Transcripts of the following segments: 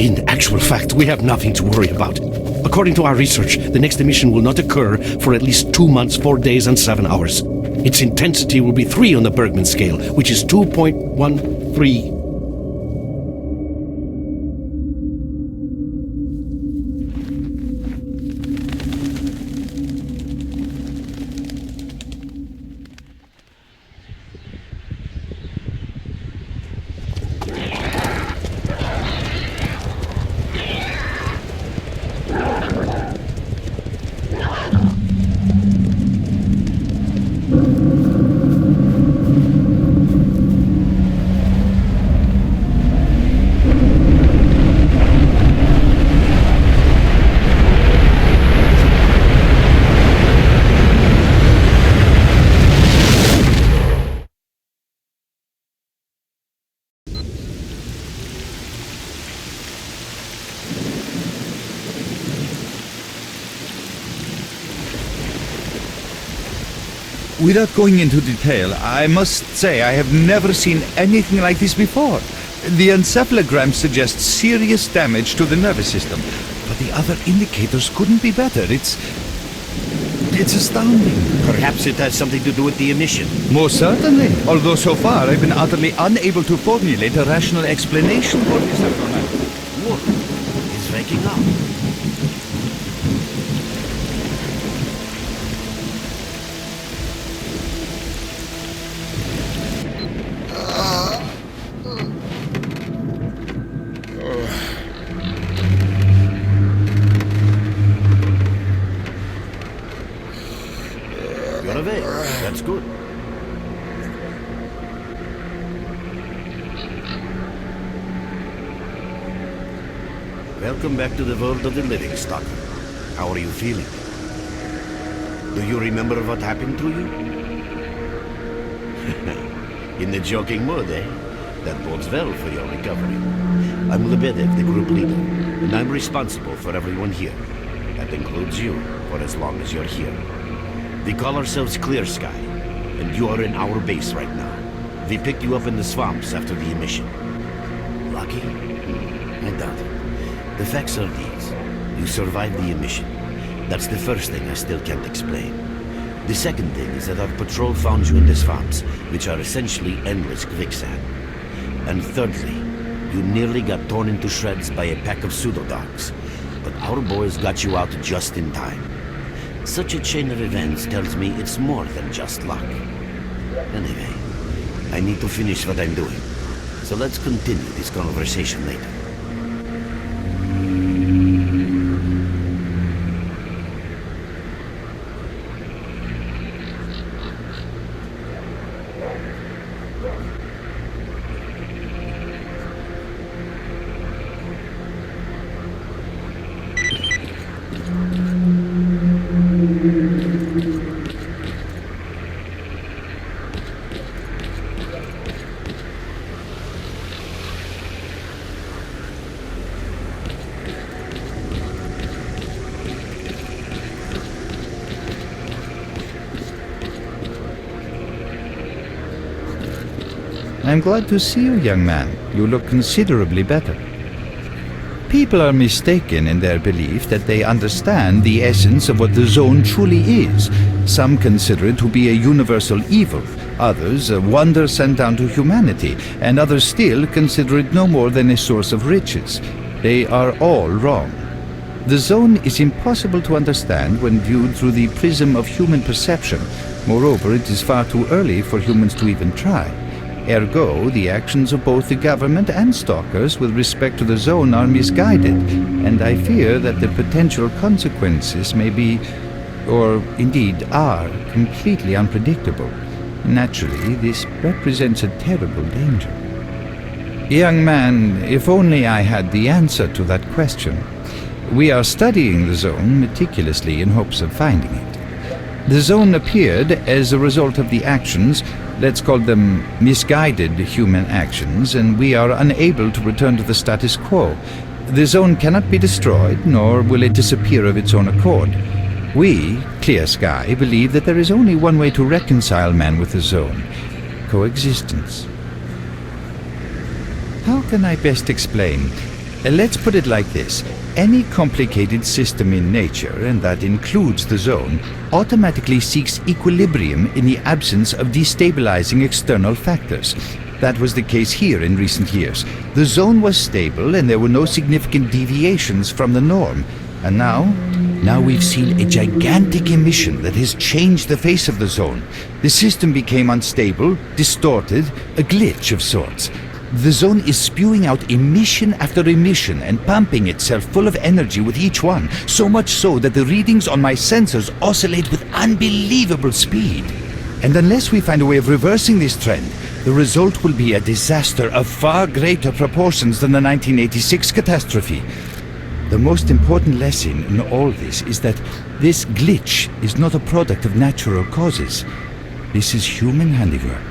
In actual fact, we have nothing to worry about. According to our research, the next emission will not occur for at least 2 months, 4 days, and 7 hours. Its intensity will be 3 on the Bergman scale, which is 2.13. Without going into detail, I must say I have never seen anything like this before. The encephalogram suggests serious damage to the nervous system, but the other indicators couldn't be better. It's astounding. Perhaps it has something to do with the emission. Most certainly, although so far I've been utterly unable to formulate a rational explanation for this abnormality. Look, he's waking up. You're awake. That's good. Welcome back to the world of the living, Stalker. How are you feeling? Do you remember what happened to you? In the joking mood, eh? That bodes well for your recovery. I'm Lebedev, the group leader, and I'm responsible for everyone here. That includes you, for as long as you're here. We call ourselves Clear Sky, and you are in our base right now. We picked you up in the swamps after the emission. Lucky? I doubt it. The facts are these. You survived the emission. That's the first thing I still can't explain. The second thing is that our patrol found you in the swamps, which are essentially endless quicksand. And thirdly, you nearly got torn into shreds by a pack of pseudo-dogs. But our boys got you out just in time. Such a chain of events tells me it's more than just luck. Anyway, I need to finish what I'm doing. So let's continue this conversation later. I'm glad to see you, young man. You look considerably better. People are mistaken in their belief that they understand the essence of what the zone truly is. Some consider it to be a universal evil, others a wonder sent down to humanity, and others still consider it no more than a source of riches. They are all wrong. The zone is impossible to understand when viewed through the prism of human perception. Moreover, it is far too early for humans to even try. Ergo, the actions of both the government and stalkers with respect to the zone are misguided, and I fear that the potential consequences may be, or indeed are, completely unpredictable. Naturally, this represents a terrible danger. Young man, if only I had the answer to that question. We are studying the zone meticulously in hopes of finding it. The zone appeared as a result of the actions, let's call them misguided human actions, and we are unable to return to the status quo. The zone cannot be destroyed, nor will it disappear of its own accord. We, Clear Sky, believe that there is only one way to reconcile man with the zone: coexistence. How can I best explain? Let's put it like this. Any complicated system in nature, and that includes the zone, automatically seeks equilibrium in the absence of destabilizing external factors. That was the case here in recent years. The zone was stable and there were no significant deviations from the norm. And now we've seen a gigantic emission that has changed the face of the zone. The system became unstable, distorted, a glitch of sorts. The zone is spewing out emission after emission and pumping itself full of energy with each one, so much so that the readings on my sensors oscillate with unbelievable speed. And unless we find a way of reversing this trend, the result will be a disaster of far greater proportions than the 1986 catastrophe. The most important lesson in all this is that this glitch is not a product of natural causes. This is human handiwork.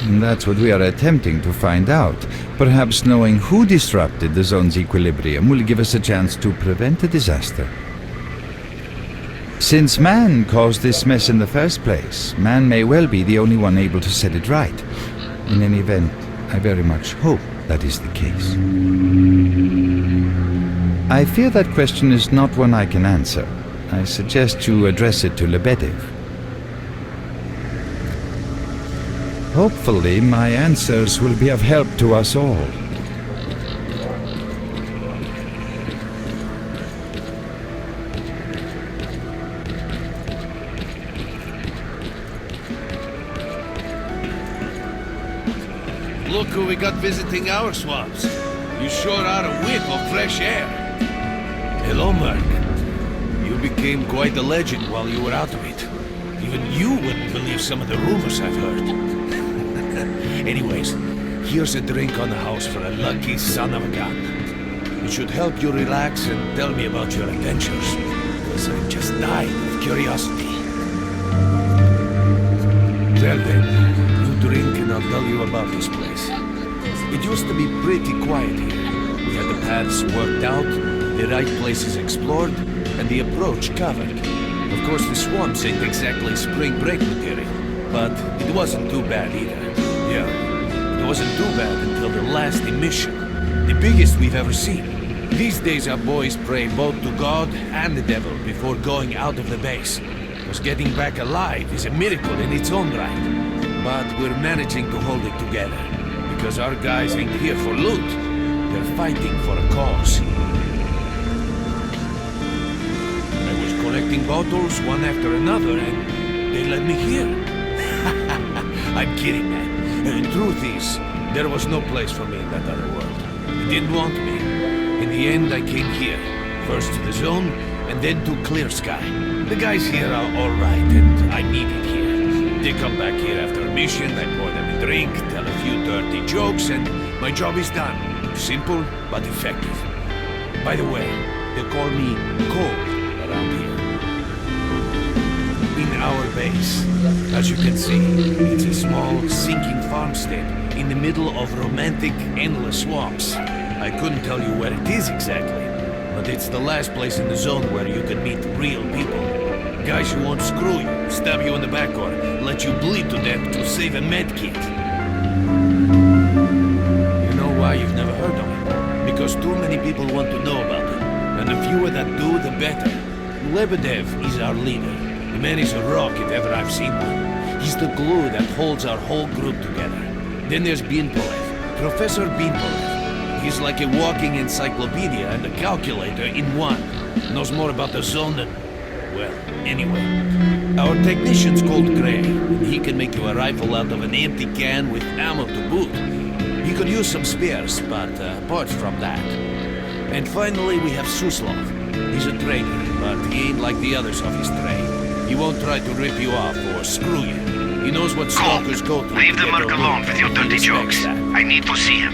And that's what we are attempting to find out. Perhaps knowing who disrupted the zone's equilibrium will give us a chance to prevent a disaster. Since man caused this mess in the first place, man may well be the only one able to set it right. In any event, I very much hope that is the case. I fear that question is not one I can answer. I suggest you address it to Lebedev. Hopefully, my answers will be of help to us all. Look who we got visiting our swamps. You sure are a whiff of fresh air. Hello, Mark. You became quite a legend while you were out of it. Even you wouldn't believe some of the rumors I've heard. Anyways, here's a drink on the house for a lucky son of a gun. It should help you relax and tell me about your adventures, because I'm just dying of curiosity. Well then, you drink and I'll tell you about this place. It used to be pretty quiet here. We had the paths worked out, the right places explored, and the approach covered. Of course, the swamps ain't exactly spring break material, but it wasn't too bad either. Yeah, it wasn't too bad until the last emission. The biggest we've ever seen. These days our boys pray both to God and the devil before going out of the base. Because getting back alive is a miracle in its own right. But we're managing to hold it together. Because our guys ain't here for loot. They're fighting for a cause. I was collecting bottles one after another and they let me here. I'm kidding, man. The truth is, there was no place for me in that other world. They didn't want me. In the end, I came here. First to the zone, and then to Clear Sky. The guys here are alright, and I need it here. They come back here after a mission, I pour them a drink, tell a few dirty jokes, and my job is done. Simple, but effective. By the way, they call me Cold around here. In our base. As you can see, it's a small, sinking farmstead in the middle of romantic, endless swamps. I couldn't tell you where it is exactly, but it's the last place in the zone where you can meet real people. Guys who won't screw you, stab you in the back, or let you bleed to death to save a medkit. You know why you've never heard of it? Because too many people want to know about it, and the fewer that do, the better. Lebedev is our leader. The man is a rock if ever I've seen one. He's the glue that holds our whole group together. Then there's Binpolev, Professor Binpolev. He's like a walking encyclopedia and a calculator in one. Knows more about the zone than... well, anyway. Our technician's called Gray, and he can make you a rifle out of an empty can with ammo to boot. He could use some spares, but apart from that. And finally we have Suslov. He's a trader, but he ain't like the others of his trade. He won't try to rip you off or screw you. He knows what stalkers go through. Leave the Merc alone with your dirty jokes. I need to see him.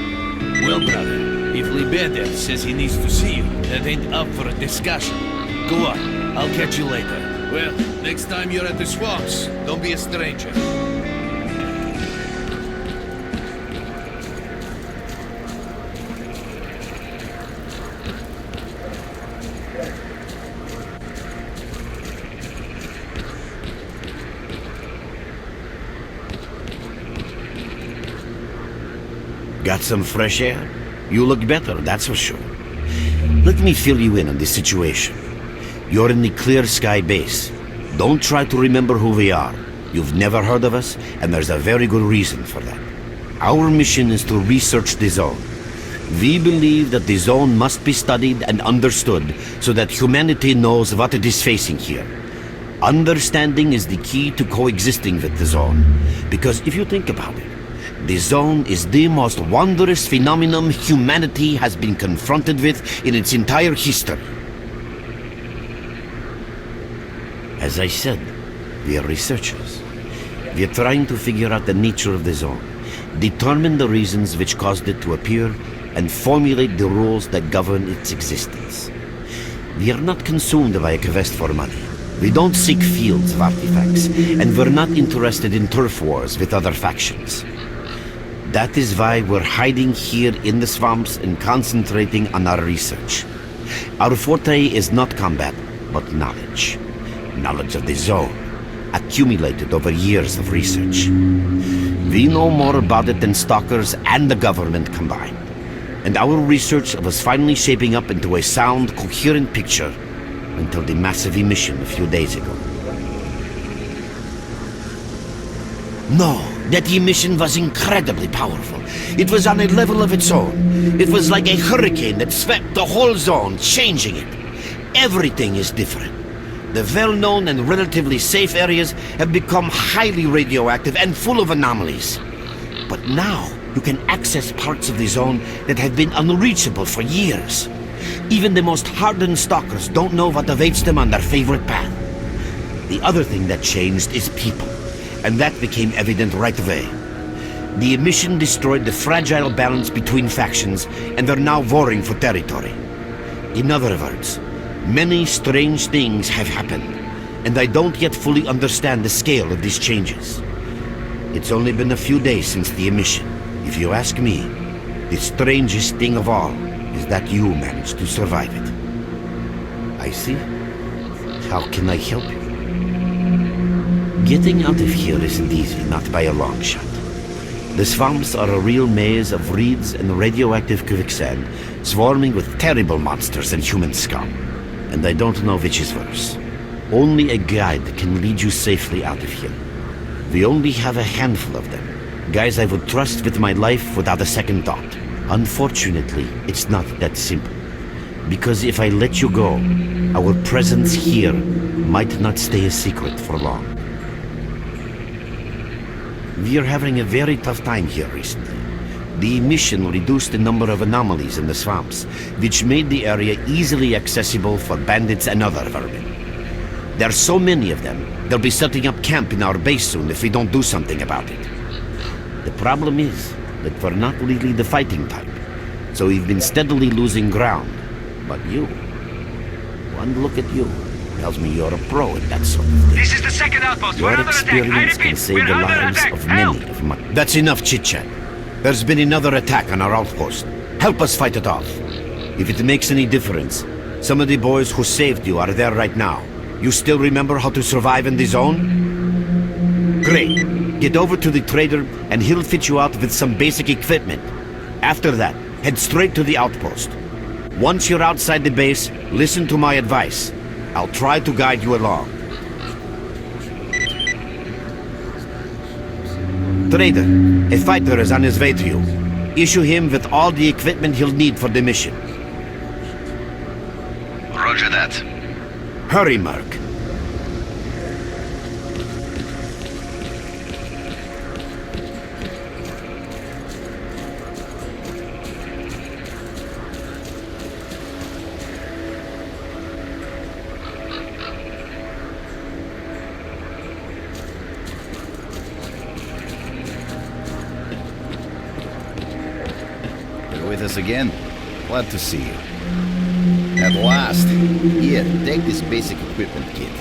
Well, brother, if Lebedev says he needs to see you, that ain't up for a discussion. Go on, I'll catch you later. Well, next time you're at the swamps, don't be a stranger. Got some fresh air? You look better, that's for sure. Let me fill you in on the situation. You're in the Clear Sky base. Don't try to remember who we are. You've never heard of us, and there's a very good reason for that. Our mission is to research the zone. We believe that the zone must be studied and understood so that humanity knows what it is facing here. Understanding is the key to coexisting with the zone. Because if you think about it, the zone is the most wondrous phenomenon humanity has been confronted with in its entire history. As I said, we are researchers. We are trying to figure out the nature of the zone, determine the reasons which caused it to appear, and formulate the rules that govern its existence. We are not consumed by a quest for money. We don't seek fields of artifacts, and we're not interested in turf wars with other factions. That is why we're hiding here in the swamps and concentrating on our research. Our forte is not combat, but knowledge. Knowledge of the zone, accumulated over years of research. We know more about it than stalkers and the government combined. And our research was finally shaping up into a sound, coherent picture until the massive emission a few days ago. No, that emission was incredibly powerful. It was on a level of its own. It was like a hurricane that swept the whole zone, changing it. Everything is different. The well-known and relatively safe areas have become highly radioactive and full of anomalies. But now, you can access parts of the zone that have been unreachable for years. Even the most hardened stalkers don't know what awaits them on their favorite path. The other thing that changed is people, and that became evident right away. The emission destroyed the fragile balance between factions, and they're now warring for territory. In other words, many strange things have happened, and I don't yet fully understand the scale of these changes. It's only been a few days since the emission. If you ask me, the strangest thing of all is that you managed to survive it. I see. How can I help you? Getting out of here isn't easy, not by a long shot. The swamps are a real maze of reeds and radioactive quicksand, swarming with terrible monsters and human scum. And I don't know which is worse. Only a guide can lead you safely out of here. We only have a handful of them. Guys I would trust with my life without a second thought. Unfortunately, it's not that simple. Because if I let you go, our presence here might not stay a secret for long. We are having a very tough time here recently. The emission reduced the number of anomalies in the swamps, which made the area easily accessible for bandits and other vermin. There are so many of them, they'll be setting up camp in our base soon if we don't do something about it. The problem is that we're not really the fighting type, so we've been steadily losing ground. But you, one look at you, tells me you're a pro at that sort of thing. This is the second outpost. We're Your under attack. I experience repeat, can save we're the under lives attack. of Help! many of my... That's enough chit-chat. There's been another attack on our outpost. Help us fight it off. If it makes any difference, some of the boys who saved you are there right now. You still remember how to survive in the zone? Great. Get over to the trader and he'll fit you out with some basic equipment. After that, head straight to the outpost. Once you're outside the base, listen to my advice. I'll try to guide you along. Trader, a fighter is on his way to you. Issue him with all the equipment he'll need for the mission. Roger that. Hurry, Merc. With us again? Glad to see you. At last. Here, take this basic equipment kit.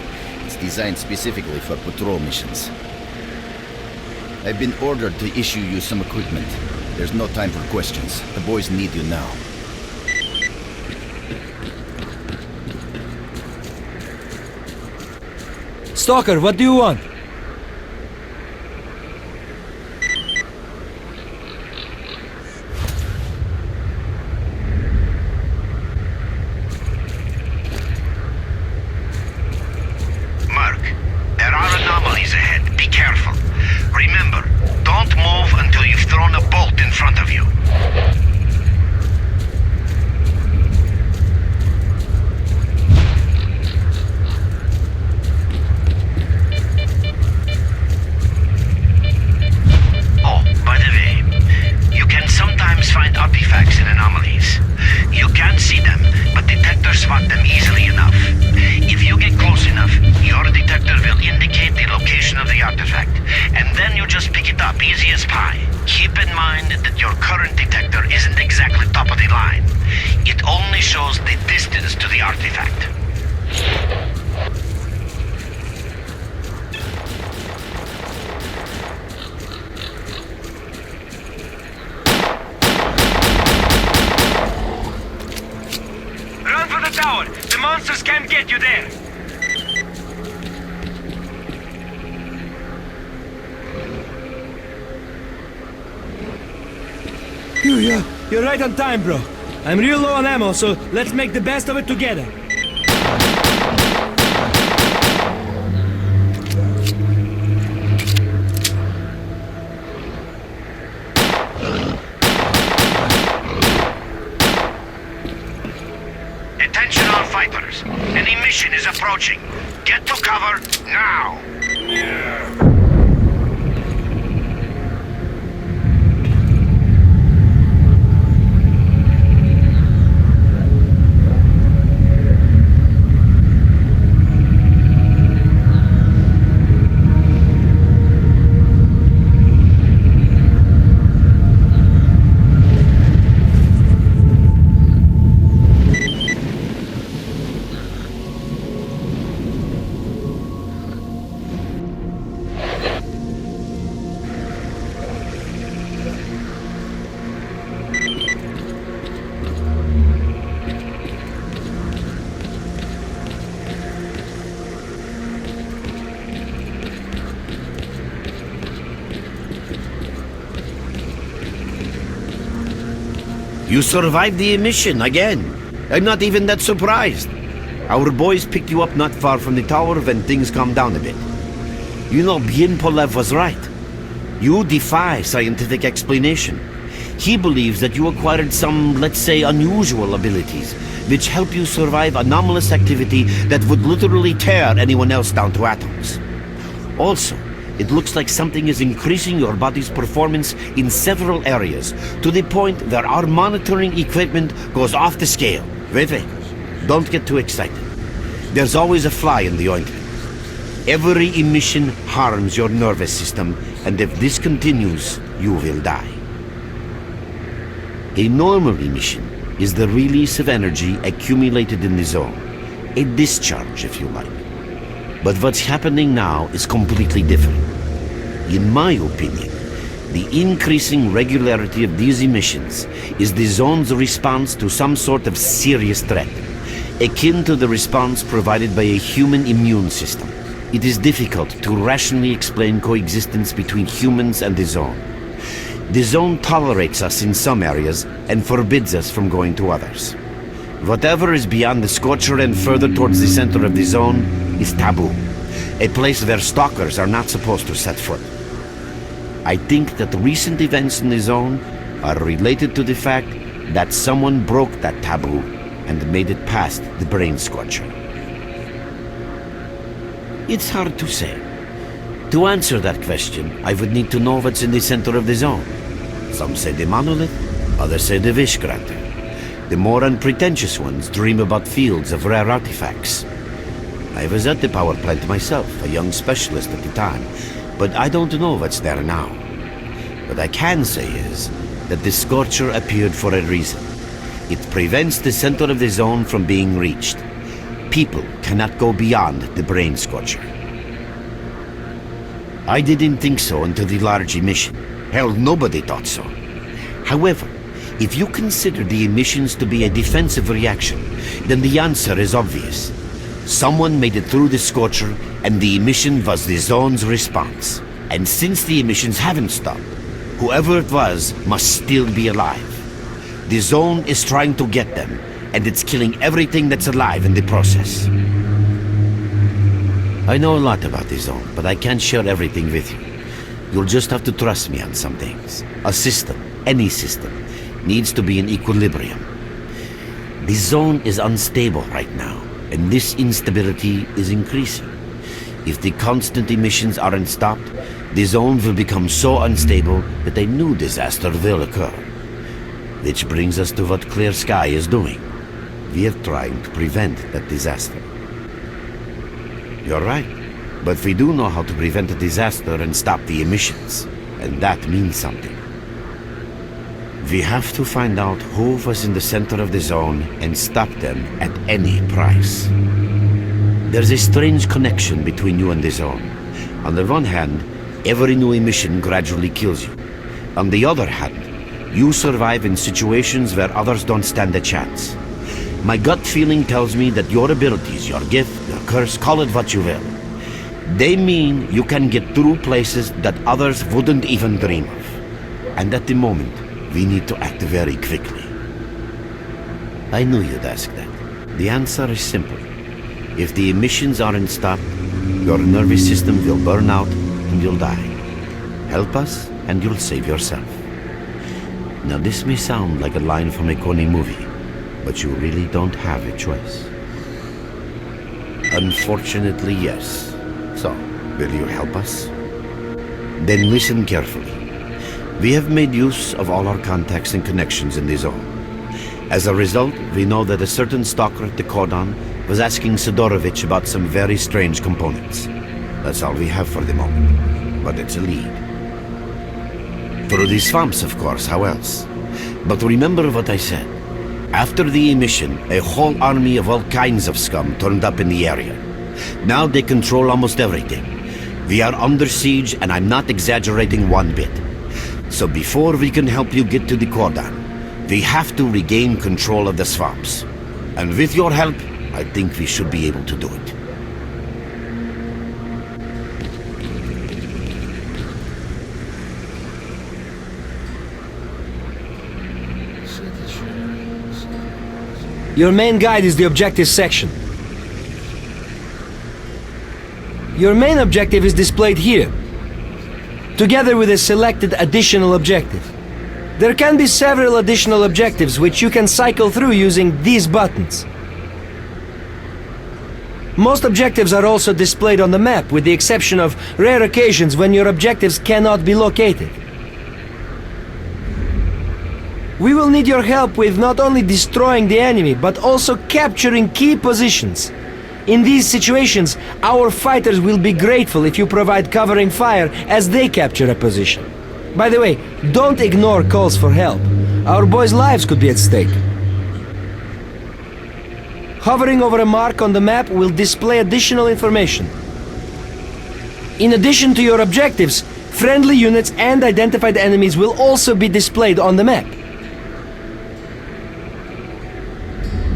It's designed specifically for patrol missions. I've been ordered to issue you some equipment. There's no time for questions. The boys need you now. Stalker, what do you want? artifact. Run for the tower! The monsters can't get you there! You're right on time, bro. I'm real low on ammo, so let's make the best of it together. Attention all fighters. An emission is approaching. Get to cover now! You survived the emission again. I'm not even that surprised. Our boys picked you up not far from the tower when things calmed down a bit. You know, Bien Polev was right. You defy scientific explanation. He believes that you acquired some, let's say, unusual abilities, which help you survive anomalous activity that would literally tear anyone else down to atoms. Also, it looks like something is increasing your body's performance in several areas, to the point where our monitoring equipment goes off the scale. Wait, don't get too excited. There's always a fly in the ointment. Every emission harms your nervous system, and if this continues, you will die. A normal emission is the release of energy accumulated in the zone. A discharge, if you like. But what's happening now is completely different. In my opinion, the increasing regularity of these emissions is the zone's response to some sort of serious threat, akin to the response provided by a human immune system. It is difficult to rationally explain coexistence between humans and the zone. The zone tolerates us in some areas and forbids us from going to others. Whatever is beyond the Scorcher and further towards the center of the zone is taboo, a place where stalkers are not supposed to set foot. I think that recent events in the zone are related to the fact that someone broke that taboo and made it past the brain scorcher. It's hard to say. To answer that question, I would need to know what's in the center of the zone. Some say the monolith, others say the Vishgranter. The more unpretentious ones dream about fields of rare artifacts. I was at the power plant myself, a young specialist at the time, but I don't know what's there now. What I can say is that the Scorcher appeared for a reason. It prevents the center of the zone from being reached. People cannot go beyond the brain scorcher. I didn't think so until the large emission. Hell, nobody thought so. However, if you consider the emissions to be a defensive reaction, then the answer is obvious. Someone made it through the Scorcher, and the emission was the zone's response. And since the emissions haven't stopped, whoever it was must still be alive. The zone is trying to get them, and it's killing everything that's alive in the process. I know a lot about the zone, but I can't share everything with you. You'll just have to trust me on some things. A system, any system, needs to be in equilibrium. The zone is unstable right now, and this instability is increasing. If the constant emissions aren't stopped, the zone will become so unstable that a new disaster will occur. Which brings us to what Clear Sky is doing. We are trying to prevent that disaster. You're right, but we do know how to prevent a disaster and stop the emissions, and that means something. We have to find out who was in the center of the zone and stop them at any price. There's a strange connection between you and the zone. On the one hand, every new emission gradually kills you. On the other hand, you survive in situations where others don't stand a chance. My gut feeling tells me that your abilities, your gift, your curse, call it what you will, they mean you can get through places that others wouldn't even dream of. And at the moment, we need to act very quickly. I knew you'd ask that. The answer is simple. If the emissions aren't stopped, your nervous system will burn out and you'll die. Help us and you'll save yourself. Now this may sound like a line from a corny movie, but you really don't have a choice. Unfortunately, yes. So, will you help us? Then listen carefully. We have made use of all our contacts and connections in the zone. As a result, we know that a certain stalker at the Cordon was asking Sidorovich about some very strange components. That's all we have for the moment, but it's a lead. Through the swamps, of course, how else? But remember what I said. After the emission, a whole army of all kinds of scum turned up in the area. Now they control almost everything. We are under siege, and I'm not exaggerating one bit. So before we can help you get to the Cordon, we have to regain control of the swamps. And with your help, I think we should be able to do it. Your main guide is the objective section. Your main objective is displayed here, together with a selected additional objective. There can be several additional objectives which you can cycle through using these buttons. Most objectives are also displayed on the map, with the exception of rare occasions when your objectives cannot be located. We will need your help with not only destroying the enemy, but also capturing key positions. In these situations, our fighters will be grateful if you provide covering fire as they capture a position. By the way, don't ignore calls for help. Our boys' lives could be at stake. Hovering over a mark on the map will display additional information. In addition to your objectives, friendly units and identified enemies will also be displayed on the map.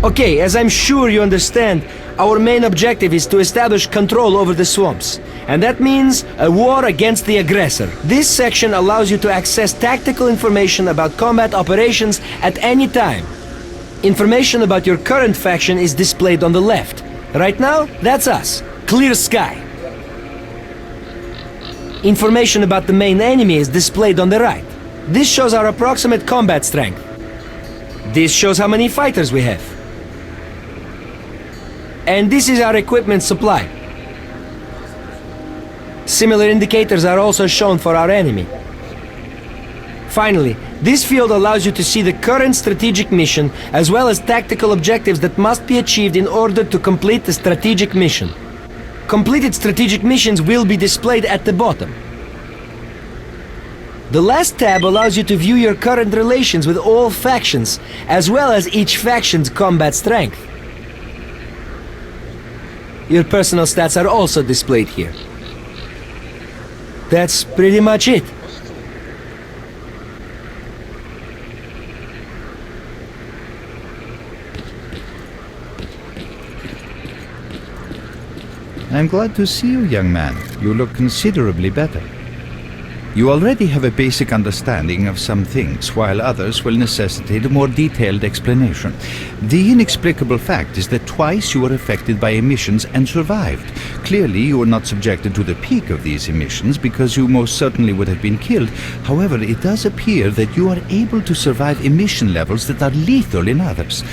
Okay, as I'm sure you understand, our main objective is to establish control over the swamps. And that means a war against the aggressor. This section allows you to access tactical information about combat operations at any time. Information about your current faction is displayed on the left. Right now, that's us. Clear sky. Information about the main enemy is displayed on the right. This shows our approximate combat strength. This shows how many fighters we have. And this is our equipment supply. Similar indicators are also shown for our enemy. Finally, this field allows you to see the current strategic mission as well as tactical objectives that must be achieved in order to complete the strategic mission. Completed strategic missions will be displayed at the bottom. The last tab allows you to view your current relations with all factions, as well as each faction's combat strength. Your personal stats are also displayed here. That's pretty much it. I'm glad to see you, young man. You look considerably better. You already have a basic understanding of some things, while others will necessitate a more detailed explanation. The inexplicable fact is that twice you were affected by emissions and survived. Clearly, you were not subjected to the peak of these emissions, because you most certainly would have been killed. However, it does appear that you are able to survive emission levels that are lethal in others.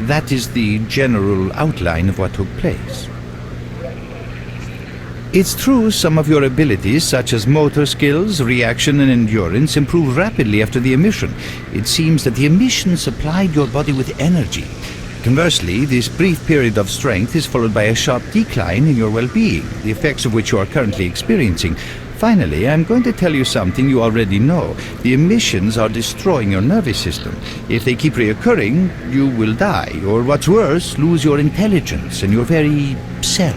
That is the general outline of what took place. It's true some of your abilities, such as motor skills, reaction and endurance, improve rapidly after the emission. It seems that the emission supplied your body with energy. Conversely, this brief period of strength is followed by a sharp decline in your well-being, the effects of which you are currently experiencing. Finally, I'm going to tell you something you already know. The emissions are destroying your nervous system. If they keep reoccurring, you will die, or what's worse, lose your intelligence and your very self.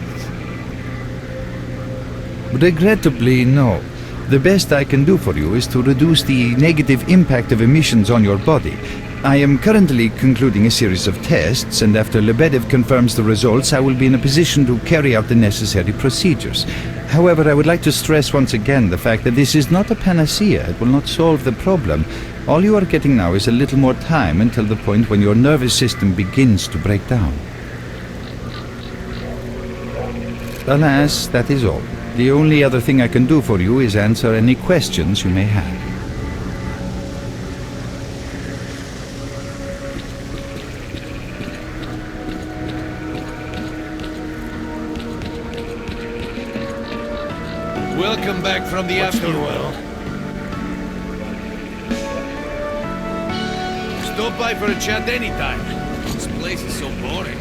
Regrettably, no. The best I can do for you is to reduce the negative impact of emissions on your body. I am currently concluding a series of tests, and after Lebedev confirms the results, I will be in a position to carry out the necessary procedures. However, I would like to stress once again the fact that this is not a panacea. It will not solve the problem. All you are getting now is a little more time until the point when your nervous system begins to break down. Alas, that is all. The only other thing I can do for you is answer any questions you may have. Welcome back from the afterworld. Stop by for a chat anytime. This place is so boring.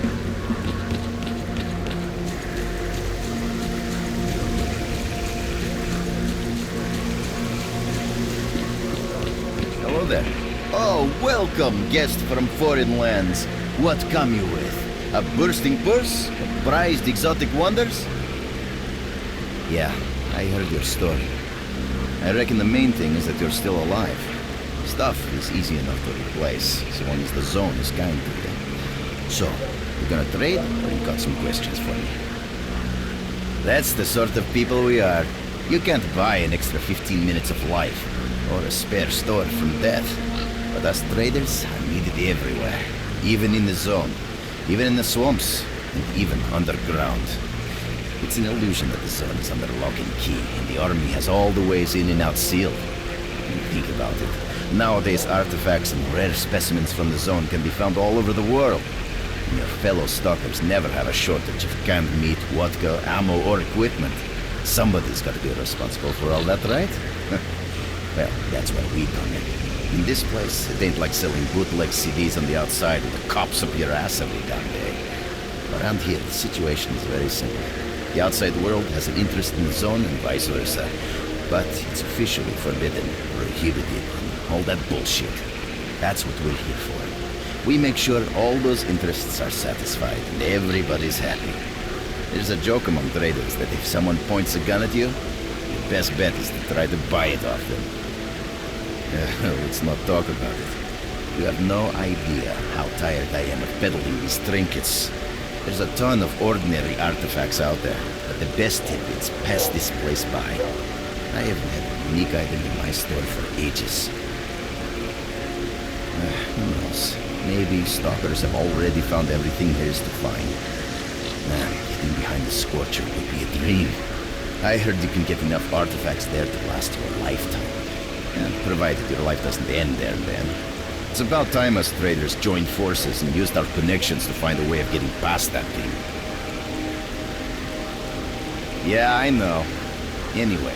Hello there. Oh, welcome, guest from foreign lands. What come you with? A bursting purse? A prized exotic wonders? Yeah, I heard your story. I reckon the main thing is that you're still alive. Stuff is easy enough to replace, so long as the zone is kind to you. So, you gonna trade, or you got some questions for me? That's the sort of people we are. You can't buy an extra 15 minutes of life, or a spare store from death. But us traders are needed everywhere, even in the zone, even in the swamps, and even underground. It's an illusion that the zone is under lock and key, and the army has all the ways in and out sealed. Think about it. Nowadays, artifacts and rare specimens from the zone can be found all over the world. And your fellow stalkers never have a shortage of canned meat, vodka, ammo, or equipment. Somebody's got to be responsible for all that, right? Well, that's where we come in. In this place, it ain't like selling bootleg CDs on the outside with the cops up your ass every damn day. Around here, the situation is very simple. The outside world has an interest in the zone and vice versa. But it's officially forbidden, prohibited, and all that bullshit. That's what we're here for. We make sure all those interests are satisfied and everybody's happy. There's a joke among traders that if someone points a gun at you, your best bet is to try to buy it off them. Let's not talk about it. You have no idea how tired I am of peddling these trinkets. There's a ton of ordinary artifacts out there, but the best tidbits pass this place by. I haven't had a unique item in my store for ages. Who knows? Maybe stalkers have already found everything there is to find. Getting behind the Scorcher would be a dream. I heard you can get enough artifacts there to last you a lifetime. Provided your life doesn't end there and then. It's about time us traders joined forces and used our connections to find a way of getting past that thing. Yeah, I know. Anyway,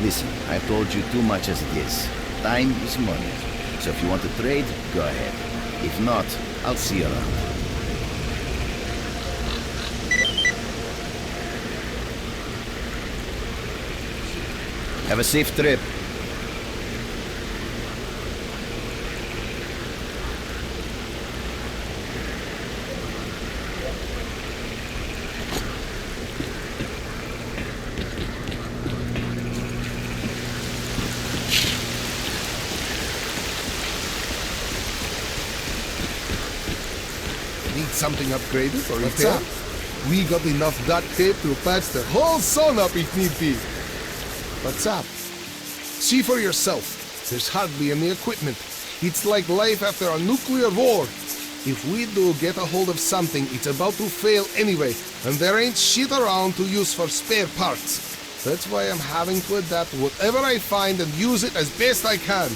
listen, I've told you too much as it is. Time is money. So if you want to trade, go ahead. If not, I'll see you around. Have a safe trip. Something upgraded or repaired? We got enough duct tape to patch the whole zone up if need be. What's up? See for yourself. There's hardly any equipment. It's like life after a nuclear war. If we do get a hold of something, it's about to fail anyway, and there ain't shit around to use for spare parts. That's why I'm having to adapt whatever I find and use it as best I can.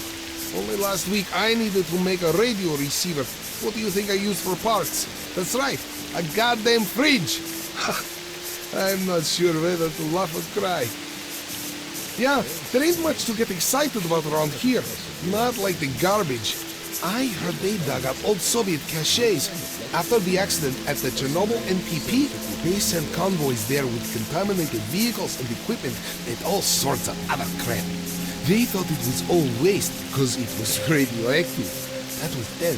Only last week I needed to make a radio receiver. What do you think I used for parts? That's right, a goddamn fridge! I'm not sure whether to laugh or cry. Yeah, there ain't much to get excited about around here. Not like the garbage. I heard they dug up old Soviet caches. After the accident at the Chernobyl NPP, they sent convoys there with contaminated vehicles and equipment and all sorts of other crap. They thought it was all waste because it was radioactive. That was then.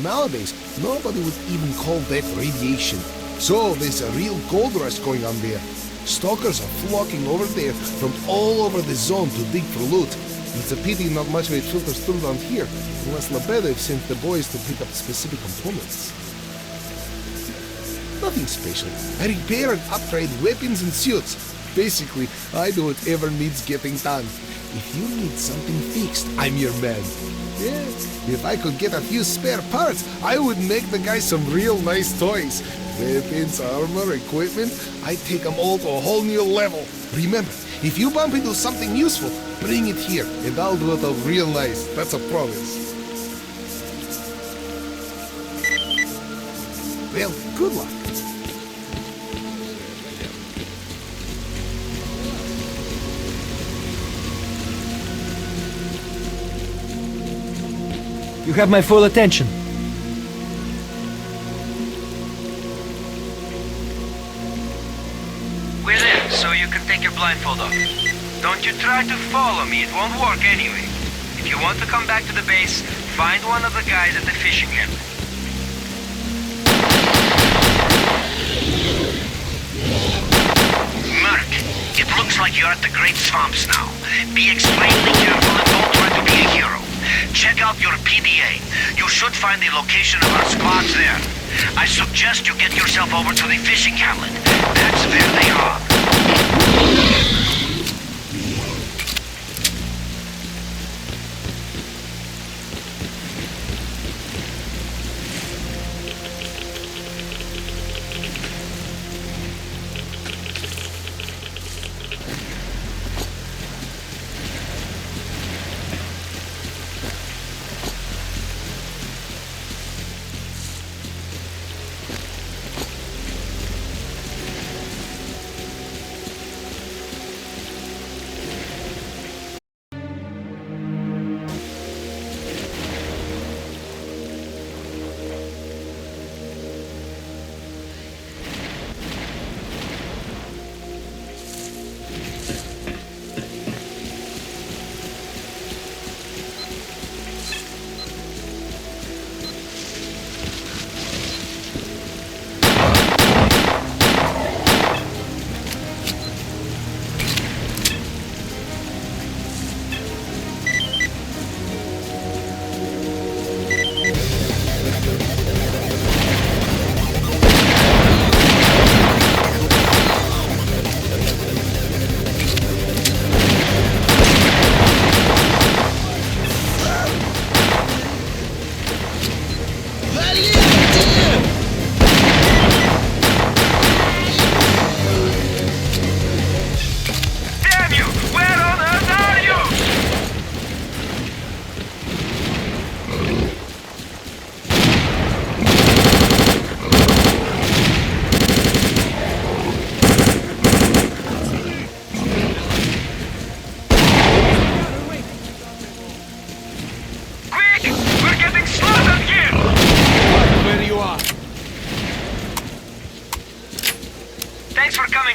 Nowadays, nobody would even call that radiation. So there's a real gold rush going on there. Stalkers are flocking over there from all over the zone to dig for loot. It's a pity not much of it filters through down here, unless Lebedev sent the boys to pick up specific components. Nothing special. I repair and upgrade weapons and suits. Basically, I do whatever needs getting done. If you need something fixed, I'm your man. Yeah, if I could get a few spare parts, I would make the guys some real nice toys. Weapons, armor, equipment, I take them all to a whole new level. Remember, if you bump into something useful, bring it here, and I'll do it up real nice. That's a promise. Well, good luck. You have my full attention. We're there, so you can take your blindfold off. Don't you try to follow me, it won't work anyway. If you want to come back to the base, find one of the guys at the fishing hamlet. Merc, it looks like you're at the Great Swamps now. Be extremely careful and don't try to be a hero. Check out your PDA. You should find the location of our squads there. I suggest you get yourself over to the fishing hamlet. That's where they are.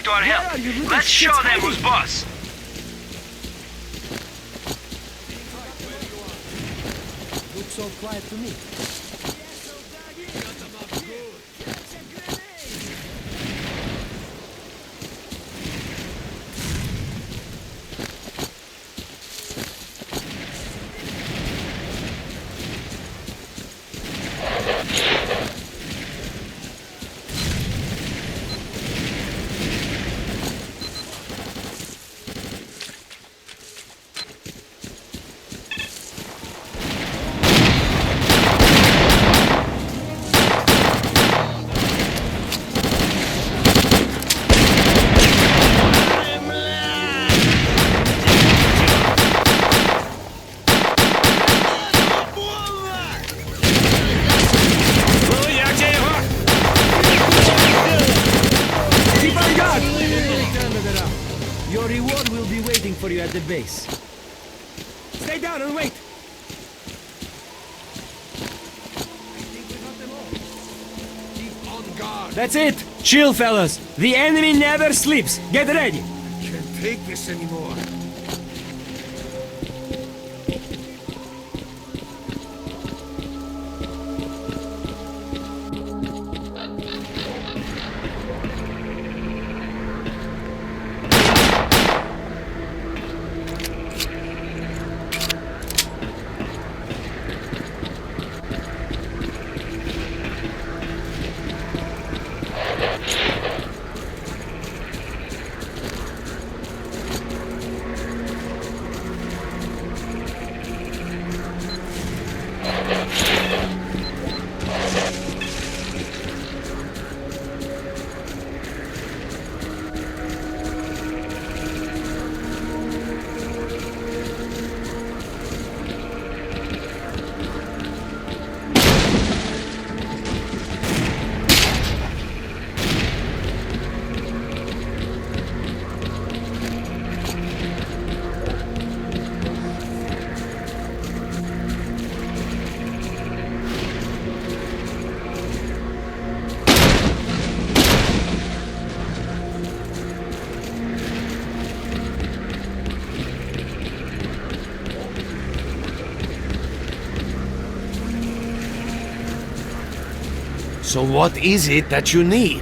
To our help. Let's show them who's boss. Looks so quiet to me. Your reward will be waiting for you at the base. Stay down and wait! I think we got them all. That's it! Chill, fellas! The enemy never sleeps! Get ready! Can't take this anymore. So what is it that you need?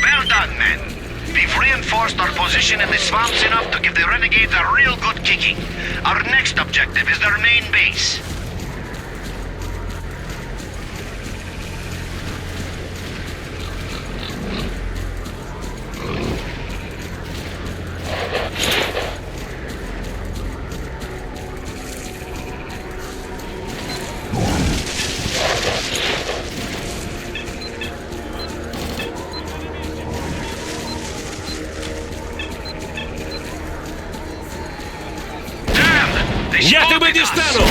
Well done, men. We've reinforced our position in the swamps enough to give the renegades a real good kicking. Our next objective is their main base. Я тебе дістану!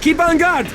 Keep on guard!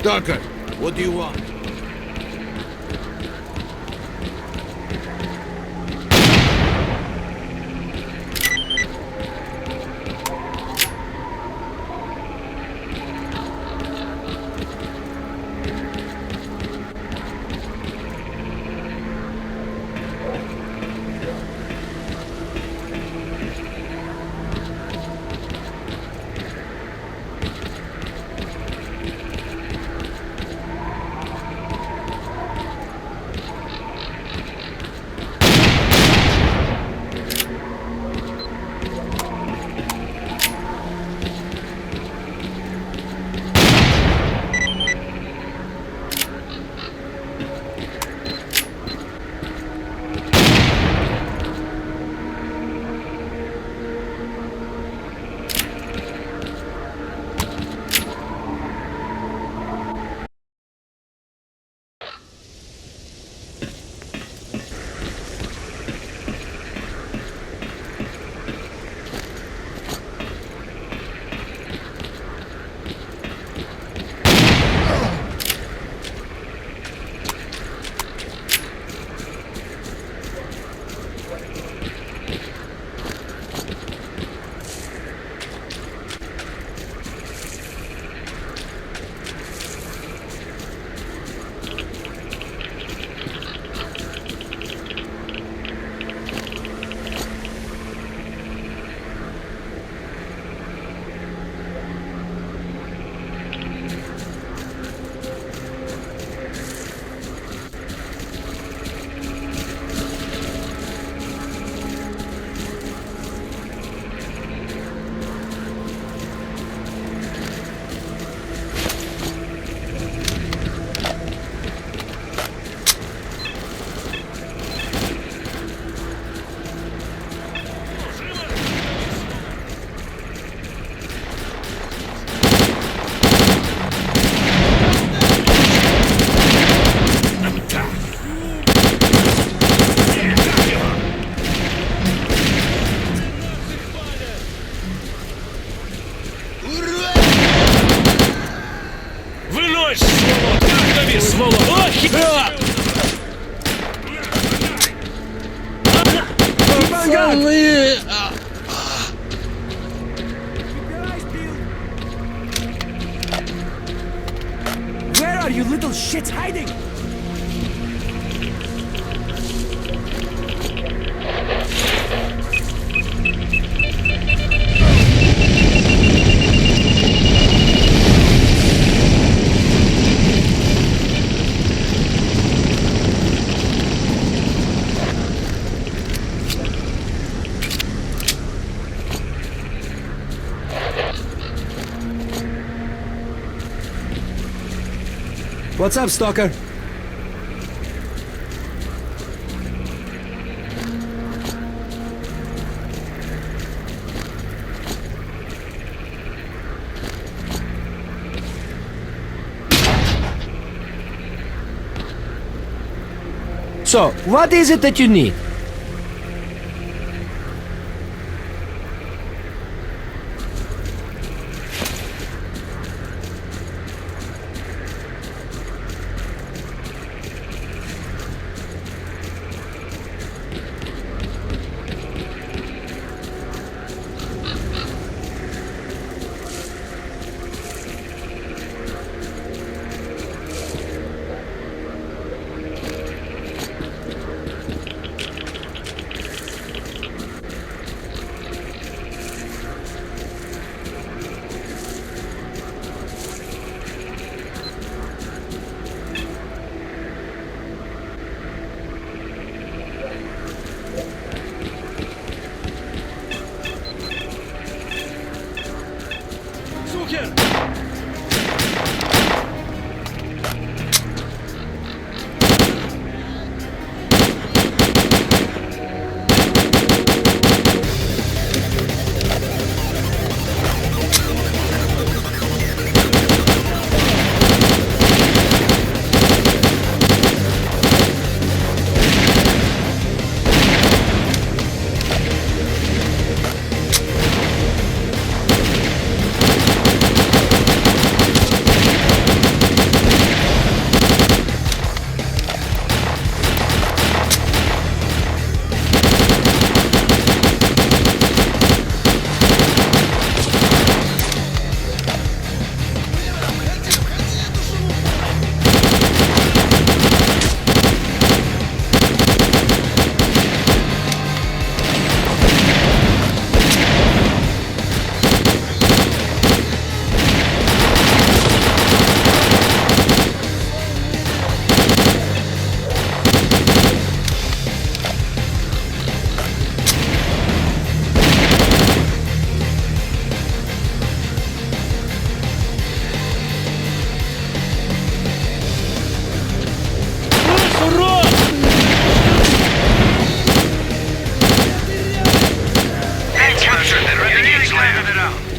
Stalker, what do you want? Брось, сволот! Дави, сволот! Ох! Пацаны! Where are you little shits hiding? What's up, Stalker? So, what is it that you need?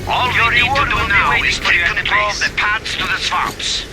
All you need to do now is take control of the paths to the swamps.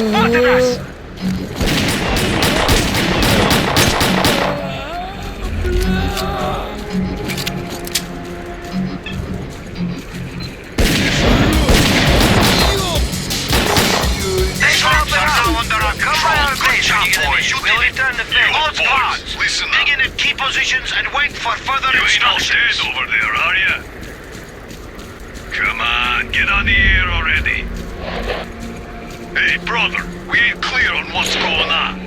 spotted us! These troops are now under our control. Good job, boys. We'll return the favor. Hold guards. Dig in at key positions and wait for further instructions. You ain't all dead over there, are you? Come on, get on the air already. Hey, brother, we ain't clear on what's going on.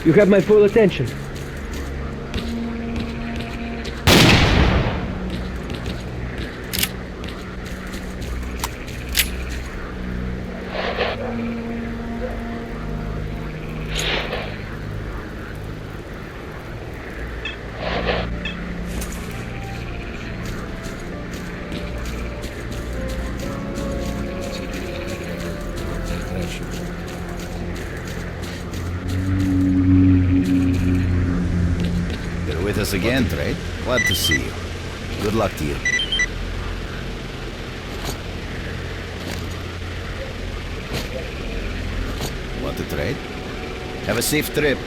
You have my full attention. You're with us again, Trade. Glad to see you. Good luck to you. Want to trade? Have a safe trip.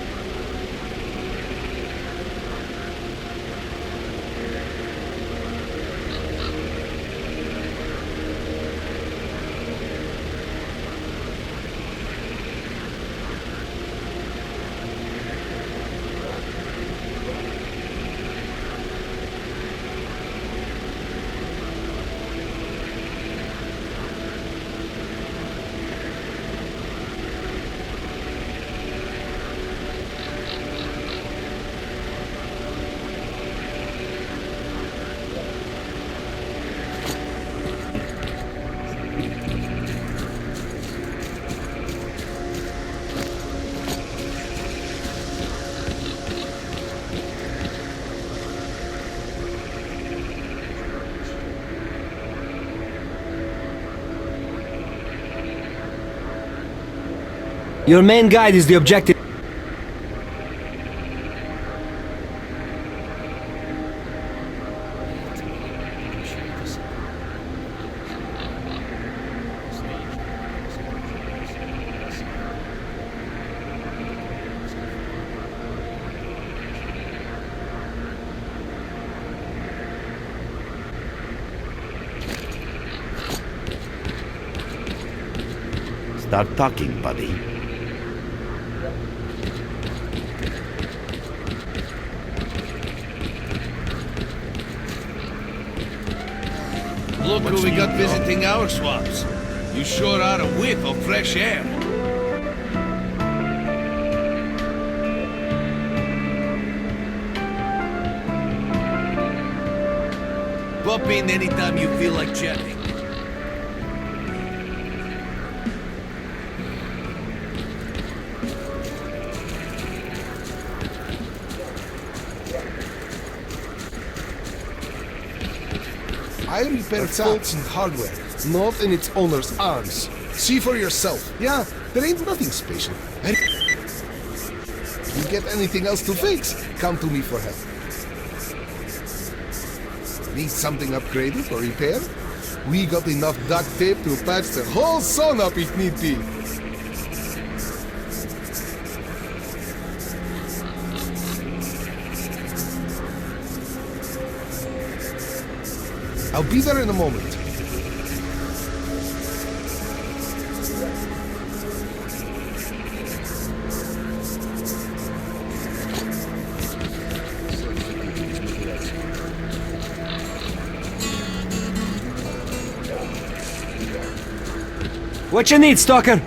Your main guide is the objective. Start talking, buddy. Look who we got visiting our swamps. You sure are a whiff of fresh air. Pop in anytime you feel like chatting. I repair faults in hardware, not in its owner's arms. See for yourself. Yeah, there ain't nothing special. And you get anything else to fix, come to me for help. Need something upgraded or repaired? We got enough duct tape to patch the whole zone up if need be. I'll be there in a moment. What you need, Stalker?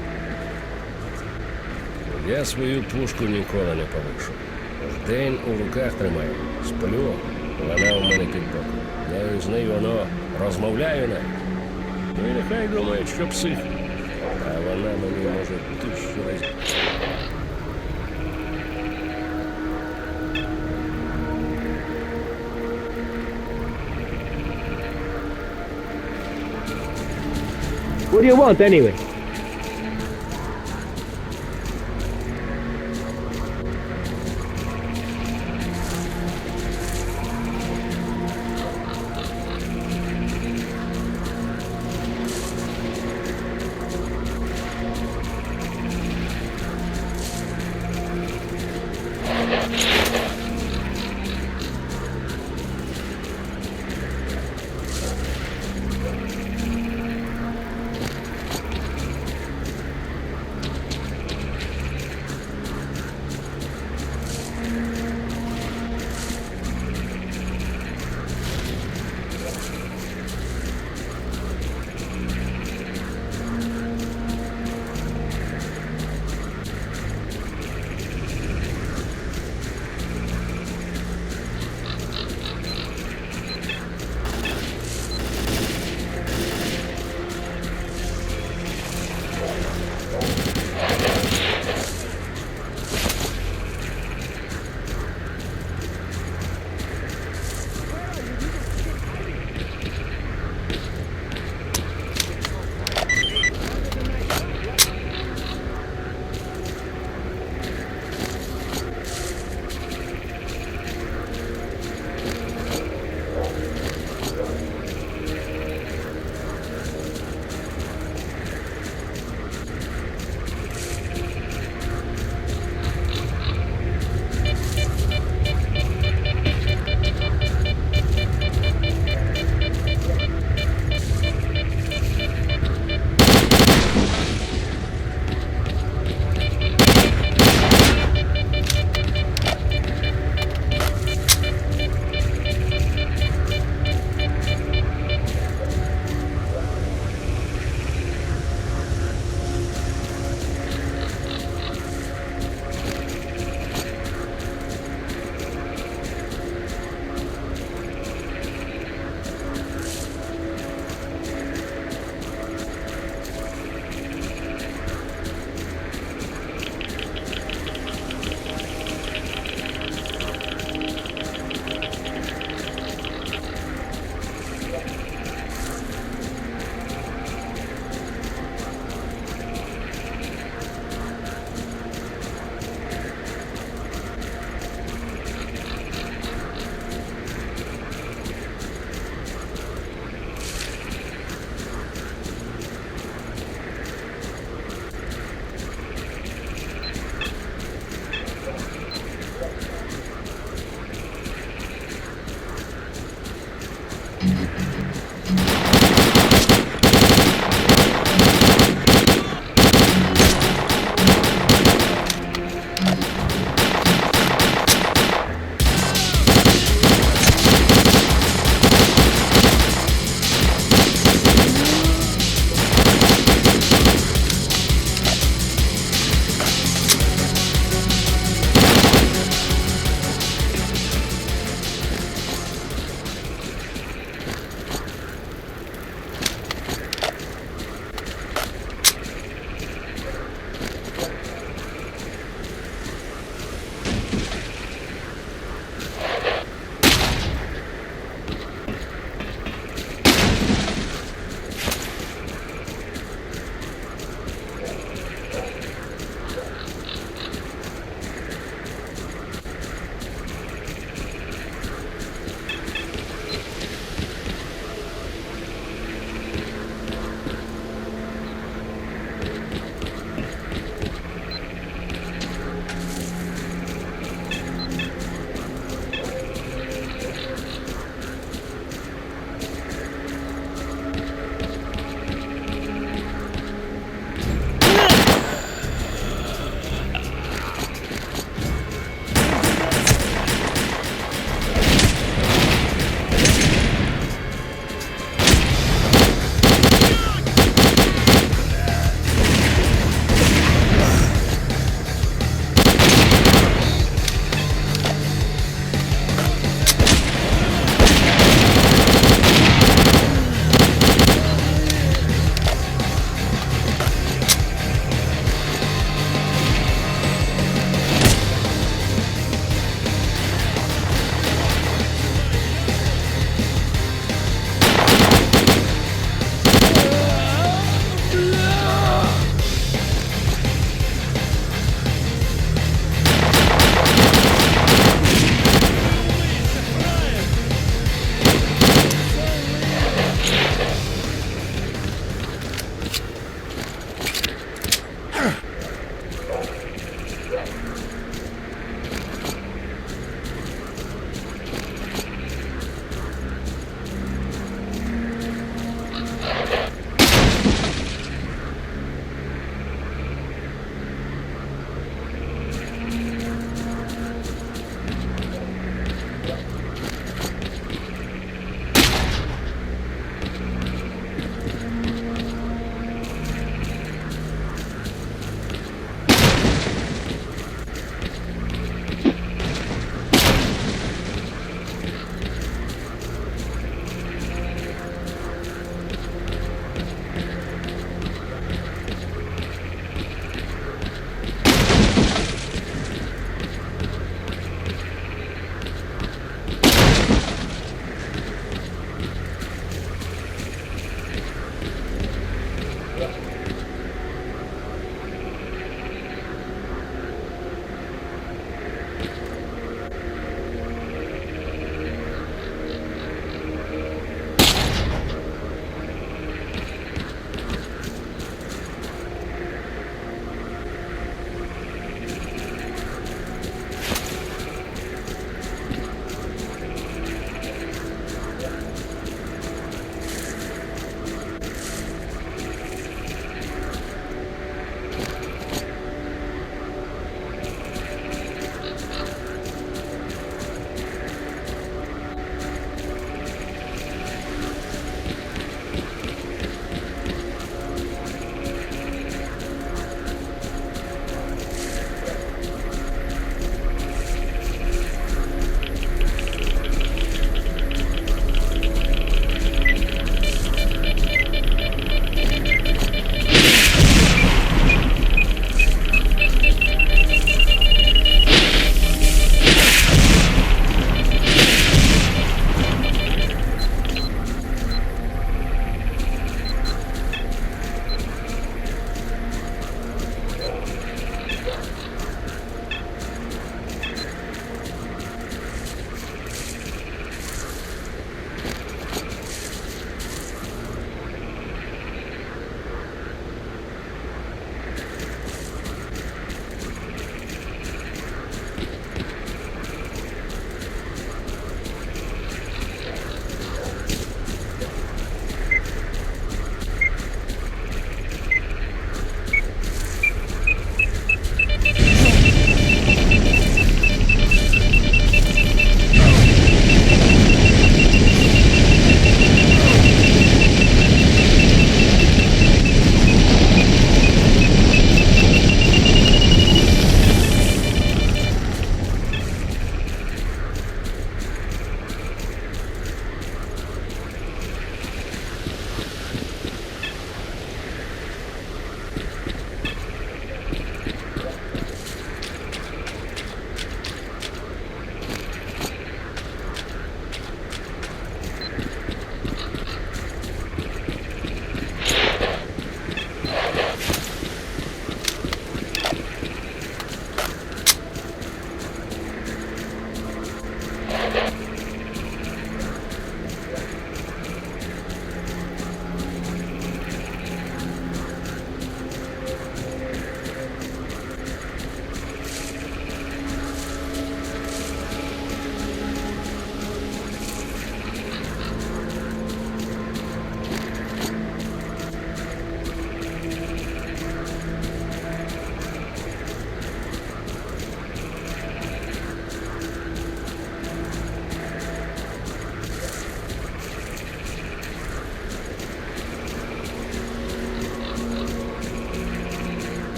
Я свою пушку ніколи не повишу. Вдень у руках тримаю. Сплю, вона у мене під боком. Я з нею воно розмовляю навіть. Ну і нехай думають, що псих. А вона мені може 1000 разів. What do you want, anyway?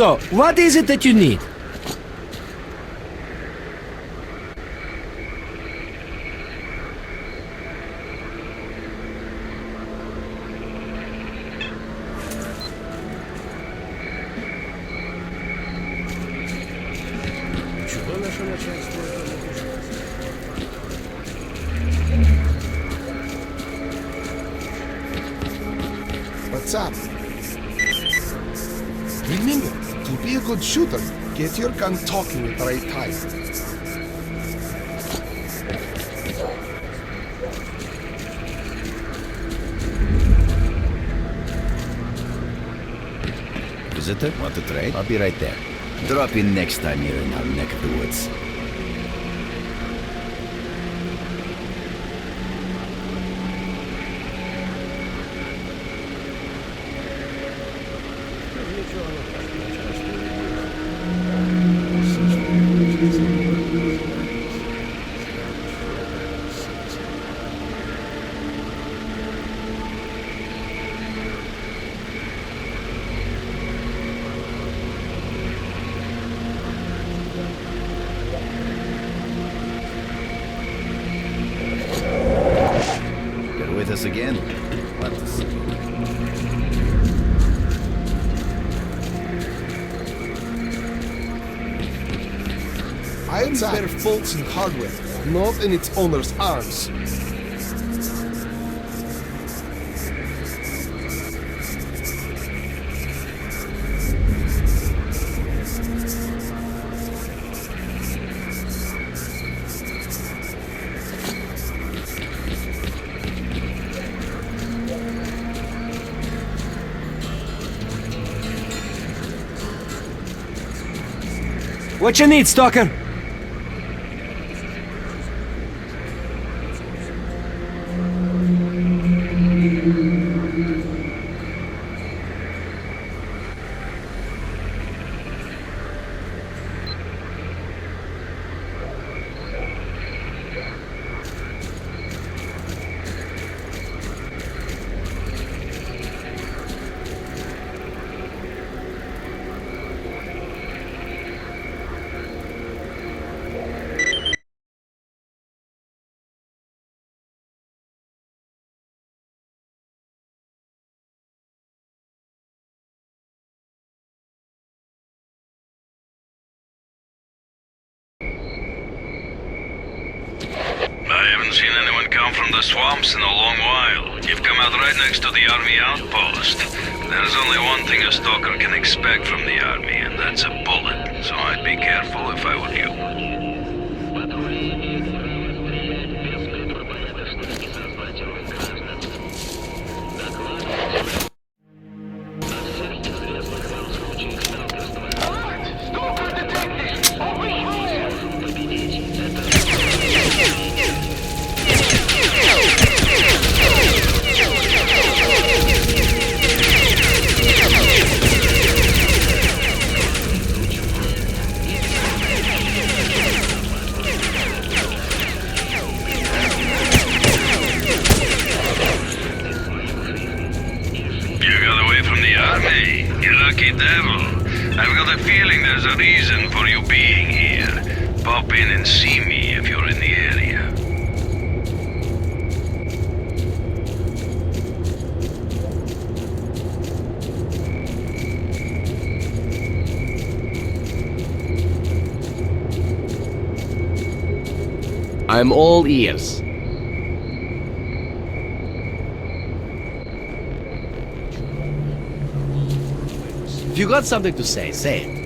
So, what is it that you need? What's up? Remember, to be a good shooter, get your gun talking at the right time. Visitor, want to trade? I'll be right there. Drop in next time you're in our neck of the woods. Us again? What to see? I repair faults in hardware, not in its owner's arms. What you need, Stalker? I haven't seen anyone come from the swamps in a long while. You've come out right next to the army outpost. There's only one thing a stalker can expect from the army, and that's a bullet. So I'd be careful if I were you. Lucky devil. I've got a feeling there's a reason for you being here. Pop in and see me if you're in the area. I'm all ears. If you got something to say, say it.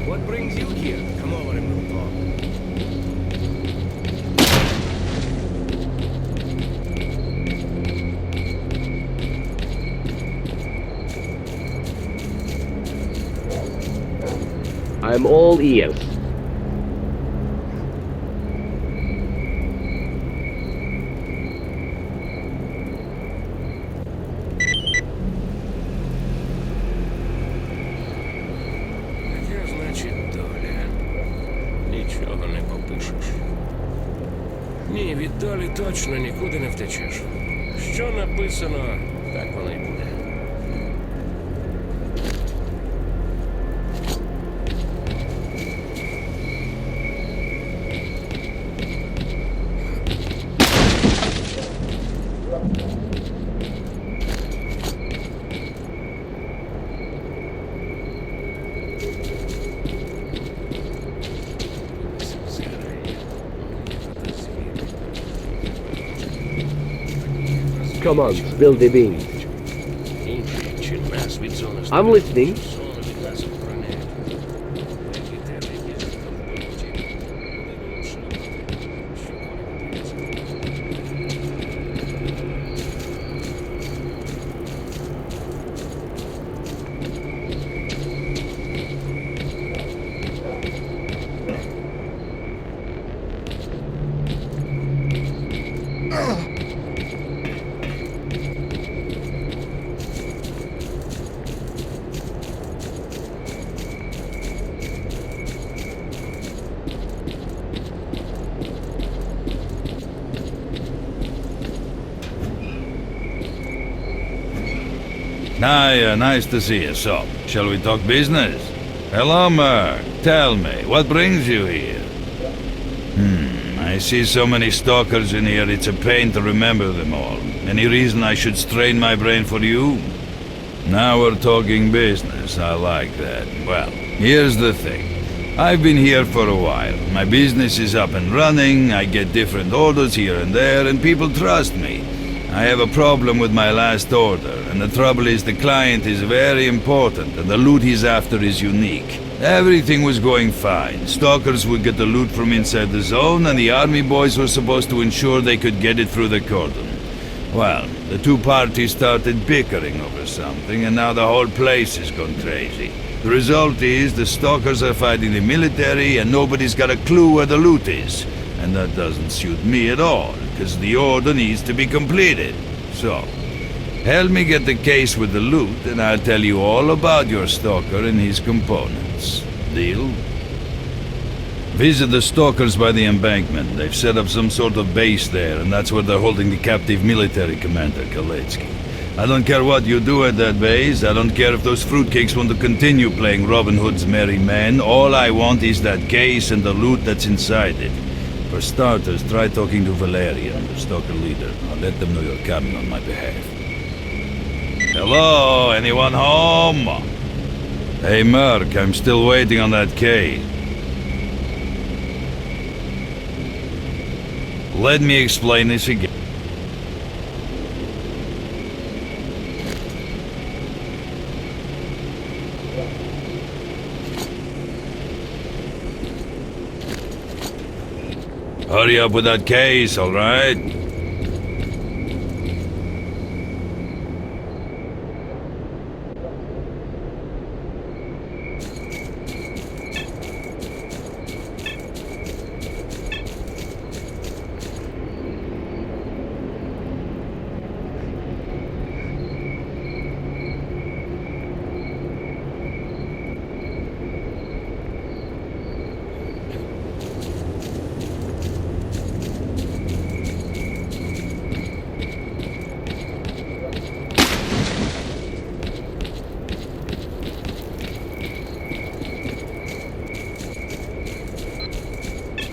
What brings you here? Come over and we'll talk. I'm all ears. Яке значить доля? Нічого не попишеш. Ні, від долі точно нікуди не втечеш. Що написано, так воно й буде. Come on, spill the beans. I'm listening. Hiya, nice to see you. So, shall we talk business? Hello, Merc. Tell me, what brings you here? I see so many stalkers in here, it's a pain to remember them all. Any reason I should strain my brain for you? Now we're talking business, I like that. Well, here's the thing. I've been here for a while. My business is up and running, I get different orders here and there, and people trust me. I have a problem with my last order, and the trouble is the client is very important, and the loot he's after is unique. Everything was going fine. Stalkers would get the loot from inside the zone, and the army boys were supposed to ensure they could get it through the Cordon. Well, the two parties started bickering over something, and now the whole place has gone crazy. The result is the Stalkers are fighting the military, and nobody's got a clue where the loot is. And that doesn't suit me at all, because the order needs to be completed. So, help me get the case with the loot, and I'll tell you all about your Stalker and his components. Deal? Visit the Stalkers by the embankment. They've set up some sort of base there, and that's where they're holding the captive military commander, S.T.A.L.K.E.R. I don't care what you do at that base. I don't care if those fruitcakes want to continue playing Robin Hood's merry men. All I want is that case and the loot that's inside it. For starters, try talking to Valerian, the Stalker leader. I'll let them know you're coming on my behalf. Hello? Anyone home? Hey, Merc, I'm still waiting on that case. Let me explain this again. Hurry up with that case, all right?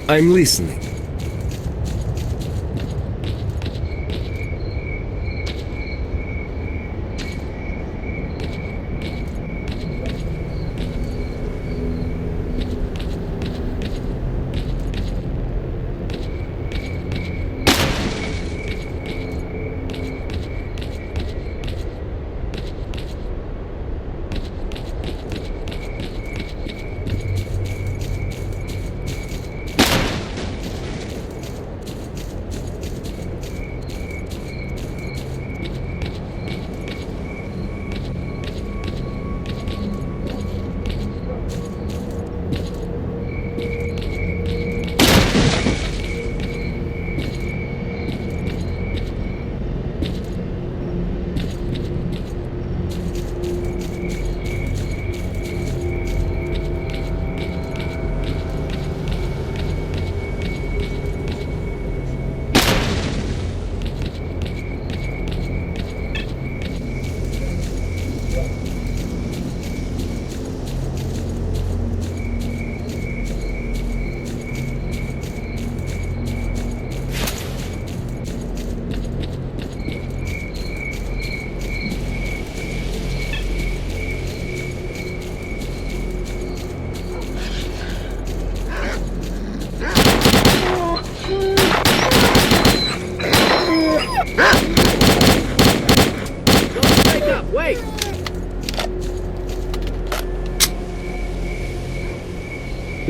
I'm listening.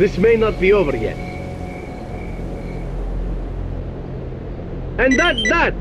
This may not be over yet. And that's that!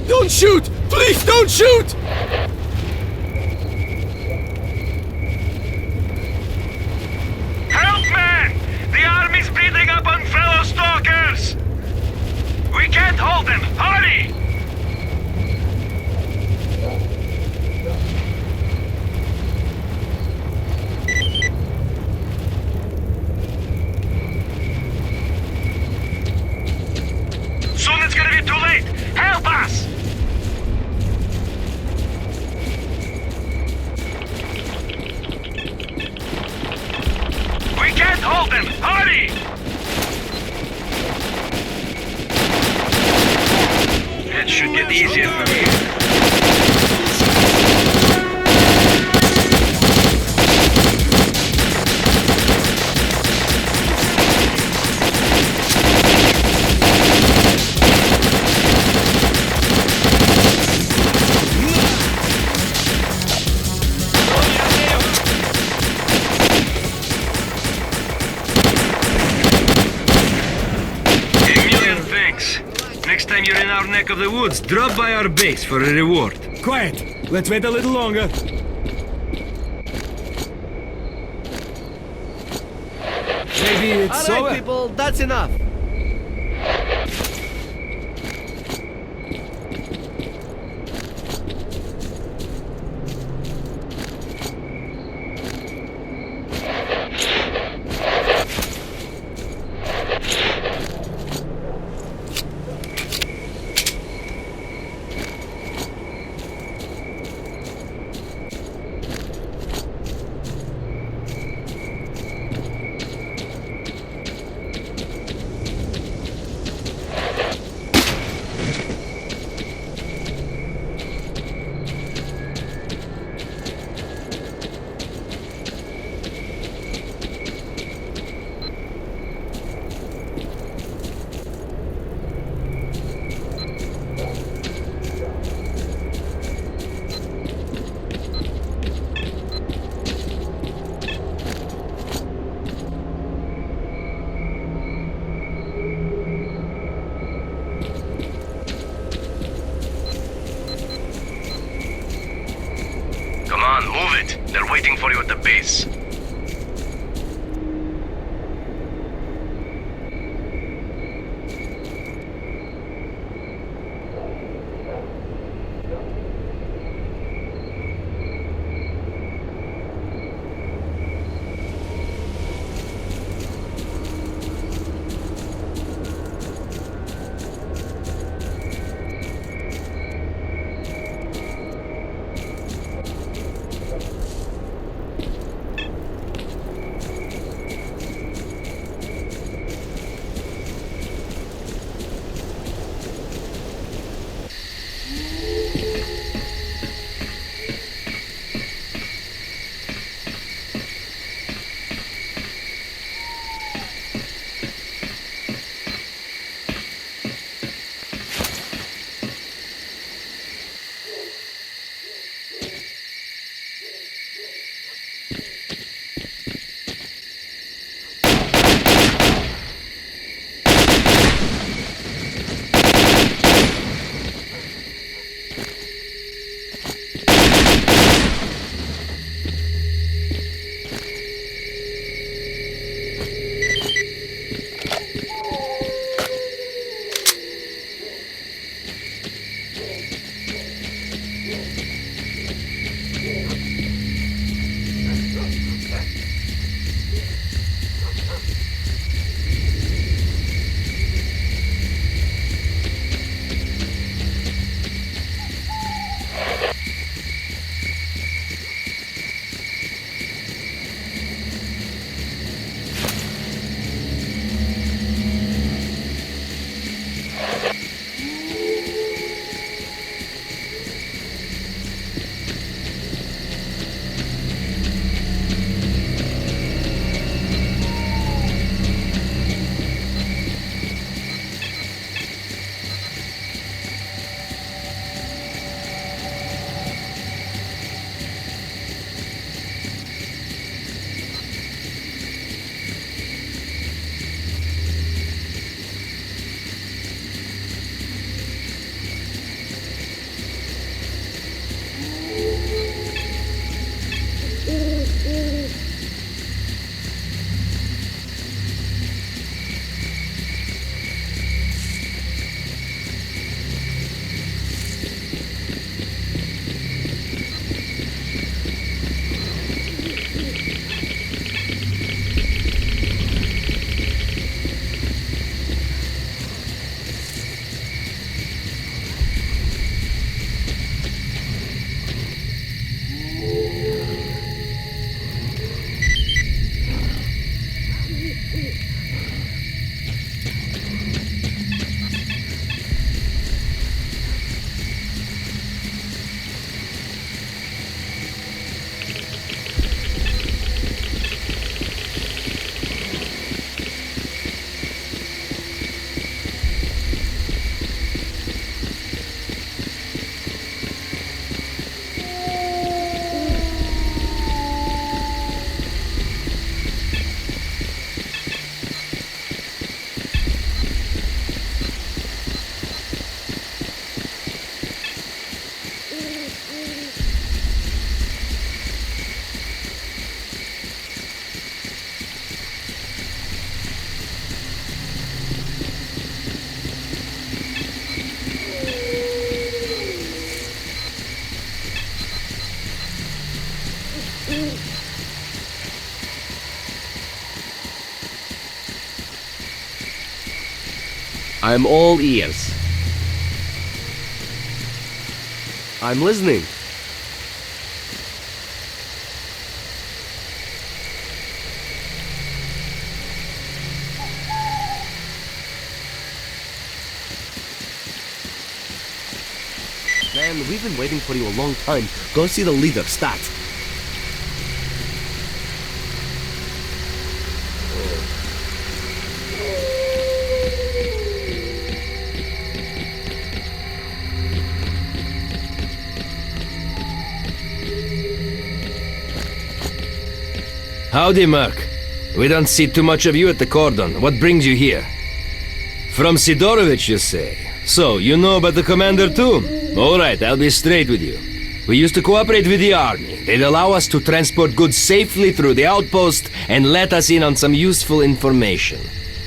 Don't shoot! Please don't shoot! Help, man! The army's beating up on fellow stalkers! We can't hold them! Hurry! Soon it's gonna be too late! Help us! We can't hold them! Hurry! It should get easier from here. Next time you're in our neck of the woods, drop by our base for a reward. Quiet! Let's wait a little longer. Maybe it's All right, over. people, that's enough. Come on, move it. They're waiting for you at the base. I'm all ears. I'm listening. Man, we've been waiting for you a long time. Go see the leader, stat. Howdy, Merc. We don't see too much of you at the Cordon. What brings you here? From Sidorovich, you say? So, you know about the commander too? Alright, I'll be straight with you. We used to cooperate with the army. They'd allow us to transport goods safely through the outpost and let us in on some useful information.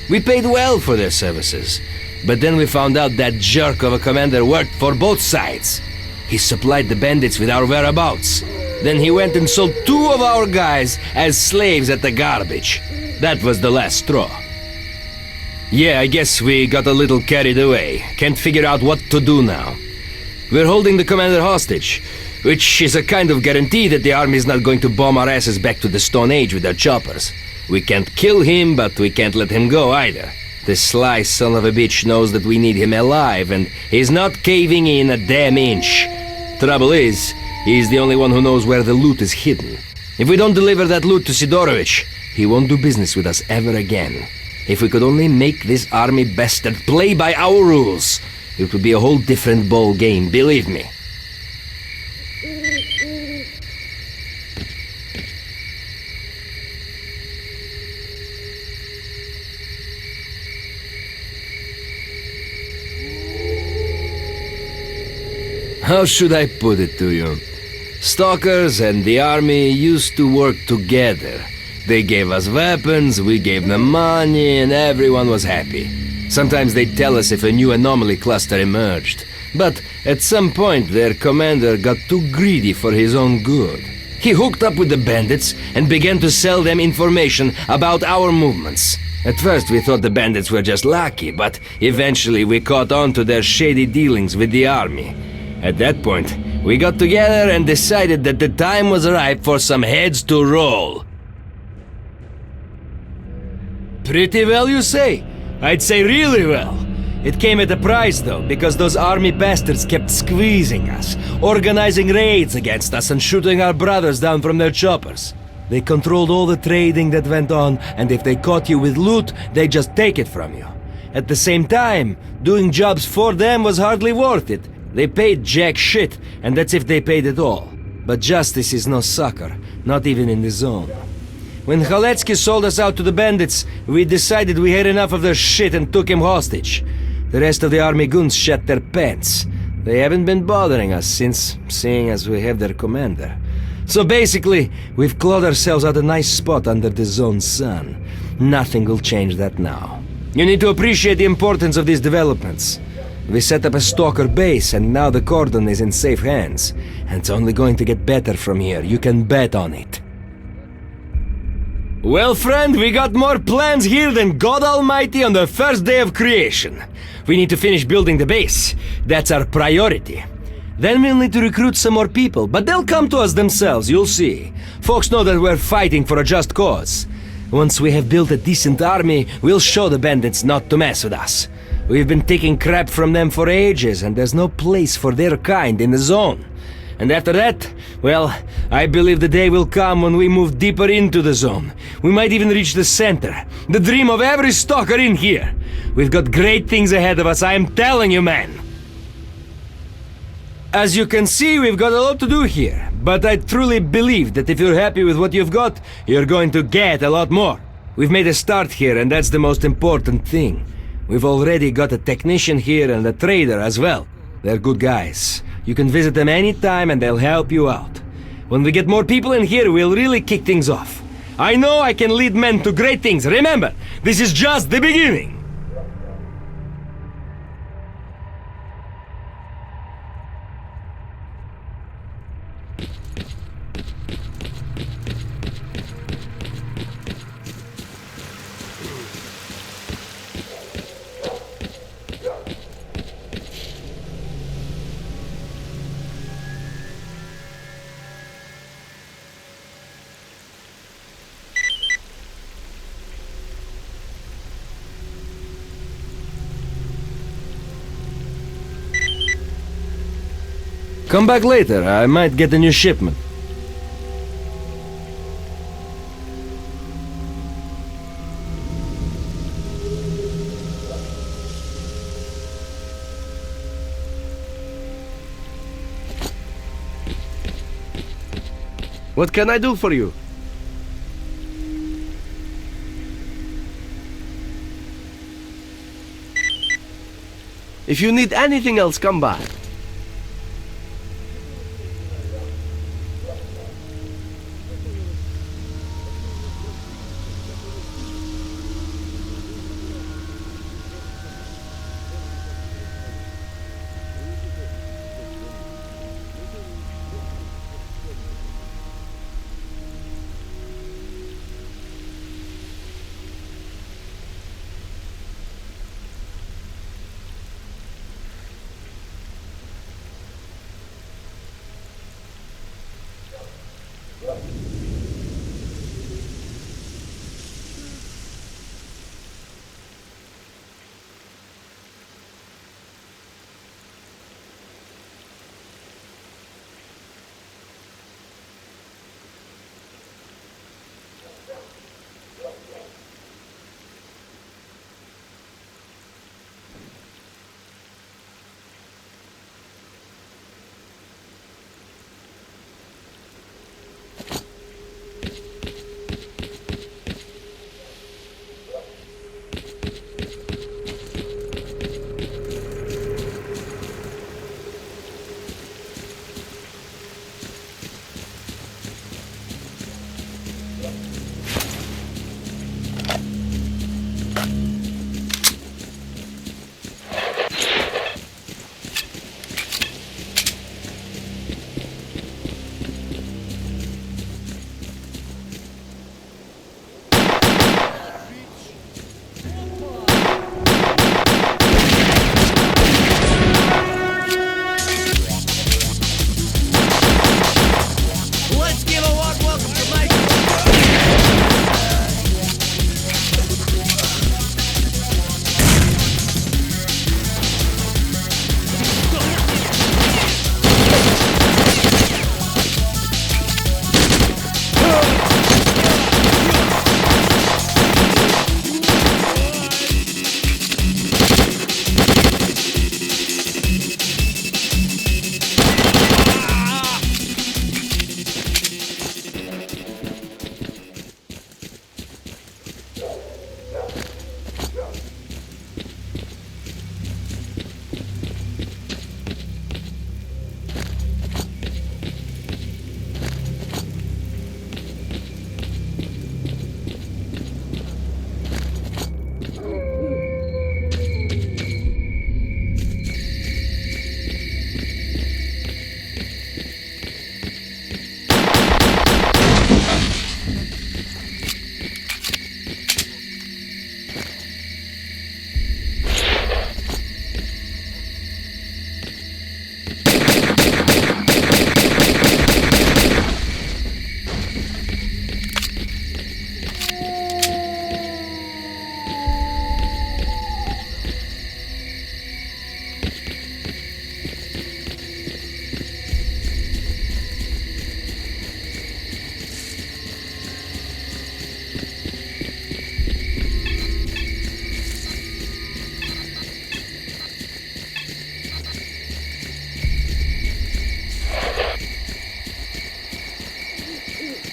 We paid well for their services. But then we found out that jerk of a commander worked for both sides. He supplied the bandits with our whereabouts. Then he went and sold 2 of our guys as slaves at the garbage. That was the last straw. Yeah, I guess we got a little carried away. Can't figure out what to do now. We're holding the commander hostage, which is a kind of guarantee that the army is not going to bomb our asses back to the Stone Age with their choppers. We can't kill him, but we can't let him go either. The sly son of a bitch knows that we need him alive, and he's not caving in a damn inch. Trouble is, he's the only one who knows where the loot is hidden. If we don't deliver that loot to Sidorovich, he won't do business with us ever again. If we could only make this army bastard play by our rules, it would be a whole different ball game, believe me. How should I put it to you? Stalkers and the army used to work together. They gave us weapons, we gave them money, and everyone was happy. Sometimes they'd tell us if a new anomaly cluster emerged. But at some point their commander got too greedy for his own good. He hooked up with the bandits and began to sell them information about our movements. At first we thought the bandits were just lucky, but eventually we caught on to their shady dealings with the army. At that point, we got together and decided that the time was ripe for some heads to roll. Pretty well, you say? I'd say really well. It came at a price, though, because those army bastards kept squeezing us, organizing raids against us and shooting our brothers down from their choppers. They controlled all the trading that went on, and if they caught you with loot, they'd just take it from you. At the same time, doing jobs for them was hardly worth it. They paid jack shit, and that's if they paid at all. But justice is no sucker, not even in the zone. When Khaletsky sold us out to the bandits, we decided we had enough of their shit and took him hostage. The rest of the army goons shat their pants. They haven't been bothering us since, seeing as we have their commander. So basically, we've clawed ourselves out a nice spot under the zone's sun. Nothing will change that now. You need to appreciate the importance of these developments. We set up a stalker base, and now the Cordon is in safe hands. And it's only going to get better from here, you can bet on it. Well, friend, we got more plans here than God Almighty on the first day of creation. We need to finish building the base. That's our priority. Then we'll need to recruit some more people, but they'll come to us themselves, you'll see. Folks know that we're fighting for a just cause. Once we have built a decent army, we'll show the bandits not to mess with us. We've been taking crap from them for ages, and there's no place for their kind in the zone. And after that, well, I believe the day will come when we move deeper into the zone. We might even reach the center, the dream of every stalker in here. We've got great things ahead of us, I am telling you, man. As you can see, we've got a lot to do here, but I truly believe that if you're happy with what you've got, you're going to get a lot more. We've made a start here, and that's the most important thing. We've already got a technician here and a trader as well. They're good guys. You can visit them anytime and they'll help you out. When we get more people in here, we'll really kick things off. I know I can lead men to great things. Remember, this is just the beginning. Come back later, I might get a new shipment. What can I do for you? If you need anything else, come by.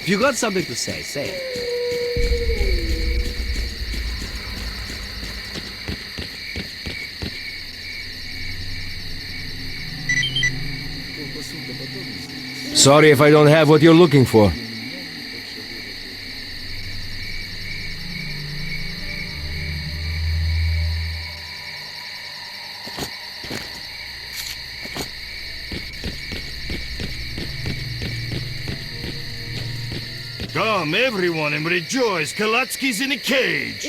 If you got something to say, say it. Sorry if I don't have what you're looking for. Come, everyone, and rejoice! Kalatsky's in a cage!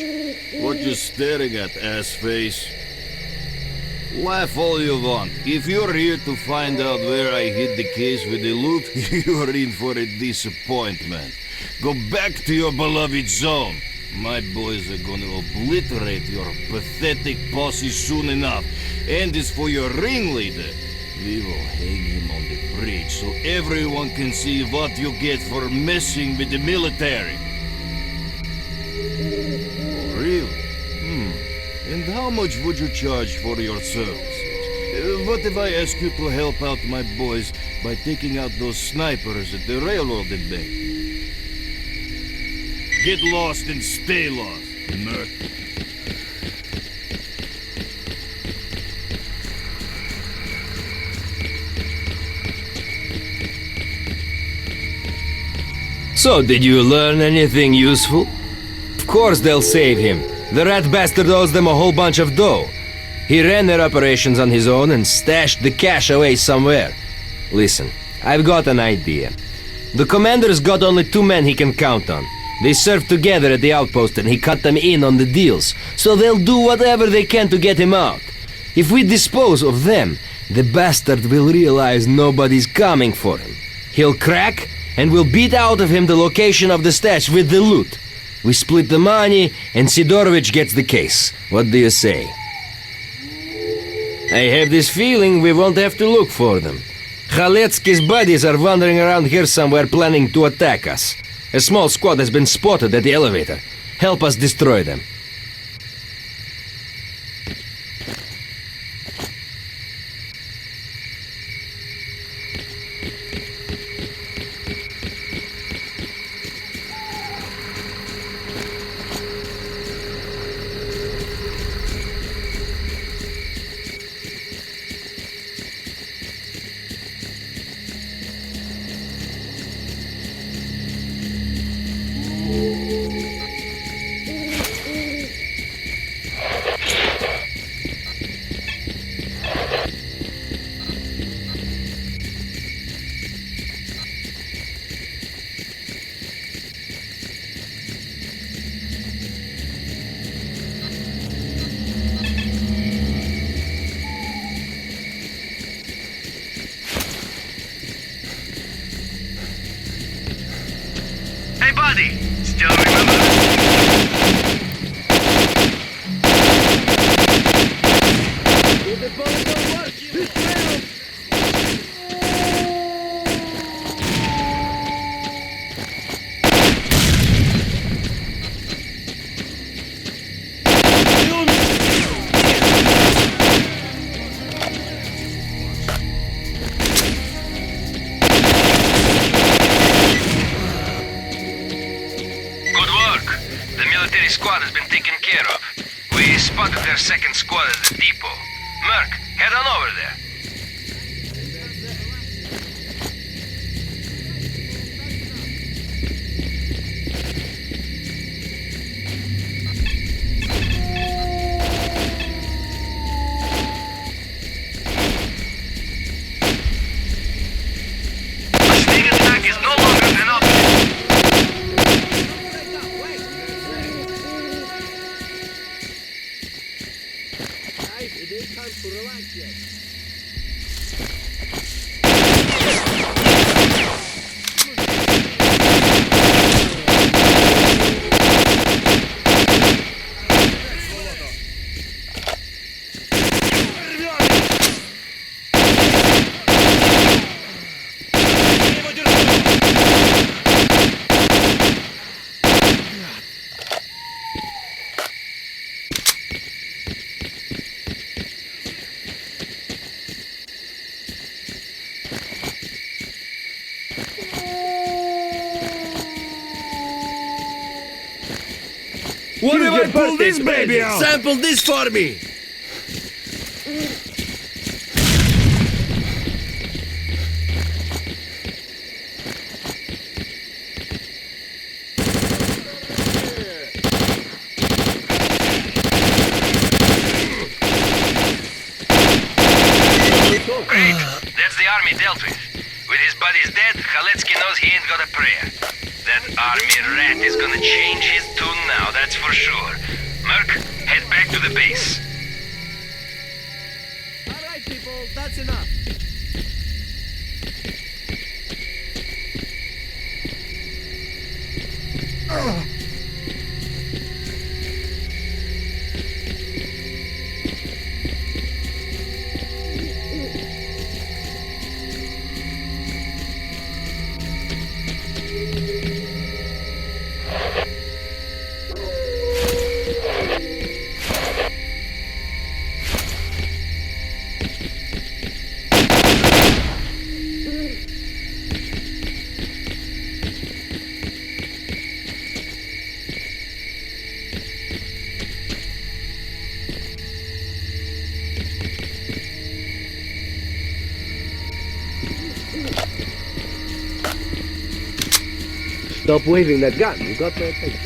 What you staring at, ass-face? Laugh all you want. If you're here to find out where I hid the case with the loot, you're in for a disappointment. Go back to your beloved zone. My boys are gonna obliterate your pathetic posse soon enough. And as for your ringleader, We will hang him on the bridge so everyone can see what you get for messing with the military. Really? And how much would you charge for your services? What if I ask you to help out my boys by taking out those snipers at the railroad embankment? Get lost and stay lost, Merc. So, did you learn anything useful? Of course they'll save him. The rat bastard owes them a whole bunch of dough. He ran their operations on his own and stashed the cash away somewhere. Listen, I've got an idea. The commander's got only 2 men he can count on. They served together at the outpost and he cut them in on the deals, so they'll do whatever they can to get him out. If we dispose of them, the bastard will realize nobody's coming for him. He'll crack, and we'll beat out of him the location of the stash with the loot. We split the money, and Sidorovich gets the case. What do you say? I have this feeling we won't have to look for them. Khaletsky's buddies are wandering around here somewhere planning to attack us. A small squad has been spotted at the elevator. Help us destroy them. Hey, buddy. Still remember? If the bullet don't work, you failed! Squad has been taken care of. We spotted their second squad at the depot. Merc, head on over there. A sneak attack is no longer an option. What if I pull this baby out? Sample this for me! Great. That's the army dealt with. With his buddies dead, Khaletsky knows he ain't got a prayer. That army rat is gonna change his tune now, that's for sure. Merc, head back to the base. All right, people, that's enough. Stop waving that gun. You got my attention.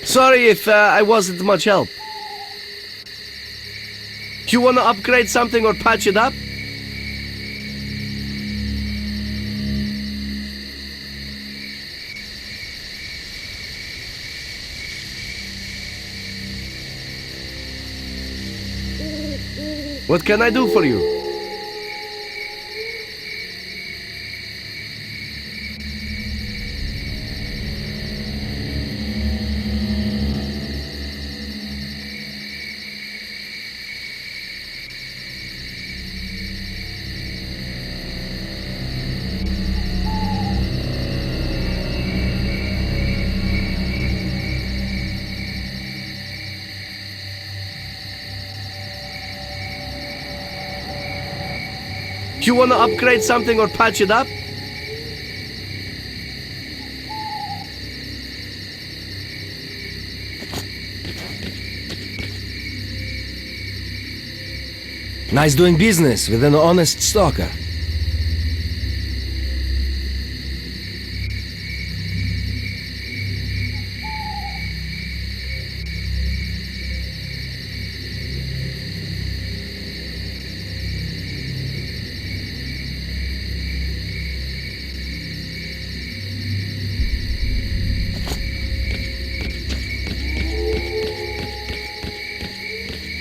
Sorry if I wasn't much help. You wanna upgrade something or patch it up? What can I do for you? You wanna upgrade something or patch it up? Nice doing business with an honest stalker.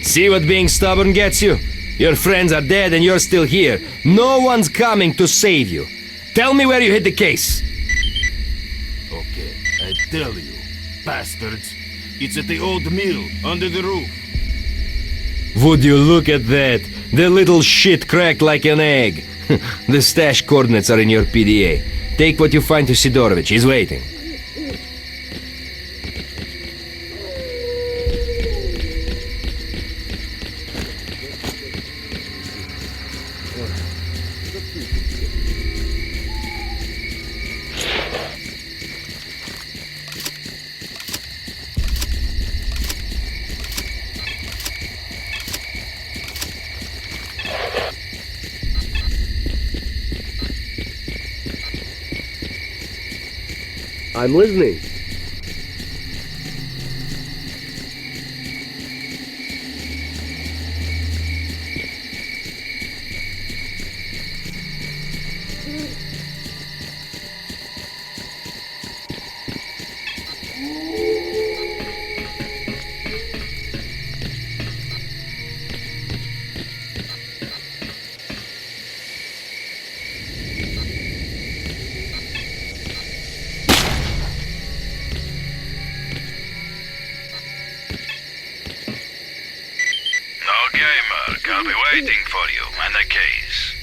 See what being stubborn gets you? Your friends are dead and you're still here. No one's coming to save you. Tell me where you hid the case. Okay, I tell you, bastards. It's at the old mill, under the roof. Would you look at that? The little shit cracked like an egg. The stash coordinates are in your PDA. Take what you find to Sidorovich. He's waiting. I'm listening. Okay, Merc, I'll be waiting for you and the case.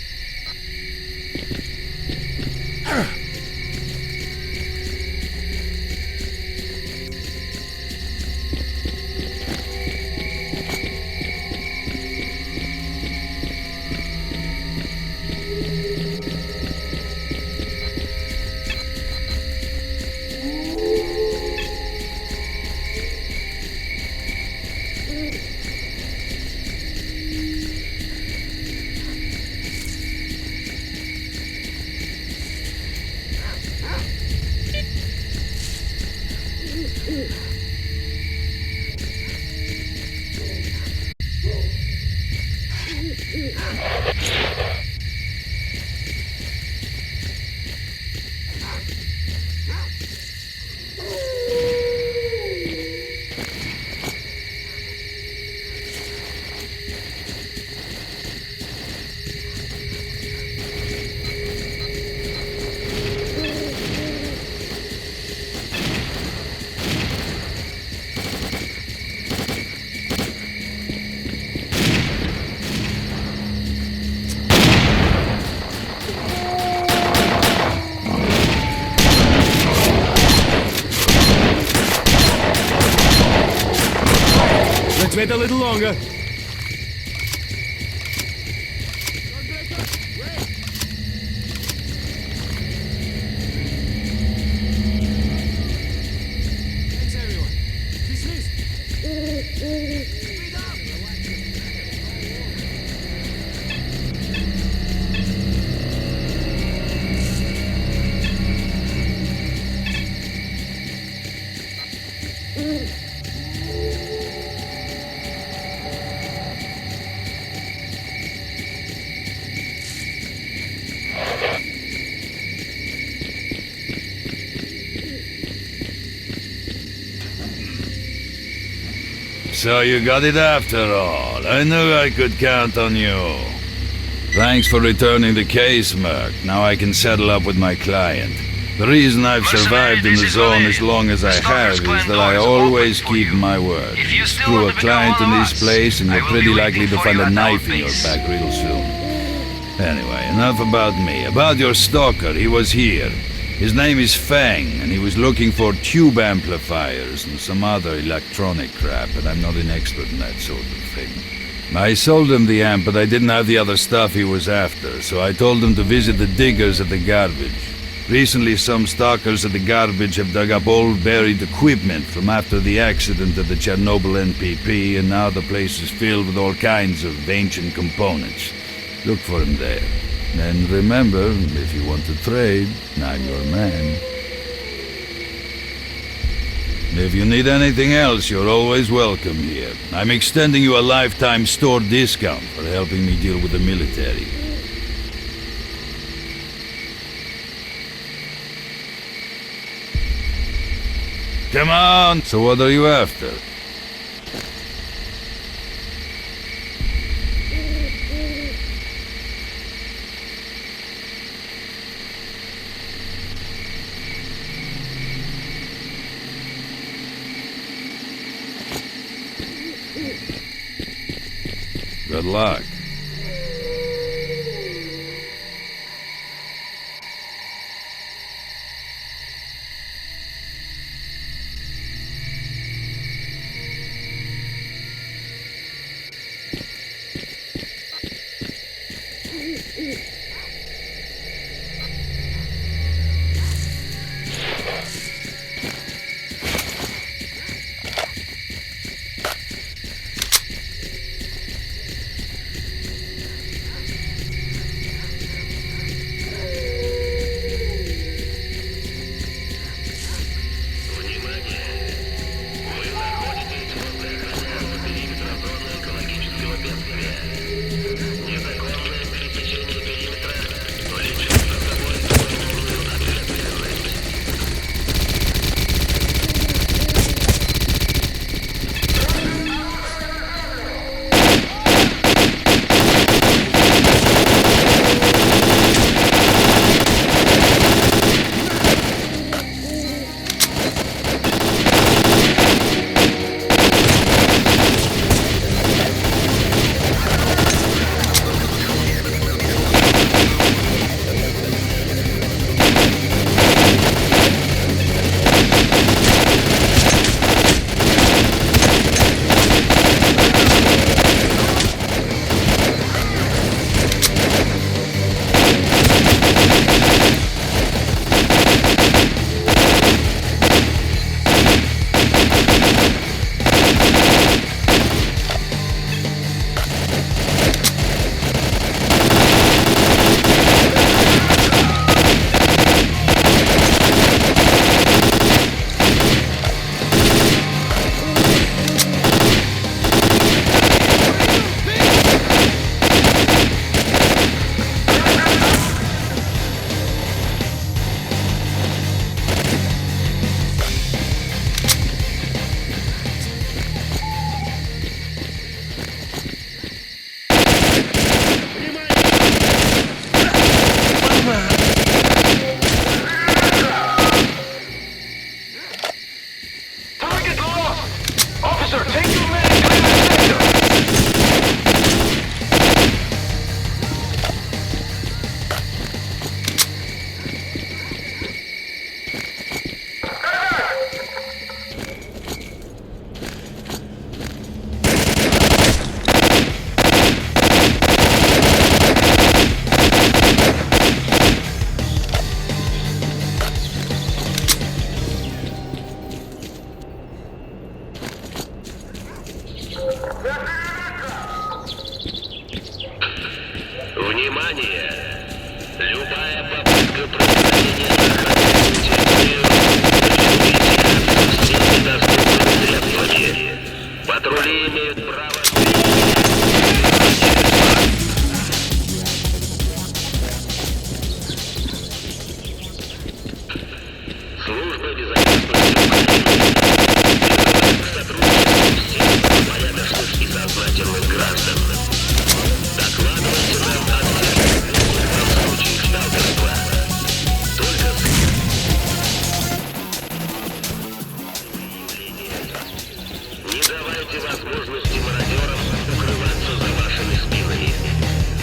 wait a little longer. So you got it after all. I knew I could count on you. Thanks for returning the case, Merc. Now I can settle up with my client. The reason I've survived in the zone as long as I have is that I always keep my word. Screw a client in this place and you're pretty likely to find a knife in your back real soon. Anyway, enough about me. About your stalker, he was here. His name is Fang, and he was looking for tube amplifiers and some other electronic crap, and I'm not an expert in that sort of thing. I sold him the amp, but I didn't have the other stuff he was after, so I told him to visit the diggers at the garbage. Recently, some stalkers at the garbage have dug up old buried equipment from after the accident at the Chernobyl NPP, and now the place is filled with all kinds of ancient components. Look for him there. And remember, if you want to trade, I'm your man. If you need anything else, you're always welcome here. I'm extending you a lifetime store discount for helping me deal with the military. Come on! So what are you after? Good luck. Незаконное пересечение периметра Внимание! Любая попытка проникновения на охраняемую территорию всеми доступными средствами. Патрули имеют право... Служба безопасности к сотрудничеству всех порядочных и сознательных граждан. Докладывайте нам о всех случаях сталкерства. Только не давайте возможности мародерам укрываться за вашими спинами.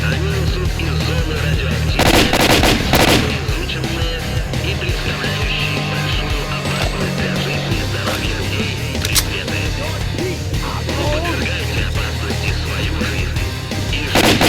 Они несут из зоны радиоактивные, изученные и представляющие большую опасность для жизни и здоровья людей и предметы. Не подвергайте опасности свою жизнь и жизнь.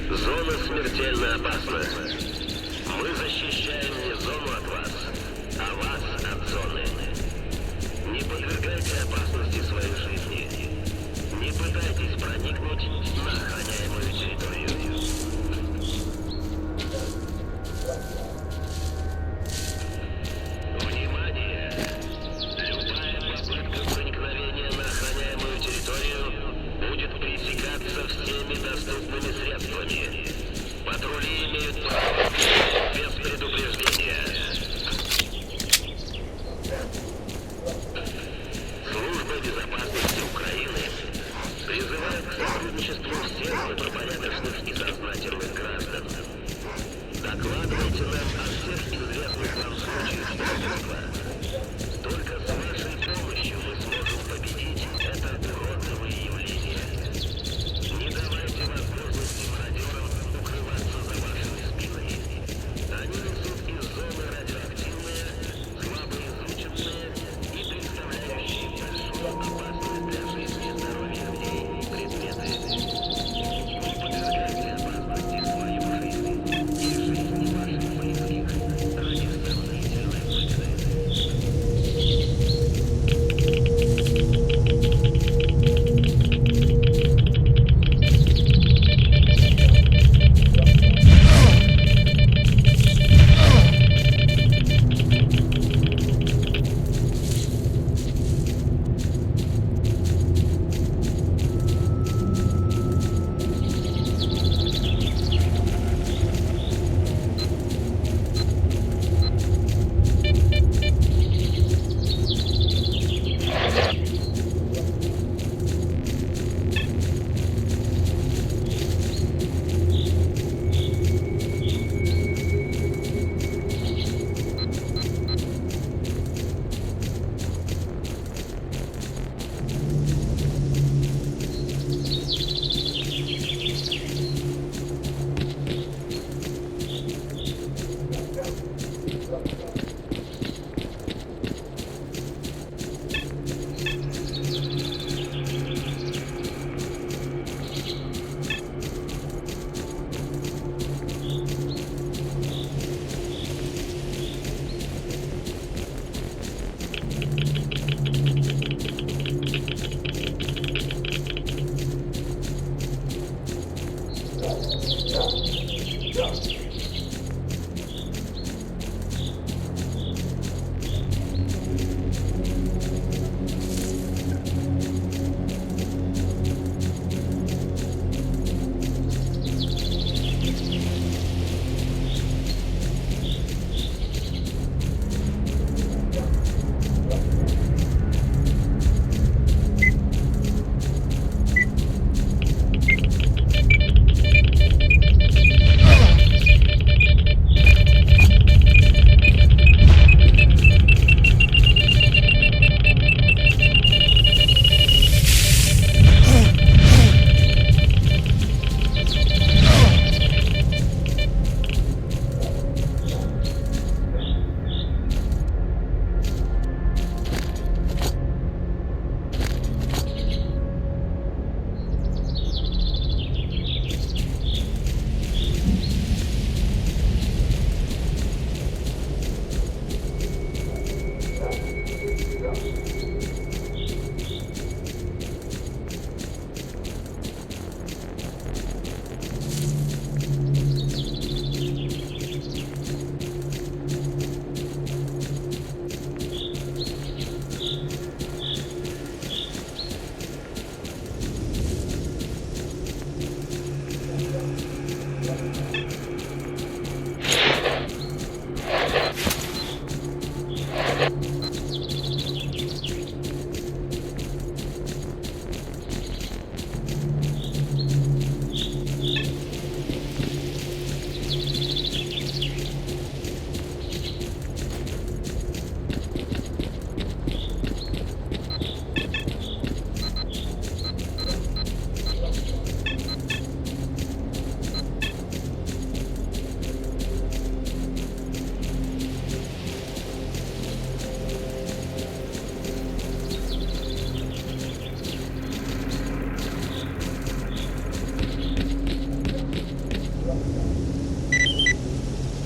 Зона смертельно опасна. Мы защищаем не зону от вас, а вас от зоны. Не подвергайте опасности своей жизни. Не пытайтесь проникнуть на охраняемую территорию. Внимание! Любая попытка проникновения на охраняемую территорию будет пресекаться всеми доступными средствами. Патрули имеют право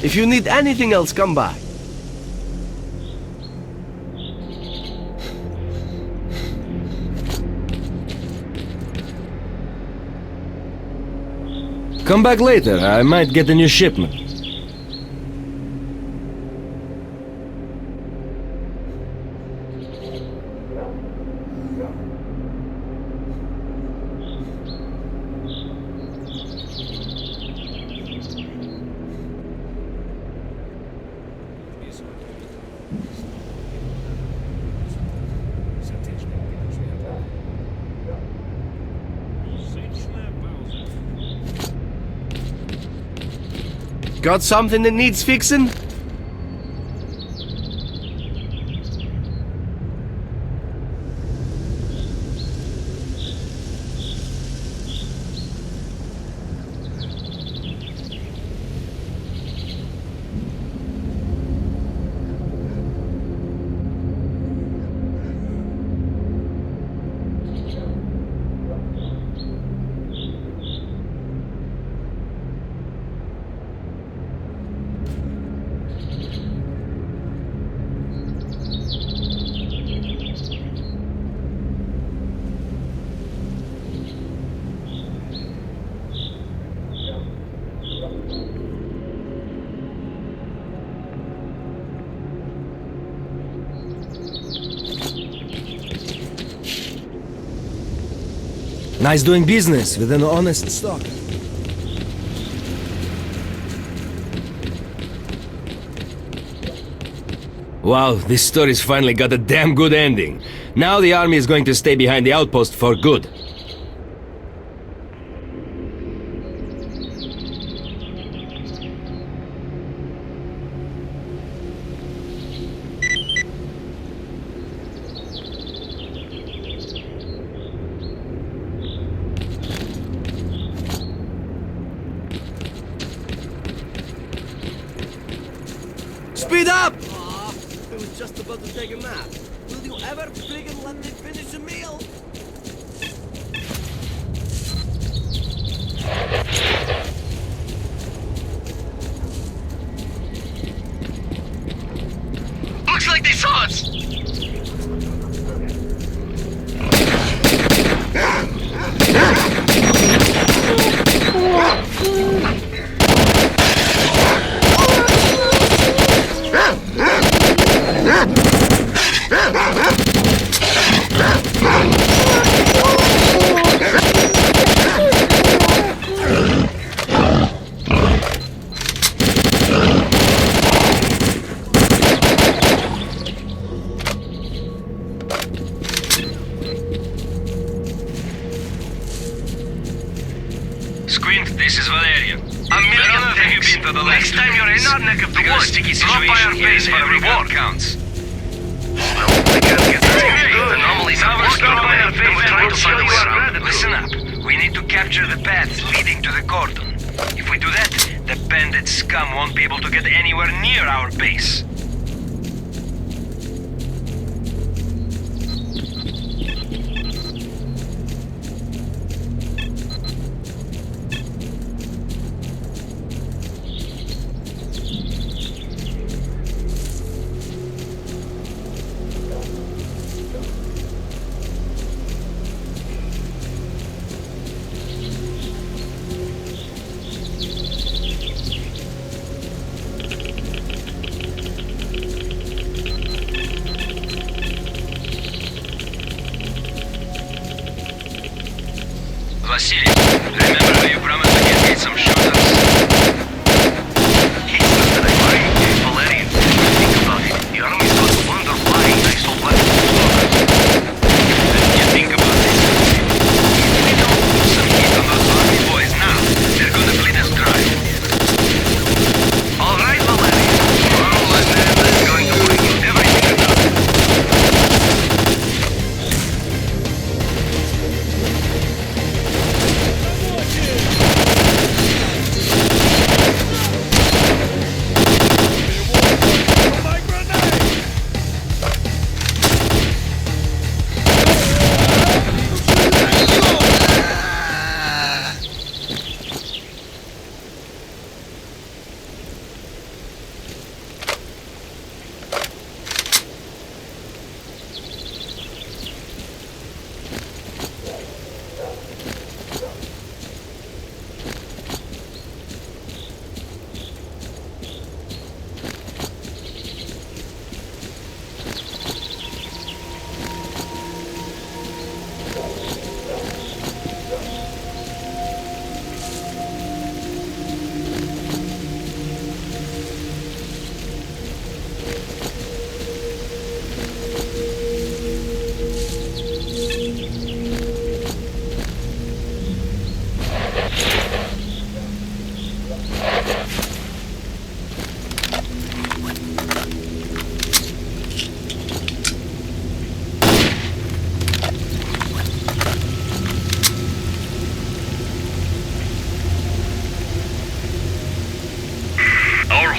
If you need anything else, come by. Come back later, I might get a new shipment. Got something that needs fixing? Nice doing business with an honest stalker. Wow, this story's finally got a damn good ending. Now the army is going to stay behind the outpost for good. Speed up! I was just about to take a nap. Will you ever friggin' let me finish a meal? Looks like they saw us! Squint, this is Valerian. Next time you're in our neck of the woods, drop by our base for a reward. Counts. I can't get the anomalies are working on my face and we're trying to find a way around it. Listen up. We need to capture the path leading to the Cordon. If we do that, the bandit scum won't be able to get anywhere near our base. Vasily, remember how you promised to get me some shooters? It's not that I'm worried, Valerian. Think about it. The army's got to wonder why I so black stalkers. You think about this. If we don't put some heat on those army boys now, they're gonna bleed us dry. All right, Valerian. Tomorrow my man is going to bring you everything I got.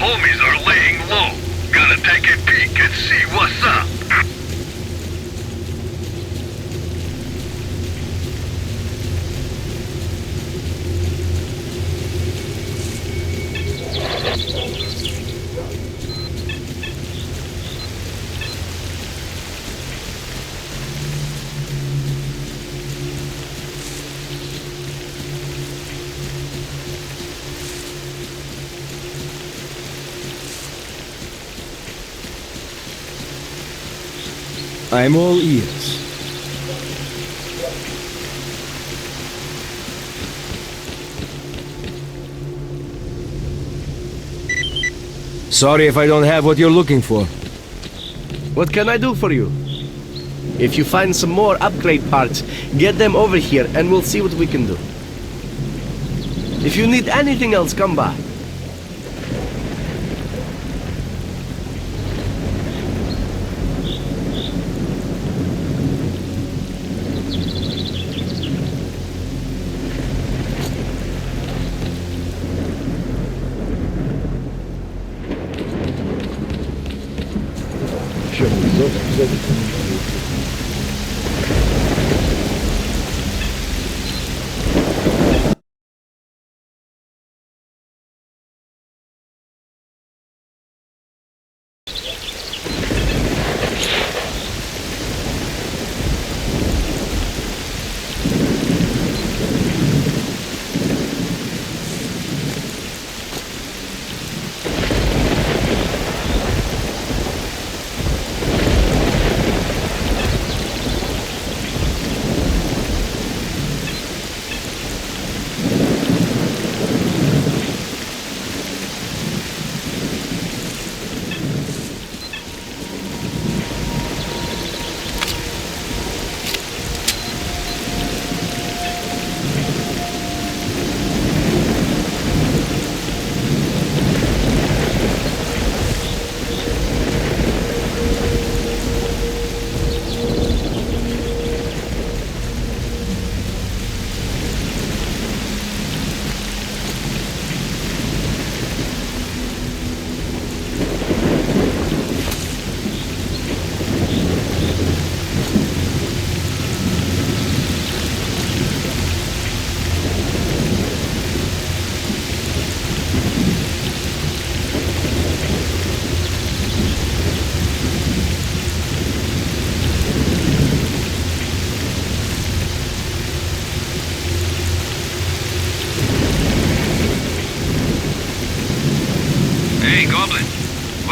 homies are laying low. Gonna take a peek and see what's up. I'm all ears. Sorry if I don't have what you're looking for. What can I do for you? If you find some more upgrade parts, get them over here and we'll see what we can do. If you need anything else, come by.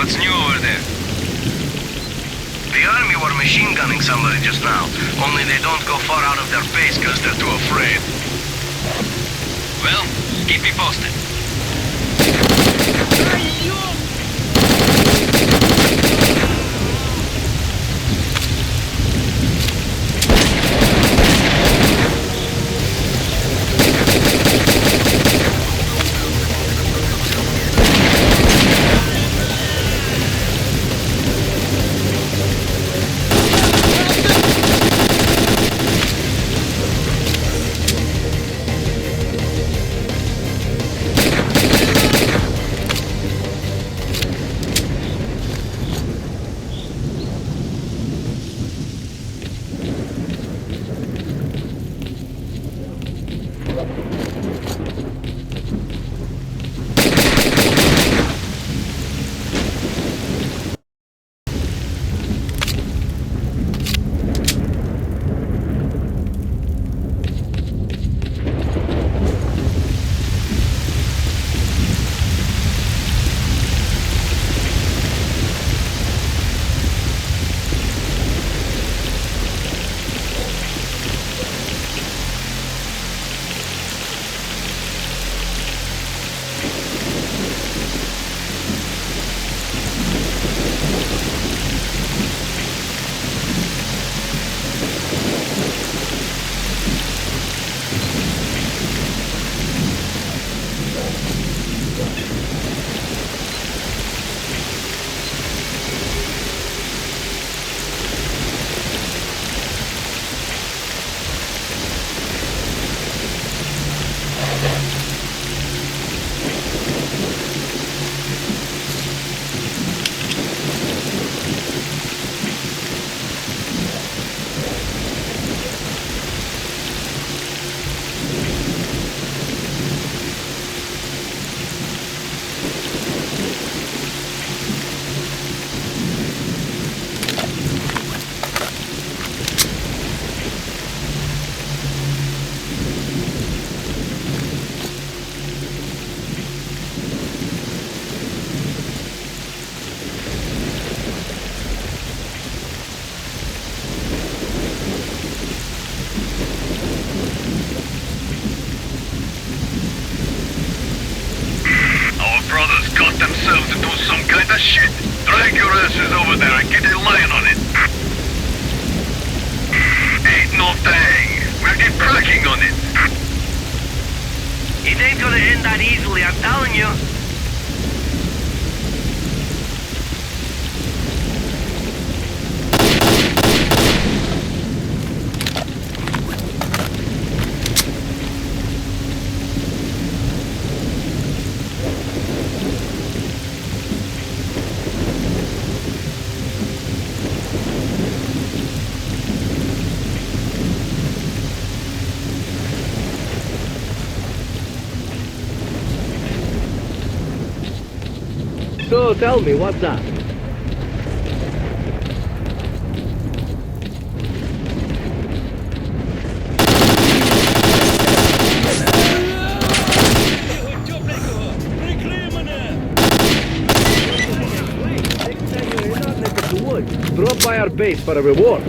What's new over there? The army were machine gunning somebody just now. Only they don't go far out of their base because they're too afraid. Well, keep me posted. Our brothers got themselves into some kind of shit. Drag your asses over there and get a line on it. Ain't no thing. We'll get cracking on it. It ain't gonna end that easily, I'm telling you. So tell me, what's up? Drop by our base for a reward.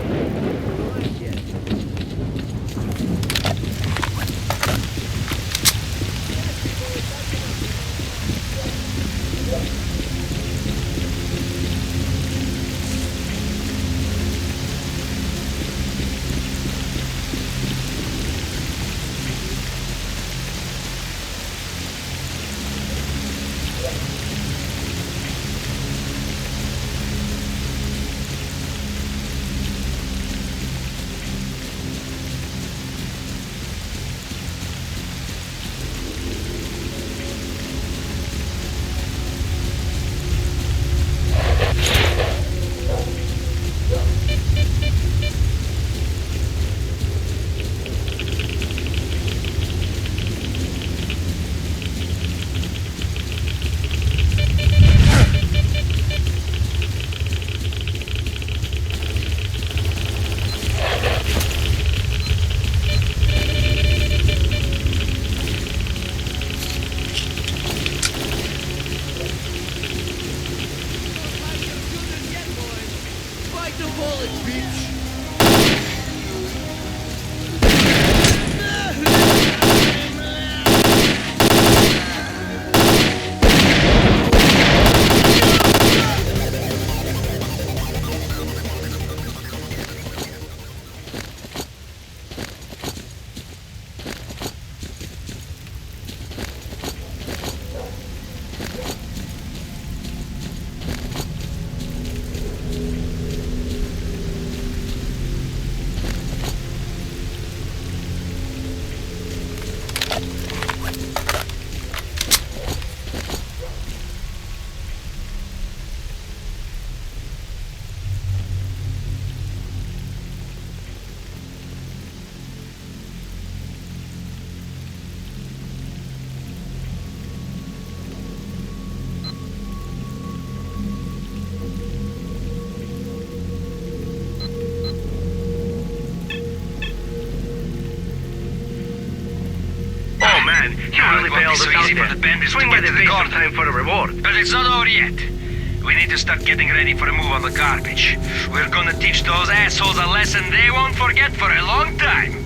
So easy for the bandits to get to the Cordon. Time for a reward. But it's not over yet. We need to start getting ready for a move on the garbage. We're gonna teach those assholes a lesson they won't forget for a long time.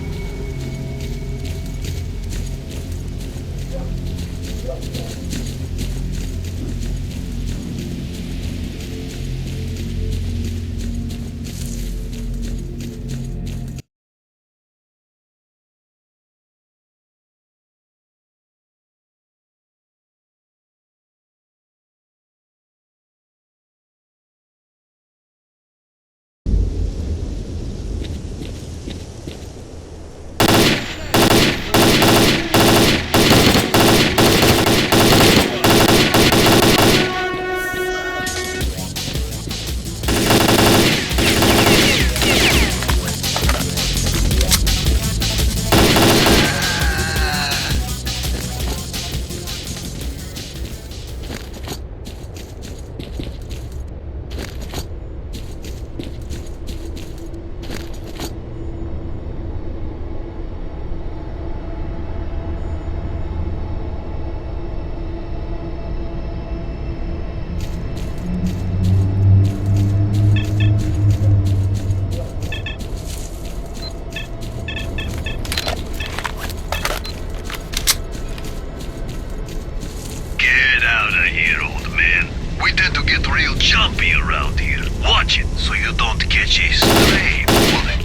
get real jumpy around here. Watch it so you don't catch a stray bullet.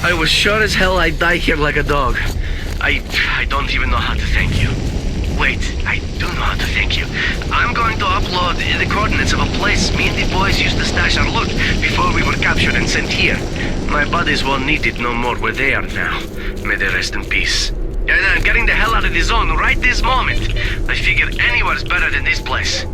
I was sure as hell I'd die here like a dog. I don't even know how to thank you. Wait, I do know how to thank you. I'm going to upload the coordinates of a place me and the boys used to stash our loot before we were captured and sent here. My buddies won't need it no more where they are now. May they rest in peace. And I'm getting the hell out of the zone right this moment. I figure anywhere's better than this place.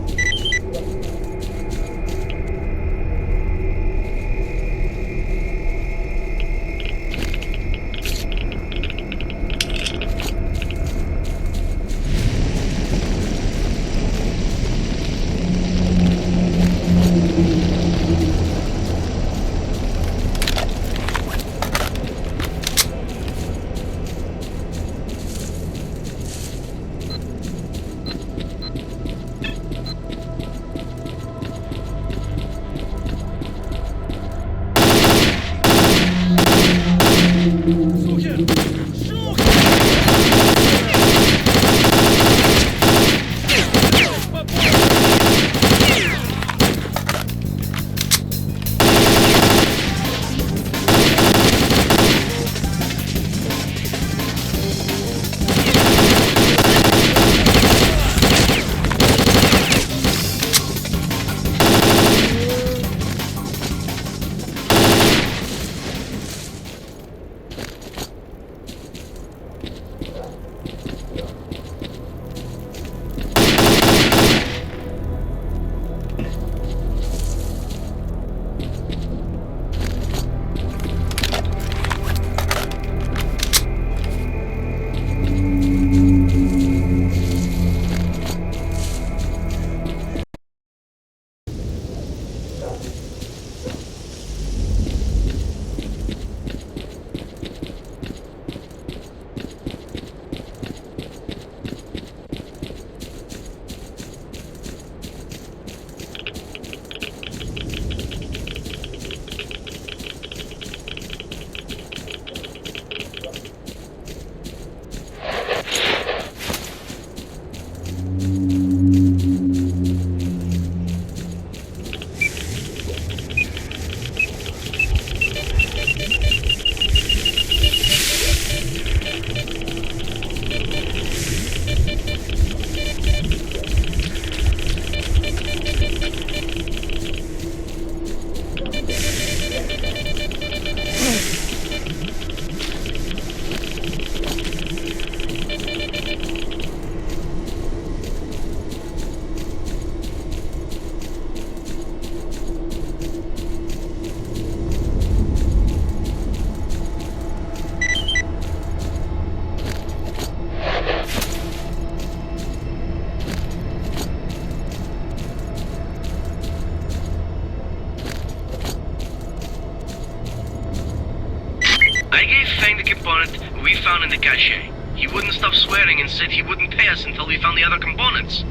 We found in the cache. He wouldn't stop swearing and said he wouldn't pay us until we found the other components.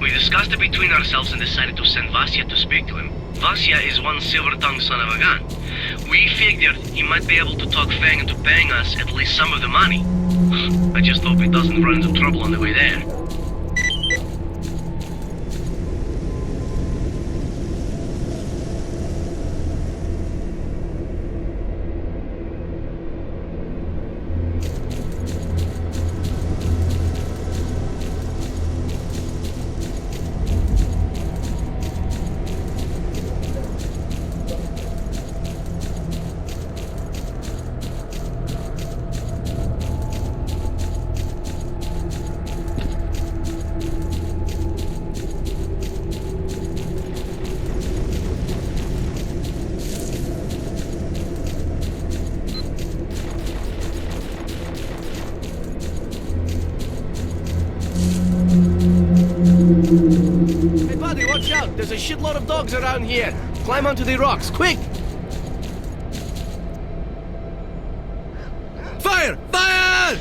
We discussed it between ourselves and decided to send Vasya to speak to him. Vasya is one silver-tongued son of a gun. We figured he might be able to talk Fang into paying us at least some of the money. I just hope he doesn't run into trouble on the way there. Watch out! There's a shitload of dogs around here! Climb onto the rocks, quick! Fire! Fire!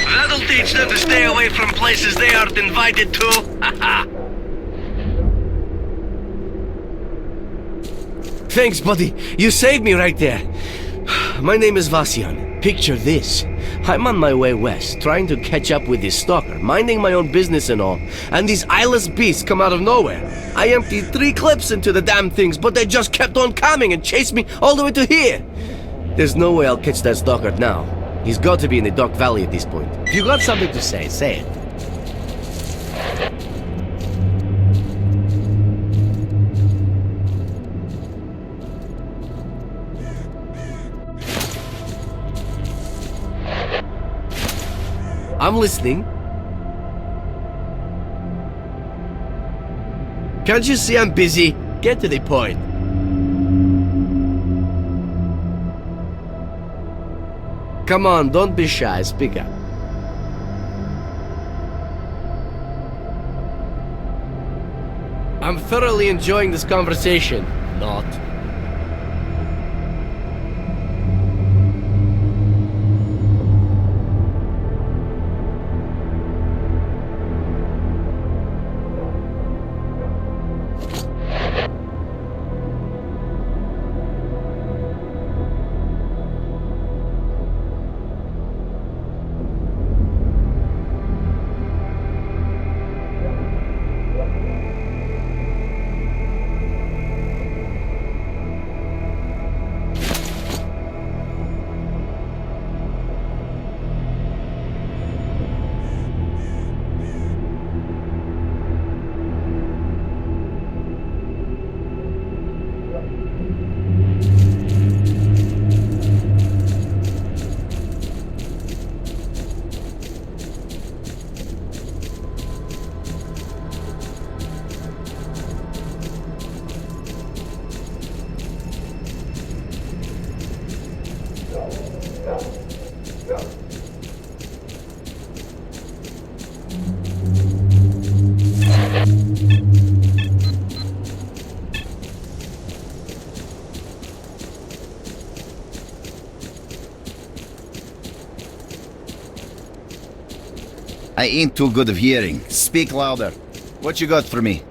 That'll teach them to stay away from places they aren't invited to. Thanks, buddy. You saved me right there. My name is Vasyan. Picture this. I'm on my way west, trying to catch up with this stalker, minding my own business and all, and these eyeless beasts come out of nowhere. I emptied 3 clips into the damn things, but they just kept on coming and chased me all the way to here. There's no way I'll catch that stalker now. He's got to be in the Dark Valley at this point. If you got something to say, say it. I'm listening. Can't you see I'm busy? Get to the point. Come on, don't be shy, speak up. I'm thoroughly enjoying this conversation. Not. I ain't too good of hearing. Speak louder. What you got for me?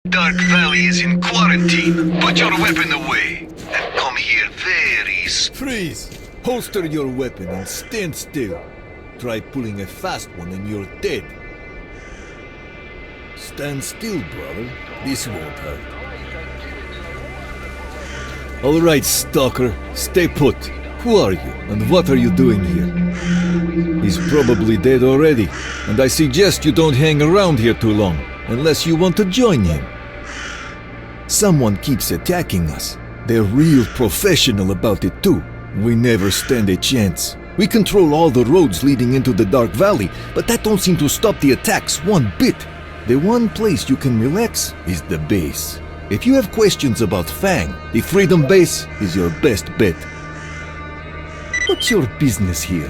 Dark Valley is in quarantine. Put your weapon away and come here very soon. Freeze! Holster your weapon and stand still. Try pulling a fast one and you're dead. Stand still, brother. This won't hurt. All right, Stalker. Stay put. Who are you, and what are you doing here? He's probably dead already, and I suggest you don't hang around here too long, unless you want to join him. Someone keeps attacking us. They're real professional about it too. We never stand a chance. We control all the roads leading into the Dark Valley, but that don't seem to stop the attacks one bit. The one place you can relax is the base. If you have questions about Fang, the Freedom Base is your best bet. What's your business here?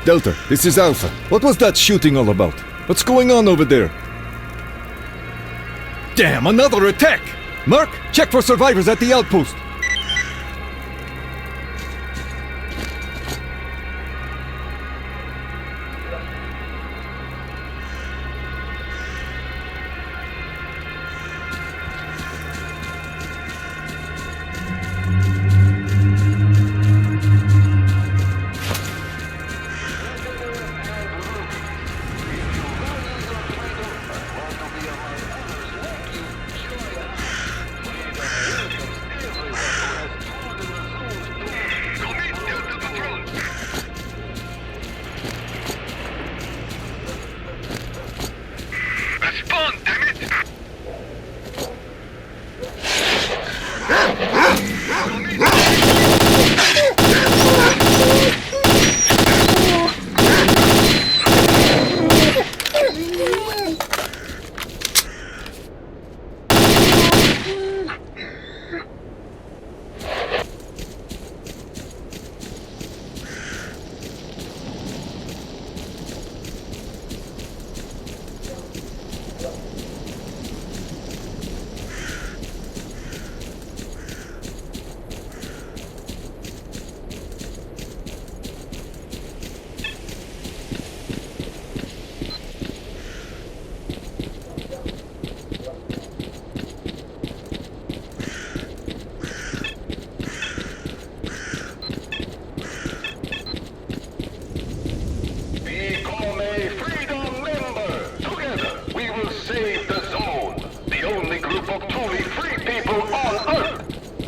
Delta, this is Alpha. What was that shooting all about? What's going on over there? Damn, another attack! Merc, check for survivors at the outpost. Spawn, damn it!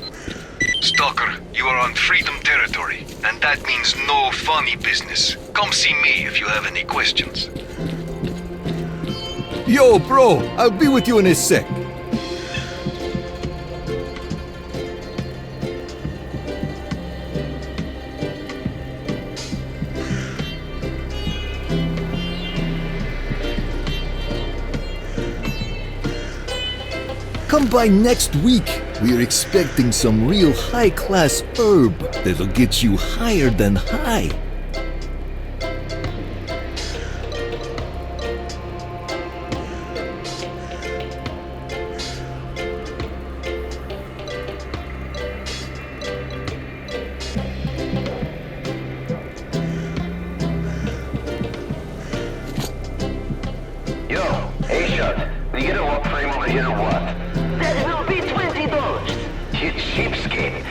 S.T.A.L.K.E.R, you are on Freedom territory, and that means no funny business. Come see me if you have any questions. Yo, bro, I'll be with you in a sec. Come by next week. We're expecting some real high-class herb that'll get you higher than high. Yo, A-Shot, we get a lock frame over here or what? That will be $20. You cheapskate.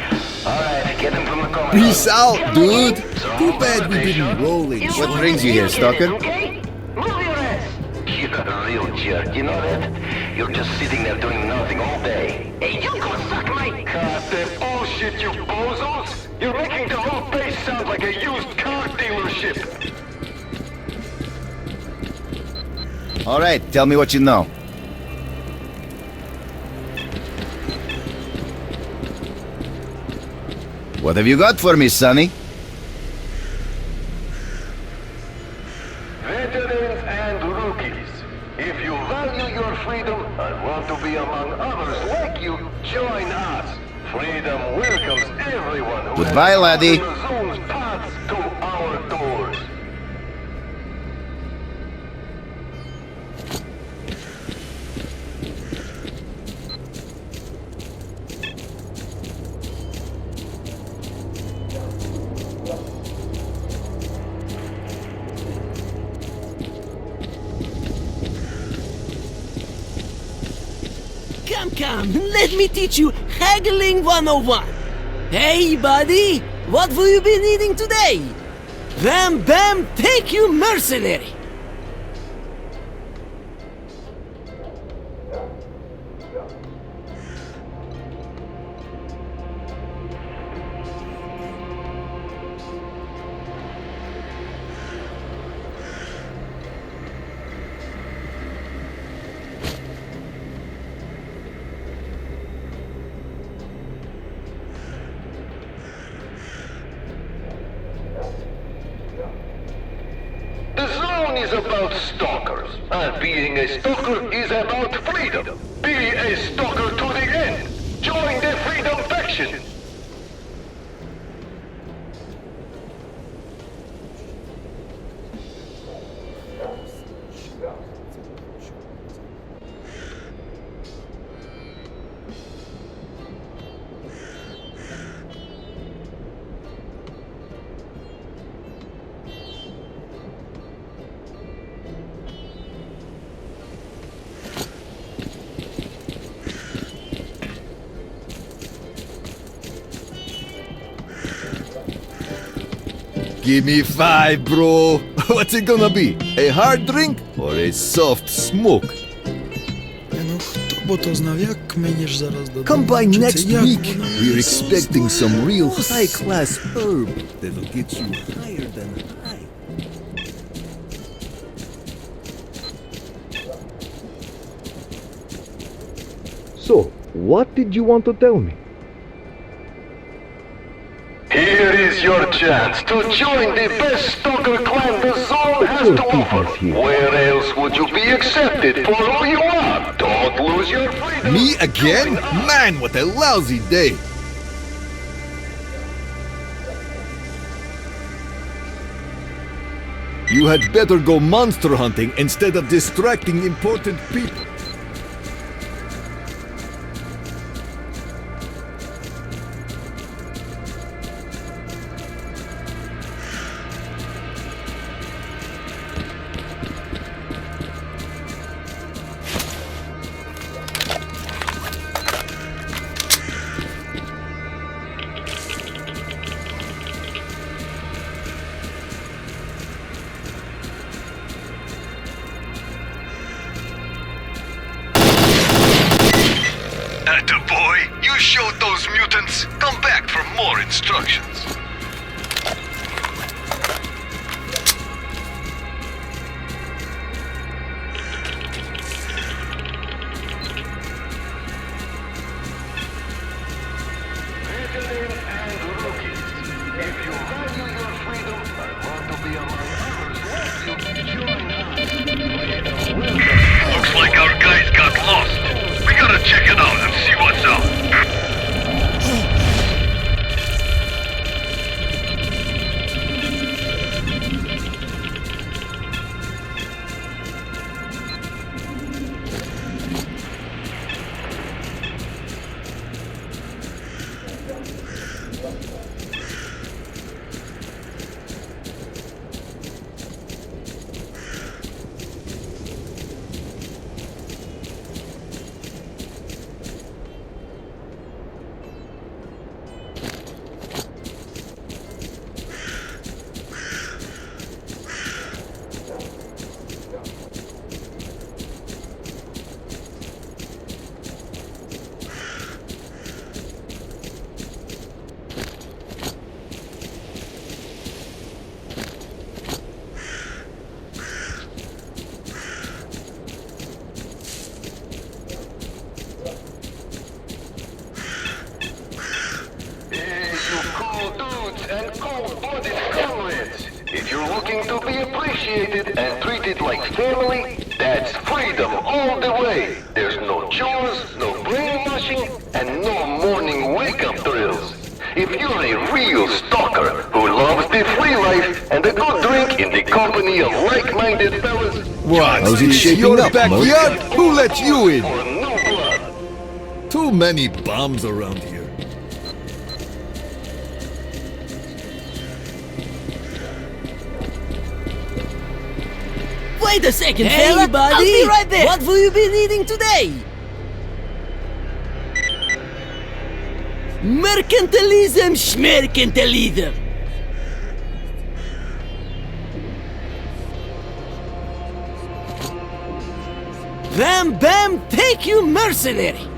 Alright, get him from the corner. Peace out, dude. Too bad we didn't roll it. What brings you here, Stalker? Okay? Move your ass. You're a real jerk, you know that? You're just sitting there doing nothing all day. Hey, you go suck my... Cut that bullshit, you bozos! You're making the whole place sound like a used car dealership! All right, tell me what you know. What have you got for me, Sonny? Veterans and rookies, if you value your freedom and want to be among others like you, join us. Freedom welcomes everyone who Goodbye, has laddie. the zone's paths to our doors. Come, let me teach you haggling 101. Hey, buddy, what will you be needing today? Bam, bam, take you mercenary. The zone is about stalkers, and being a stalker is about freedom. Be a stalker to the end. Join the Freedom Faction. Give me 5, bro. What's it gonna be? A hard drink or a soft smoke? Ну хто б то знав, як мені ж зараз додому. Come by Чи це next як week. вона We're мені expecting снилася? some real Ось. high-class herb that'll get you higher than high. So, what did you want to tell me? Here is your chance to join the best stalker clan the zone has to offer. Where else would you be accepted for who you are? Don't lose your freedom. Me again? Man, what a lousy day! You had better go monster hunting instead of distracting important people. Attaboy, you showed those mutants. Come back for more instructions. Looks like our guys got lost. We gotta check it out and see what's up. If you're looking to be appreciated and treated like family, that's freedom all the way. There's no chores, no brainwashing, and no morning wake-up drills. If you're a real stalker who loves the free life and a good drink in the company of like-minded fellas... What? How's it shaping up, backyard? Who let you in? Too many bombs around here. Wait a second, Hey, fella! buddy! I'll be right there! What will you be needing today? Mercantilism, schmercantilism! Bam bam, take you mercenary!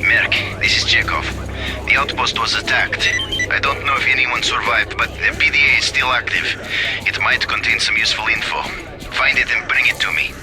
Merc, this is Chekhov. The outpost was attacked. I don't know if anyone survived, but the PDA is still active. It might contain some useful info. Find it and bring it to me.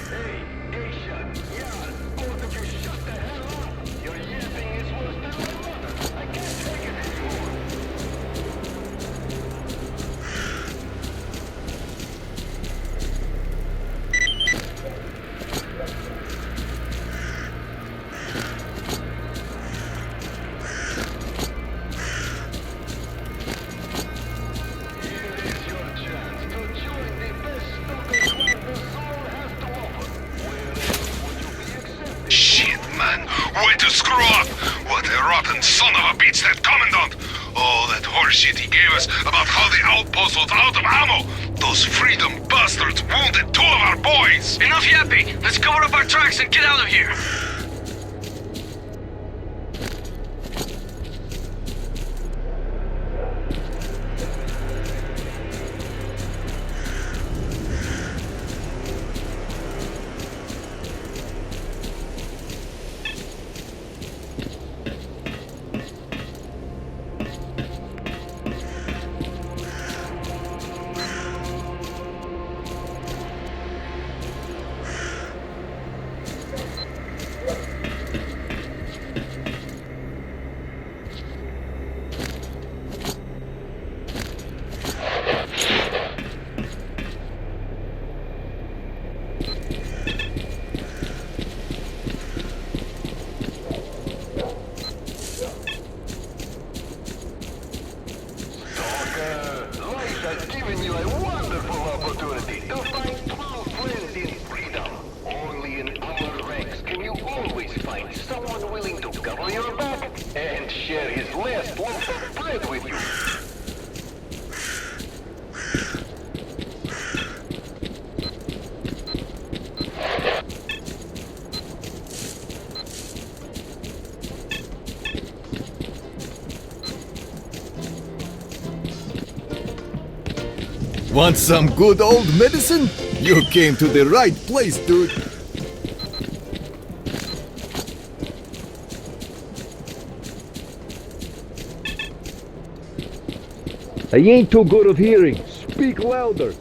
Way to screw up! What a rotten son of a bitch, that commandant! Oh, that horseshit he gave us about how the outpost was out of ammo! Those freedom bastards wounded 2 of our boys! Enough yapping! Let's cover up our tracks and get out of here! share his last loaf of bread with you. Want some good old medicine? You came to the right place, dude. I ain't too good of hearing. Speak louder.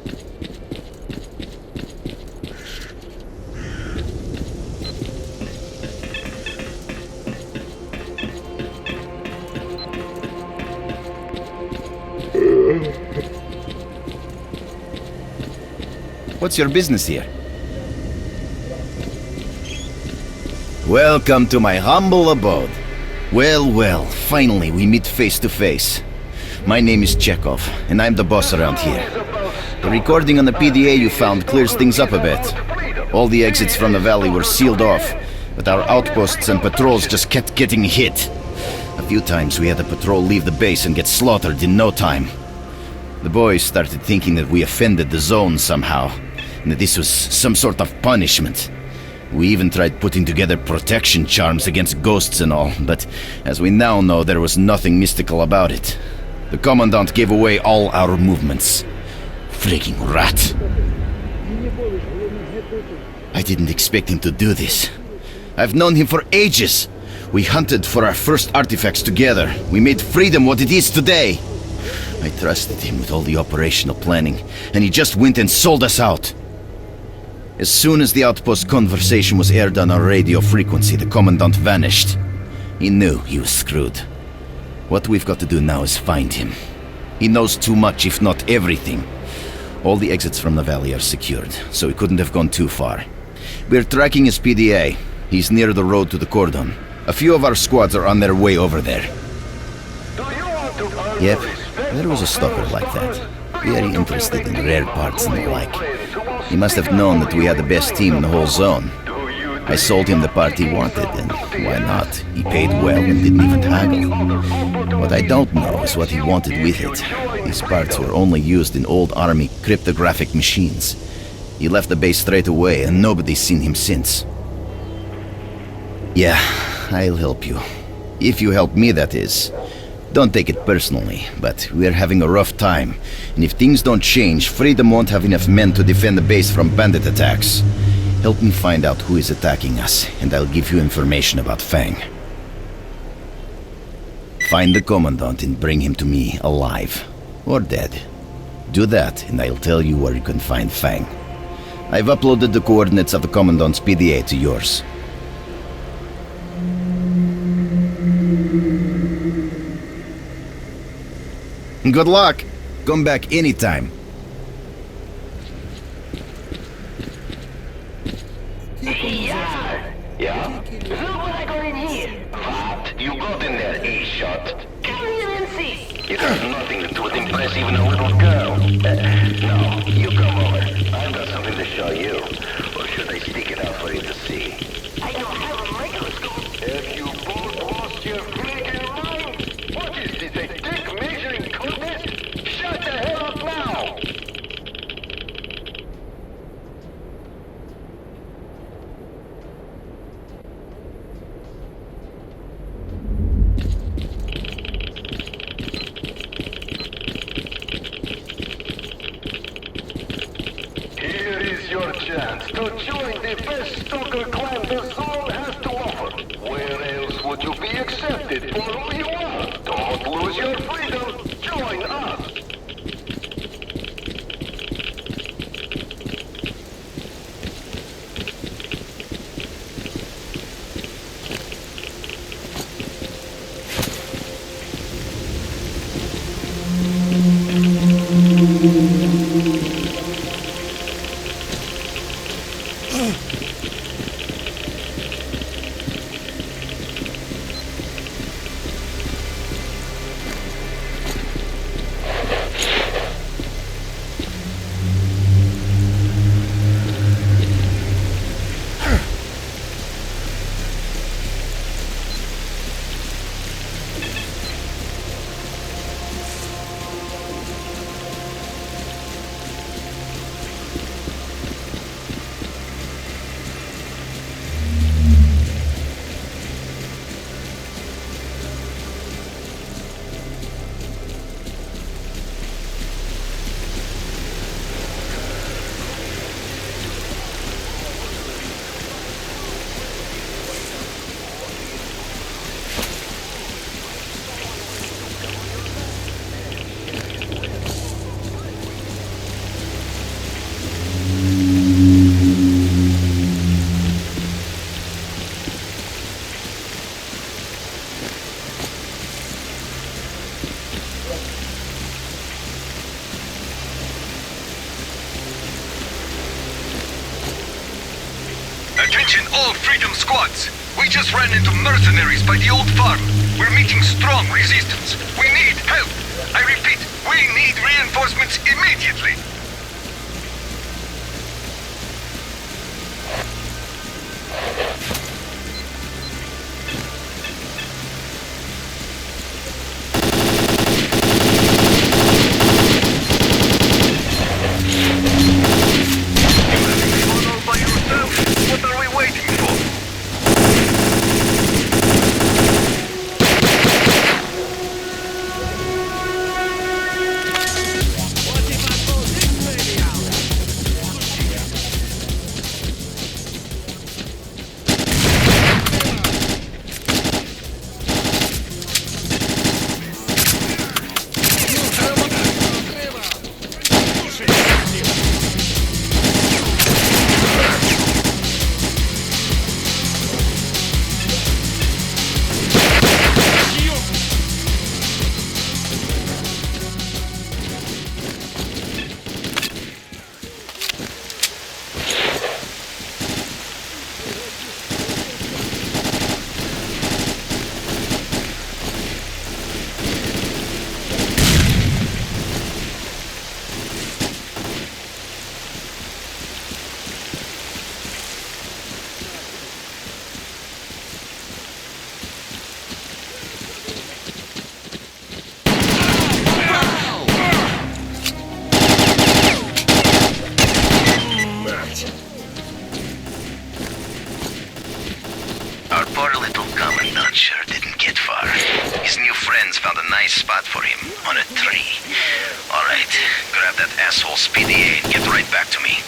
What's your business here? Welcome to my humble abode. Well, finally we meet face to face. My name is Chekhov, and I'm the boss around here. The recording on the PDA you found clears things up a bit. All the exits from the valley were sealed off, but our outposts and patrols just kept getting hit. A few times we had a patrol leave the base and get slaughtered in no time. The boys started thinking that we offended the zone somehow, and that this was some sort of punishment. We even tried putting together protection charms against ghosts and all, but as we now know, there was nothing mystical about it. The Commandant gave away all our movements. Freaking rat. I didn't expect him to do this. I've known him for ages. We hunted for our first artifacts together. We made freedom what it is today. I trusted him with all the operational planning, and he just went and sold us out. As soon as the outpost conversation was aired on our radio frequency, the Commandant vanished. He knew he was screwed. What we've got to do now is find him. He knows too much, if not everything. All the exits from the valley are secured, so he couldn't have gone too far. We're tracking his PDA. He's near the road to the Cordon. A few of our squads are on their way over there. Yep, there was a stalker like that. Very interested in rare parts and the like. He must have known that we had the best team in the whole zone. I sold him the part he wanted, and why not? He paid well and didn't even haggle. What I don't know is what he wanted with it. These parts were only used in old army cryptographic machines. He left the base straight away, and nobody's seen him since. Yeah, I'll help you. If you help me, that is. Don't take it personally, but we're having a rough time, and if things don't change, Freedom won't have enough men to defend the base from bandit attacks. Help me find out who is attacking us, and I'll give you information about Fang. Find the Commandant and bring him to me alive, or dead. Do that, and I'll tell you where you can find Fang. I've uploaded the coordinates of the Commandant's PDA to yours. Good luck! Come back anytime. Yeah? Look what I got in here. What? You got in there, E-shot. Come here and see. You got nothing that would impress even a little girl. No, you come over. I've got something to show you. Or should I stick it out for you to see? I don't have a microscope. Have you both lost your freaking mind? What is this, a dick measuring contest? Shut the hell up now! Your chance to join the best stalker clan the zone has to offer. Where else would you be accepted for who you are? Don't lose your freedom. Join us. Attention all Freedom Squads! We just ran into mercenaries by the old farm. We're meeting strong resistance. We need help! I repeat, we need reinforcements immediately! What are we waiting for? Our poor little commandant sure didn't get far. His new friends found a nice spot for him on a tree. All right, grab that asshole's PDA and get right back to me.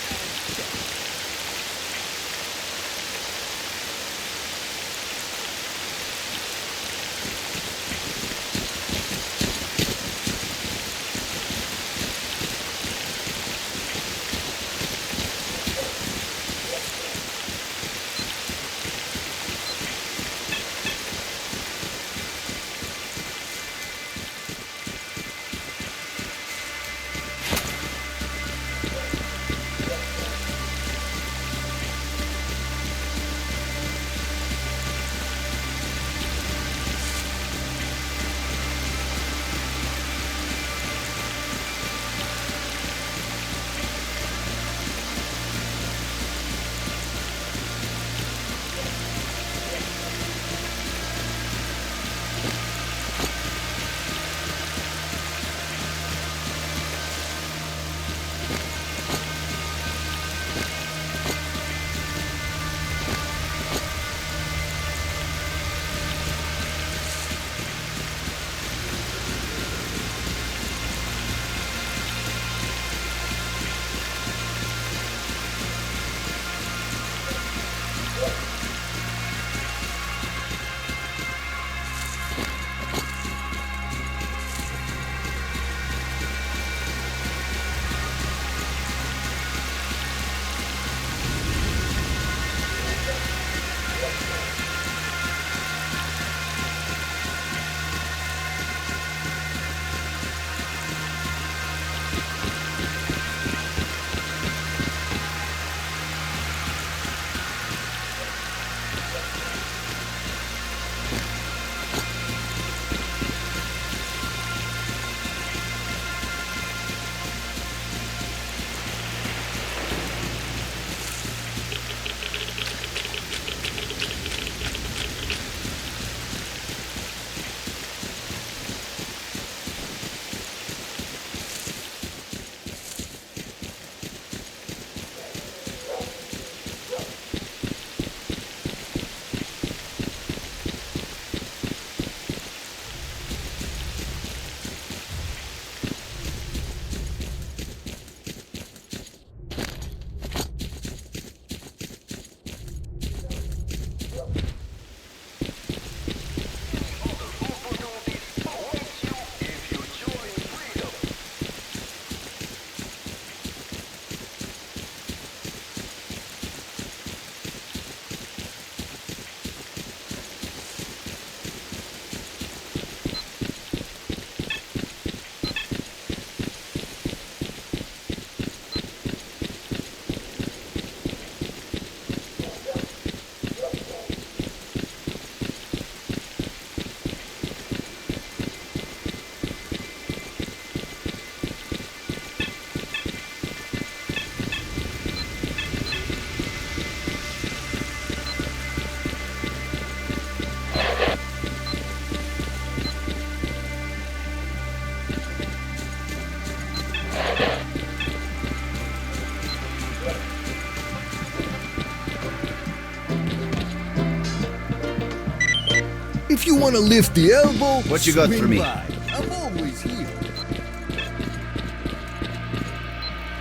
If you want to lift the elbow, What you got swing for me? by. I'm always here.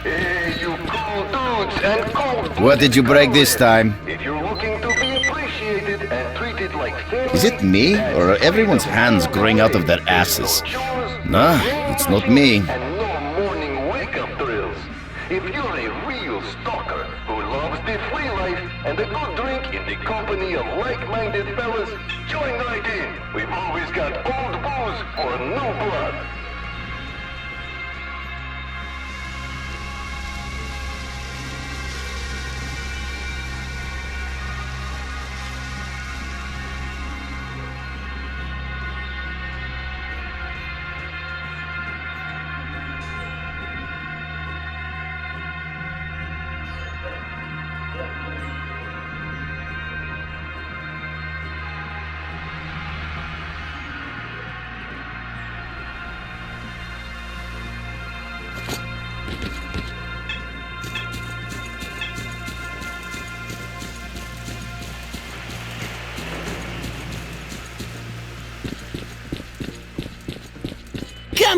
Hey, you cool dudes and cool What did you break this time? If you're looking to be appreciated and treated like family, Is it me, or are everyone's hands growing out of their asses? Nah, it's not me. and no morning wake-up drills. If you're a real stalker who loves the free life and a good drink in the company of like-minded fellas, join right in. We've always got old booze for new blood.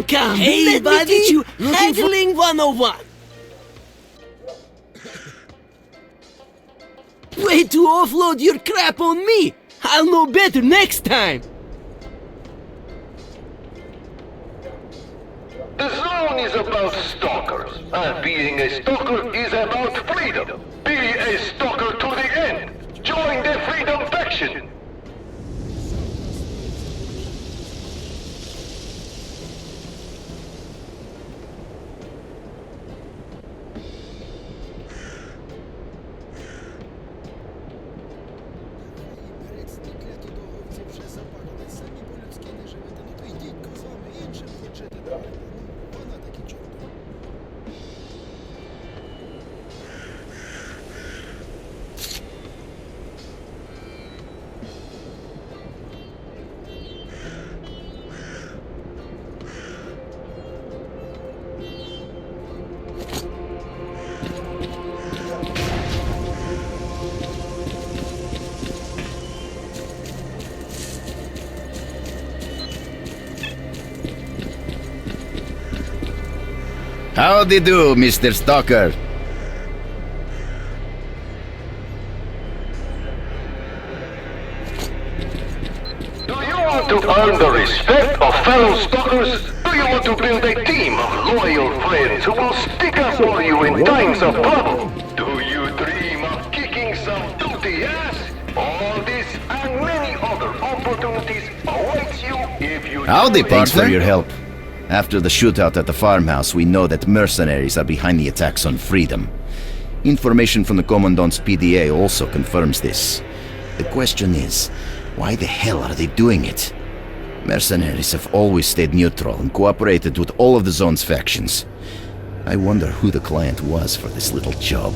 Come, Hey, let me buddy, teach you looking handling 101. Way to offload your crap on me. I'll know better next time. The zone is about stalkers, and being a stalker is about freedom. Be a stalker to the end. Join the Freedom Faction. Howdy do, Mr. Stalker. Do you want to earn the respect of fellow stalkers? Do you want to build a team of loyal friends who will stick up for you in times of trouble? Do you dream of kicking some dirty ass? All this and many other opportunities awaits you if you Howdy, join thanks for the your help. After the shootout at the farmhouse, we know that mercenaries are behind the attacks on Freedom. Information from the Commandant's PDA also confirms this. The question is, why the hell are they doing it? Mercenaries have always stayed neutral and cooperated with all of the zone's factions. I wonder who the client was for this little job.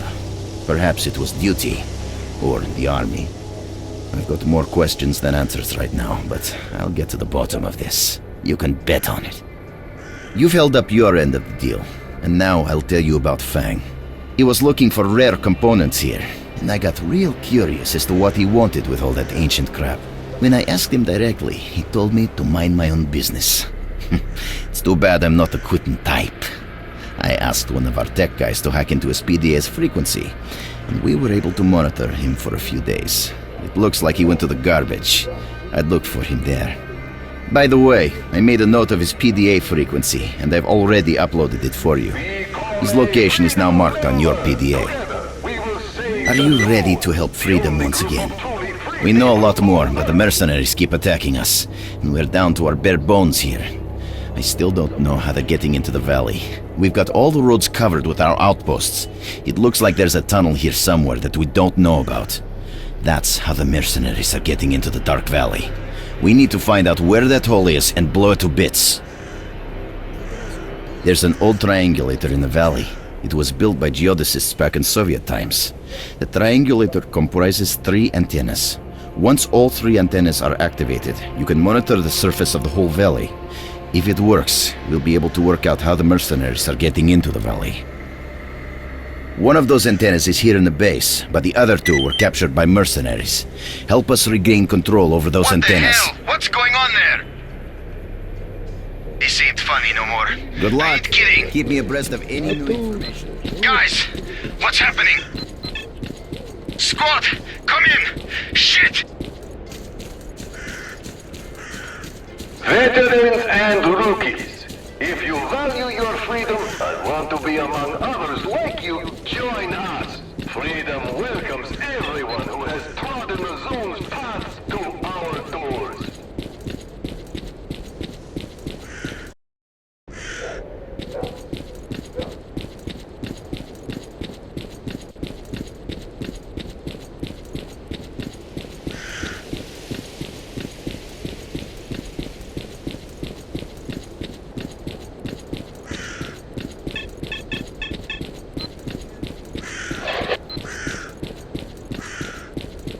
Perhaps it was duty, or the army. I've got more questions than answers right now, but I'll get to the bottom of this. You can bet on it. You've held up your end of the deal, and now I'll tell you about Fang. He was looking for rare components here, and I got real curious as to what he wanted with all that ancient crap. When I asked him directly, he told me to mind my own business. It's too bad I'm not the quitting type. I asked one of our tech guys to hack into his PDA's frequency, and we were able to monitor him for a few days. It looks like he went to the garbage. I'd looked for him there. By the way, I made a note of his PDA frequency, and I've already uploaded it for you. His location is now marked on your PDA. Are you ready to help Freedom once again? We know a lot more, but the mercenaries keep attacking us, and we're down to our bare bones here. I still don't know how they're getting into the valley. We've got all the roads covered with our outposts. It looks like there's a tunnel here somewhere that we don't know about. That's how the mercenaries are getting into the Dark Valley. We need to find out where that hole is and blow it to bits. There's an old triangulator in the valley. It was built by geodesists back in Soviet times. The triangulator comprises 3 antennas. Once all 3 antennas are activated, you can monitor the surface of the whole valley. If it works, we'll be able to work out how the mercenaries are getting into the valley. One of those antennas is here in the base, but the other two were captured by mercenaries. Help us regain control over those antennas. What the hell? What's going on there? This ain't funny no more. Good luck. I ain't kidding. Keep me abreast of any new information. Guys, what's happening? Squad, come in! Shit! Veterans and rookies, if you value your freedom and want to be among others like you, join us. Freedom welcomes everyone who has trodden the zone's path to our doors.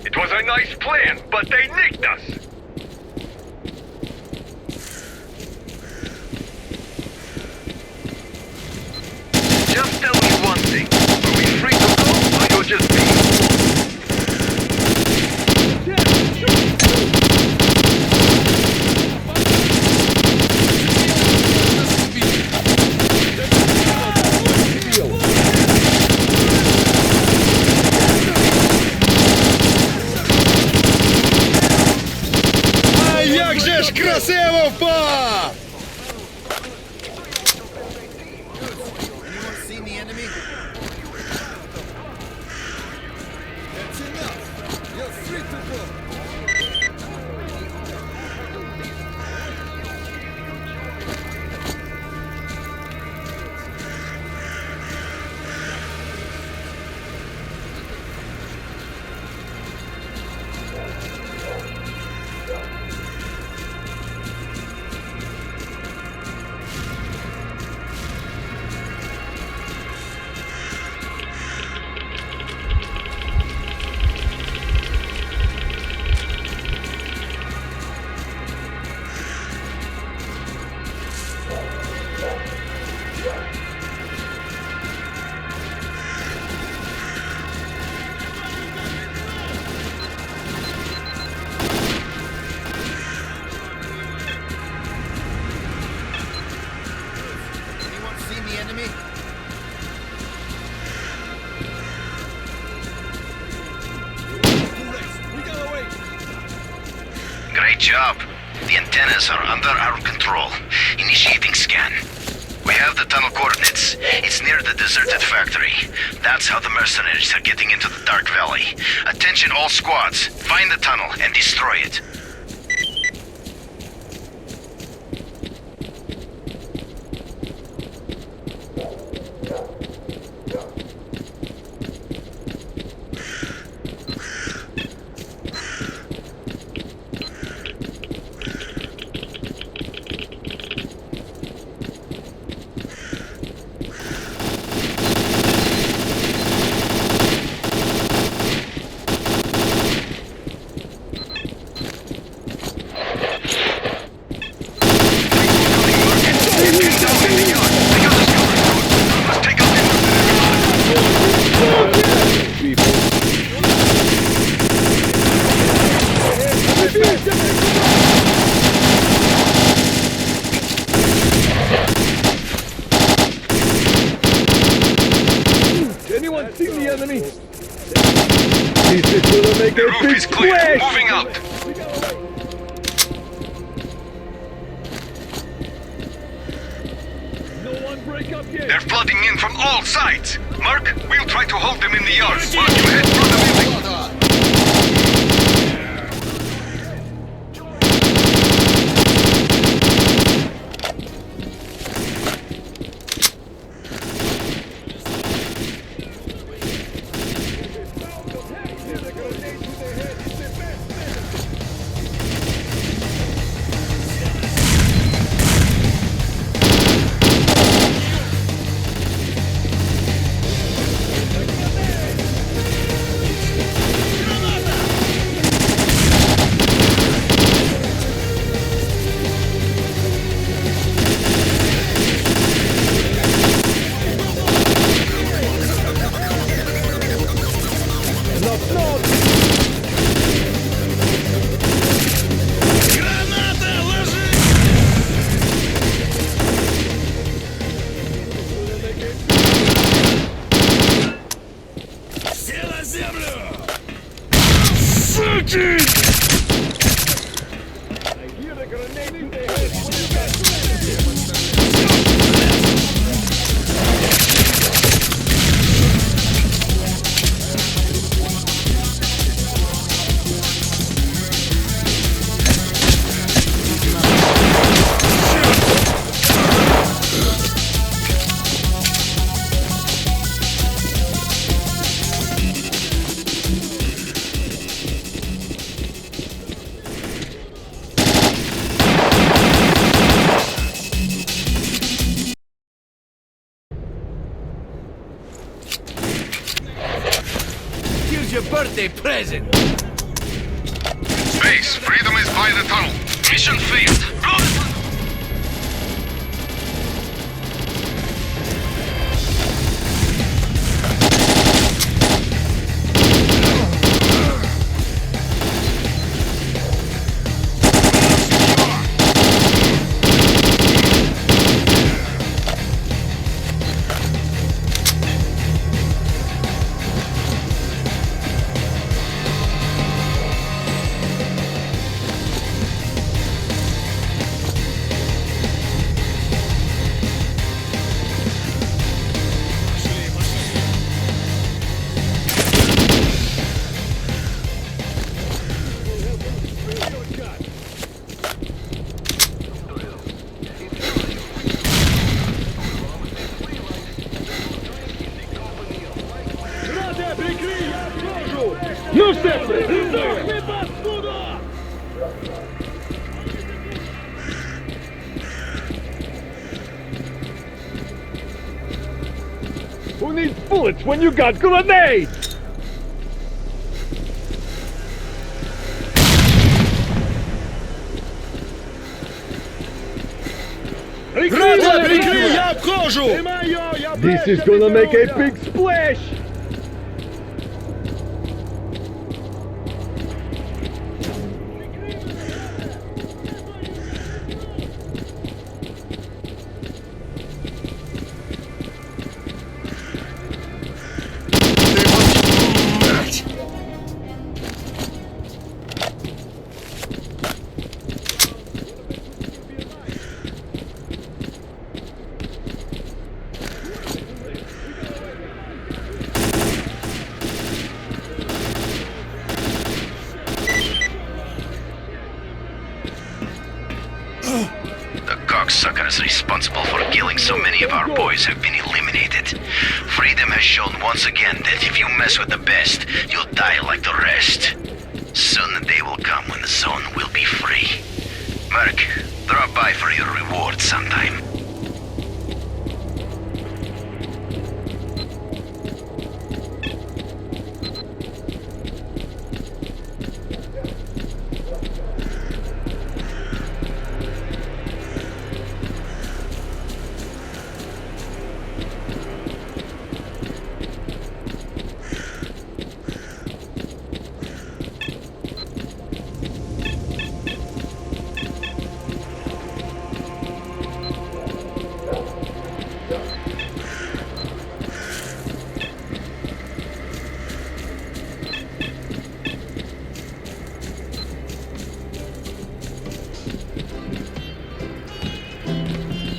It was a nice plan, but they nicked us! Just tell me one thing. Are we free to go, or you're just being... Як же ж красиво впав! Great job. The antennas are under our control. Initiating scan. We have the tunnel coordinates. It's near the deserted factory. That's how the mercenaries are getting into the Dark Valley. Attention all squads. Find the tunnel and destroy it. Anyone see the enemy? This is gonna make a big splash! Moving out! No one break up yet! They're flooding in from all sides! Mark, we'll try to hold them in the yard while you head through the building. birthday present. Base, freedom is by the tunnel. Mission failed. Blogan! Who needs bullets when you got grenades? This is gonna make a big splash! Cocksuckers responsible for killing so many of our boys have been eliminated. Freedom has shown once again that if you mess with the best, you'll die like the rest. Soon the day will come when the zone will be free. Merc, drop by for your reward sometime.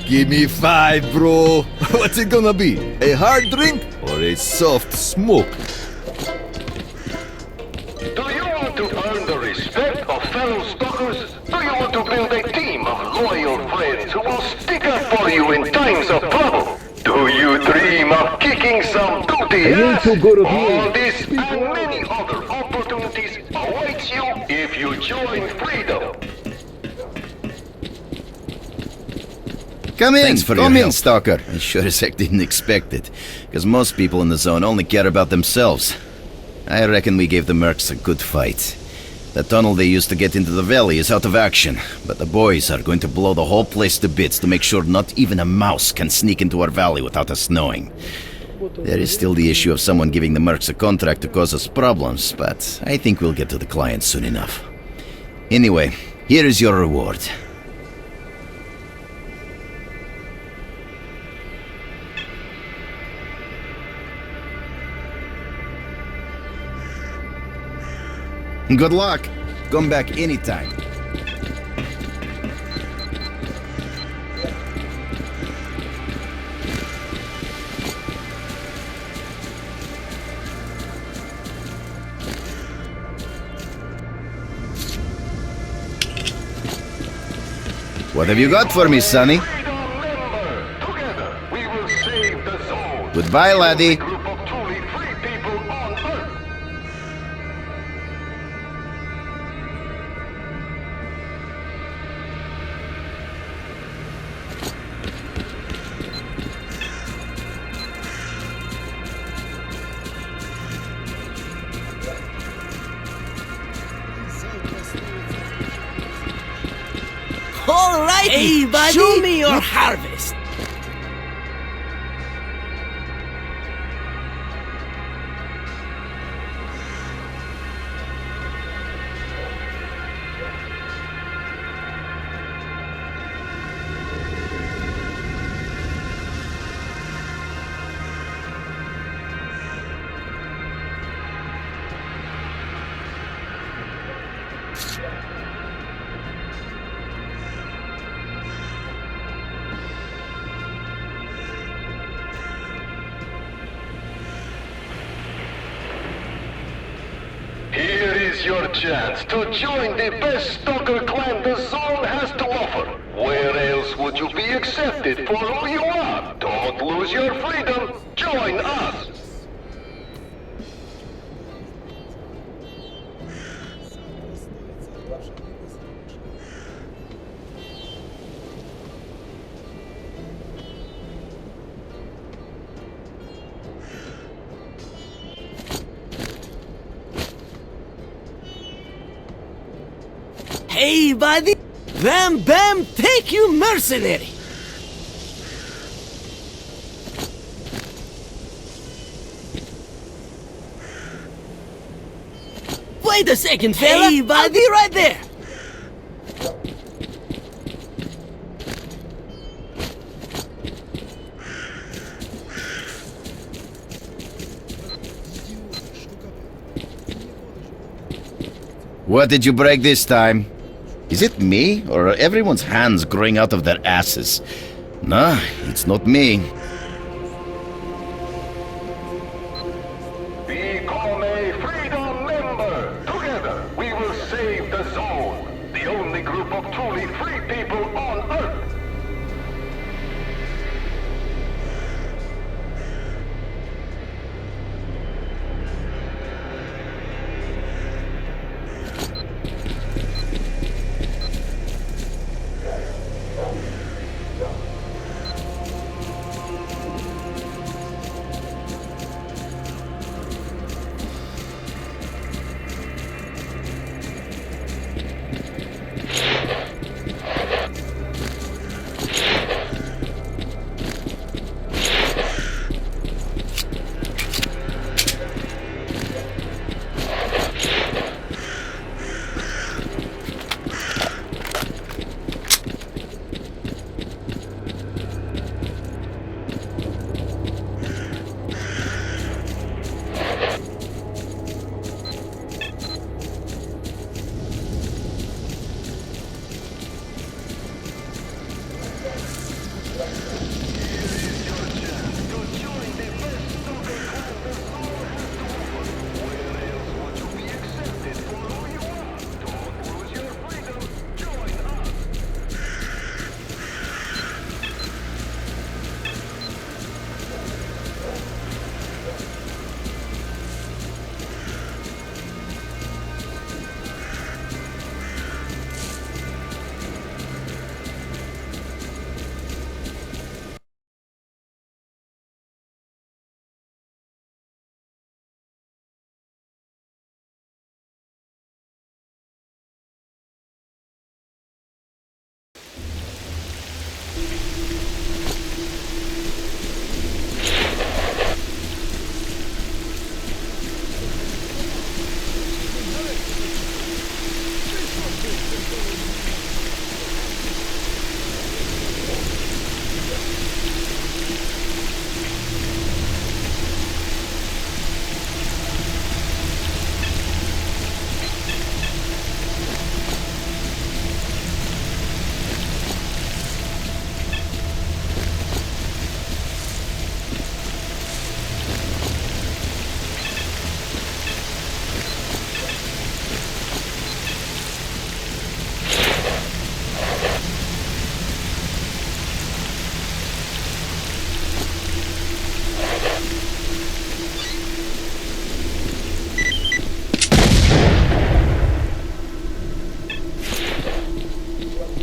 Give me 5, bro. What's it gonna be? A hard drink or a soft smoke? Do you want to earn the respect of fellow stalkers? Do you want to build a team of loyal friends who will stick up for you in times of trouble? Do you dream of kicking some duty ass? All this and many other opportunities awaits you if you join Freedom. Come in, Thanks for your come in, help. Stalker. I sure as heck didn't expect it, because most people in the zone only care about themselves. I reckon we gave the mercs a good fight. The tunnel they used to get into the valley is out of action, but the boys are going to blow the whole place to bits to make sure not even a mouse can sneak into our valley without us knowing. There is still the issue of someone giving the mercs a contract to cause us problems, but I think we'll get to the client soon enough. Anyway, here is your reward. Good luck. Come back anytime. What have you got for me, Sonny? Goodbye, laddie. All right, hey, buddy. Show me your harvest. Here is your chance to join the best stalker clan the zone has to offer. Where else would you be accepted for who you are? Don't lose your freedom. Join us. Hey, buddy! Bam, bam, take you, mercenary! Wait a second, fella! Hey, buddy! I'll be right there! What did you break this time? Is it me, or are everyone's hands growing out of their asses? Nah, it's not me. Become a freedom member. Together, we will save the zone. The only group of truly free people on Earth.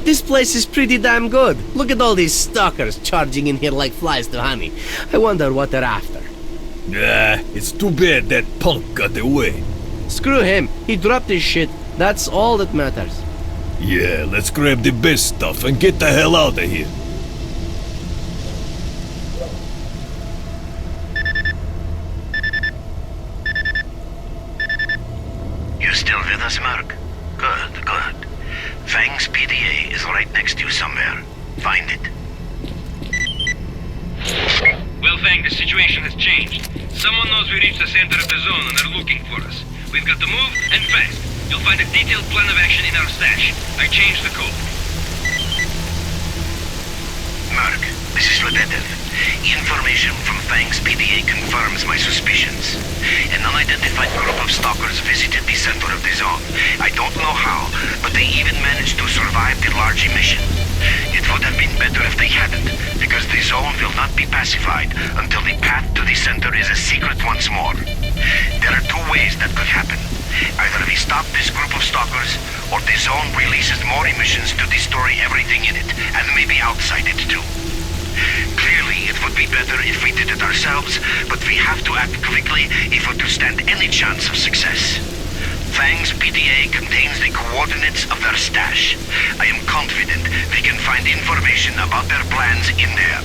This place is pretty damn good. Look at all these stalkers charging in here like flies to honey. I wonder what they're after. It's too bad that punk got away. Screw him. He dropped his shit. That's all that matters. Yeah, let's grab the best stuff and get the hell out of here. You still with us, Merc? Good, good. Fang's PDA is right next to you somewhere. Find it. Well, Fang, the situation has changed. Someone knows we reached the center of the zone and they're looking for us. We've got to move, and fast. You'll find a detailed plan of action in our stash. I changed the code. Merc, this is Lebedev. Information from Fang's PDA confirms my suspicions. An unidentified group of stalkers visited the center of the zone. I don't know how, but they even managed to survive the large emission. It would have been better if they hadn't, because the zone will not be pacified until the path to the center is a secret once more. There are two ways that could happen. Either we stop this group of stalkers, or the zone releases more emissions to destroy everything in it, and maybe outside it too. Clearly, it would be better if we did it ourselves, but we have to act quickly if we're to stand any chance of success. Fang's PDA contains the coordinates of their stash. I am confident we can find information about their plans in there.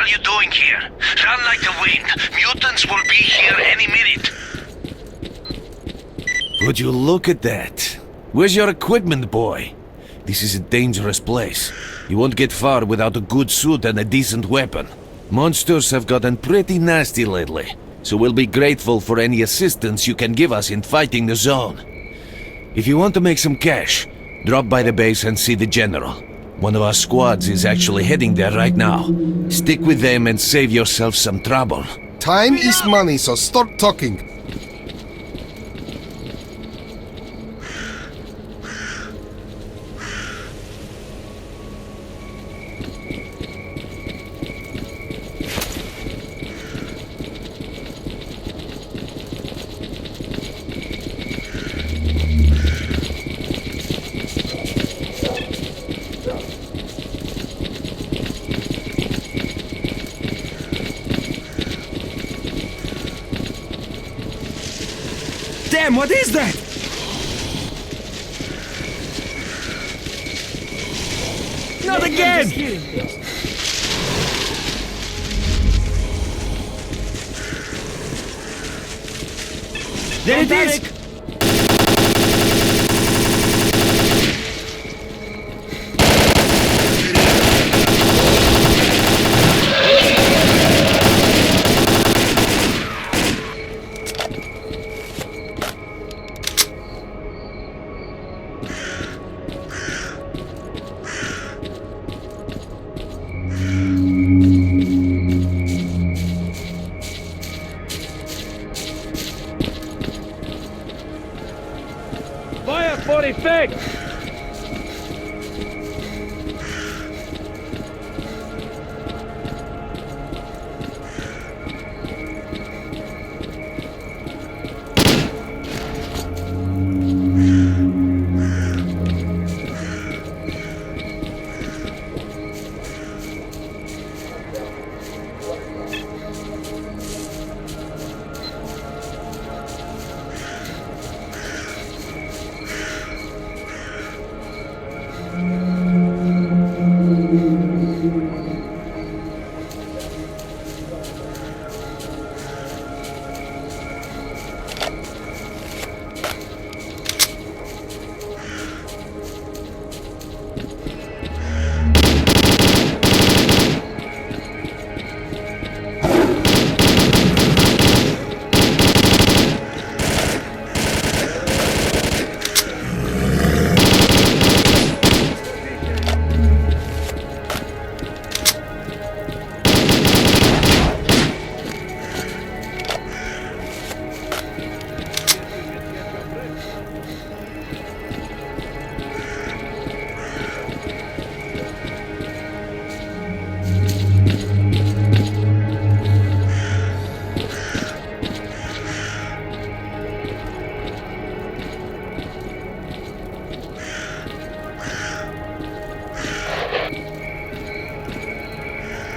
are you doing here? Run like the wind. Mutants will be here any minute. Would you look at that? Where's your equipment, boy? This is a dangerous place. You won't get far without a good suit and a decent weapon. Monsters have gotten pretty nasty lately, so we'll be grateful for any assistance you can give us in fighting the zone. If you want to make some cash, drop by the base and see the general. One of our squads is actually heading there right now. Stick with them and save yourself some trouble. Time is money, so start talking. Damn, what is that? Not again! There it is! Fire for effect!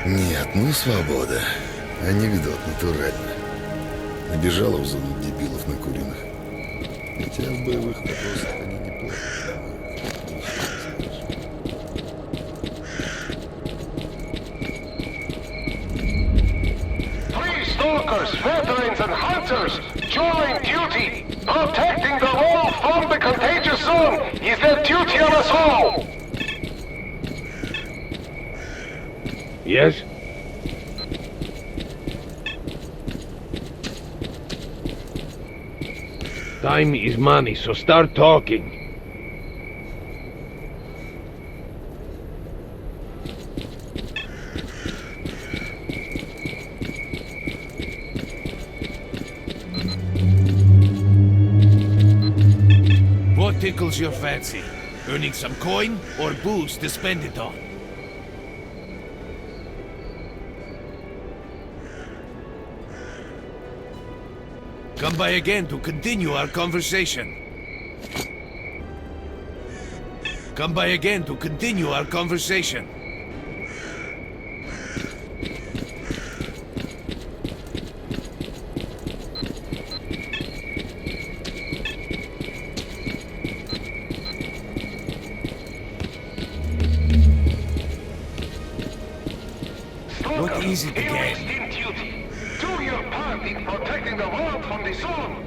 Нет, ну и свобода. Анекдот натурально. Набежала в зону дебилов на куриных. Хотя в боевых вопросах они неплохо. Free stalkers, veterans, and hunters, join duty! Protecting the world from the contagious zone is the duty of us all! Yes? Time is money, so start talking. What tickles your fancy? Earning some coin or booze to spend it on? Come by again to continue our conversation. Come by again to continue our conversation. What is it again? In duty. Do your part in protecting the world from the zone.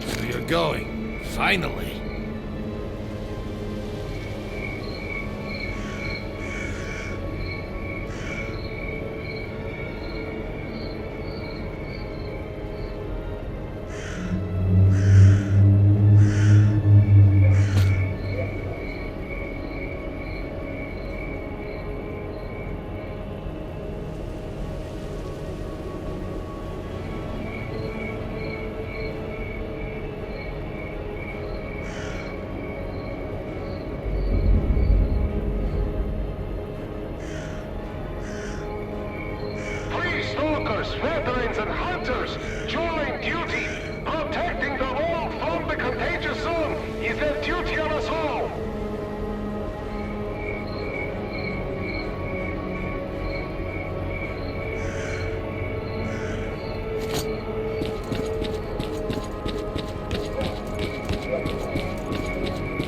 So you're going, finally. Stalkers, veterans, and hunters, join duty. Protecting the world from the contagious zone is their duty on us all.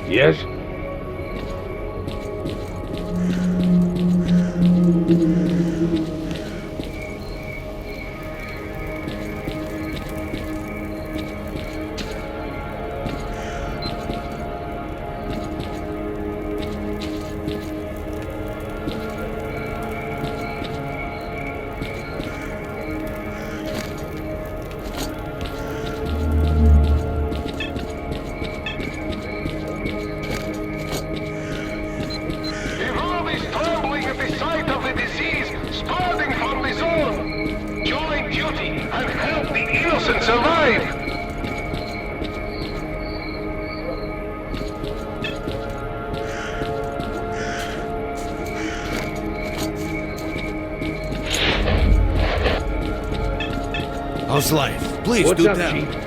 Yes? How's life? Please What's do up, tell. Chief?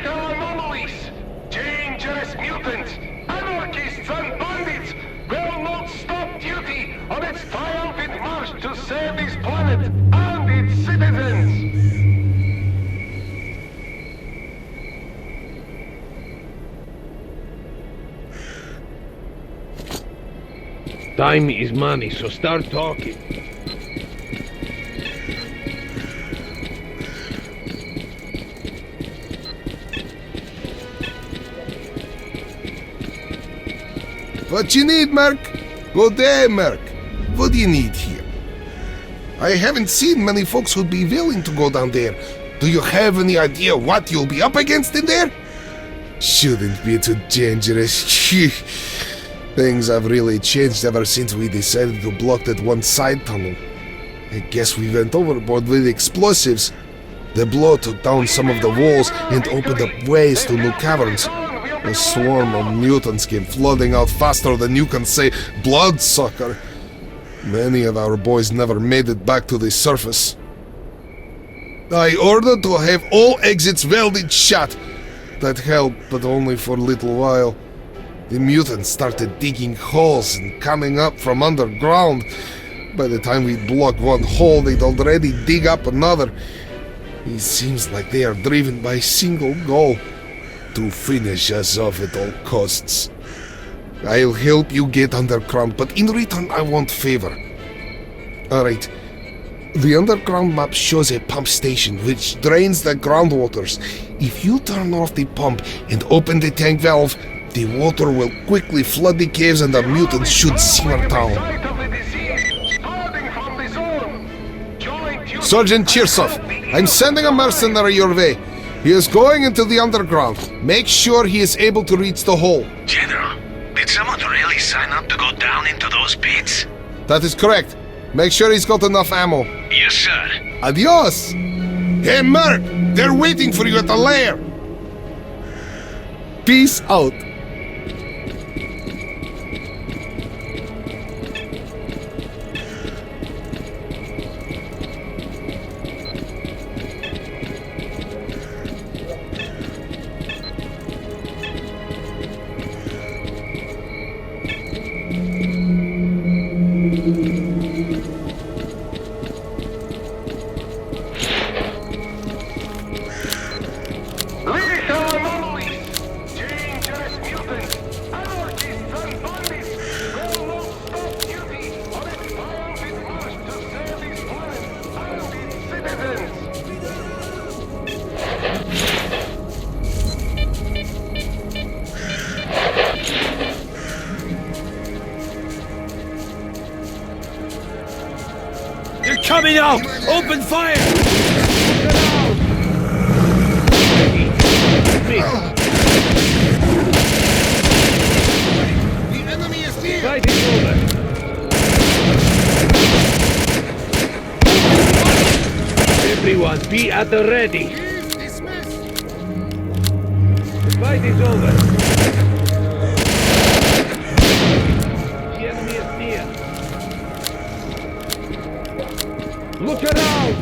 Anomalies, dangerous mutants, anarchists and bandits will not stop duty on its triumphant march to save this planet and its citizens. Time is money, so start talking. What you need, Merc? Good day, Merc. What do you need here? I haven't seen many folks who'd be willing to go down there. Do you have any idea what you'll be up against in there? Shouldn't be too dangerous. Things have really changed ever since we decided to block that one side tunnel. I guess we went overboard with explosives. The blow took down some of the walls and opened up ways to new caverns. A swarm of mutants came flooding out faster than you can say bloodsucker. Many of our boys never made it back to the surface. I ordered to have all exits welded shut. That helped, but only for a little while. The mutants started digging holes and coming up from underground. By the time we block one hole, they'd already dig up another. It seems like they are driven by a single goal: to finish us off at all costs. I'll help you get underground, but in return I want favor. Alright. The underground map shows a pump station which drains the groundwaters. If you turn off the pump and open the tank valve, the water will quickly flood the caves and the mutants should simmer down. Sergeant Chirsov, I'm sending a mercenary your way. He is going into the underground. Make sure he is able to reach the hole. General, did someone really sign up to go down into those pits? That is correct. Make sure he's got enough ammo. Yes, sir. Adios! Hey, Merc! They're waiting for you at the lair! Peace out. They're coming out! Open fire! The enemy is near! Fight is over! Everyone, be at the ready! The fight is over! The enemy is near! Look around!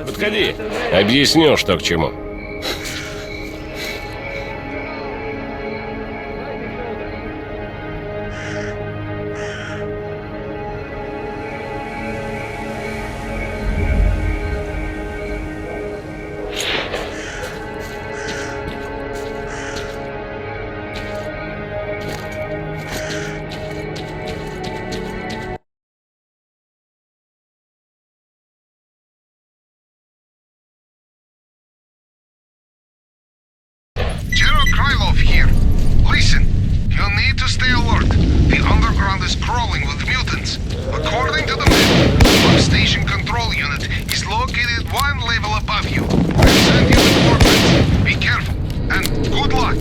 Подходи, объясню, что к чему. Here. Listen, you need to stay alert. The underground is crawling with mutants. According to the map, the pump station control unit is located one level above you. I'll send you the coordinates. Be careful, and good luck.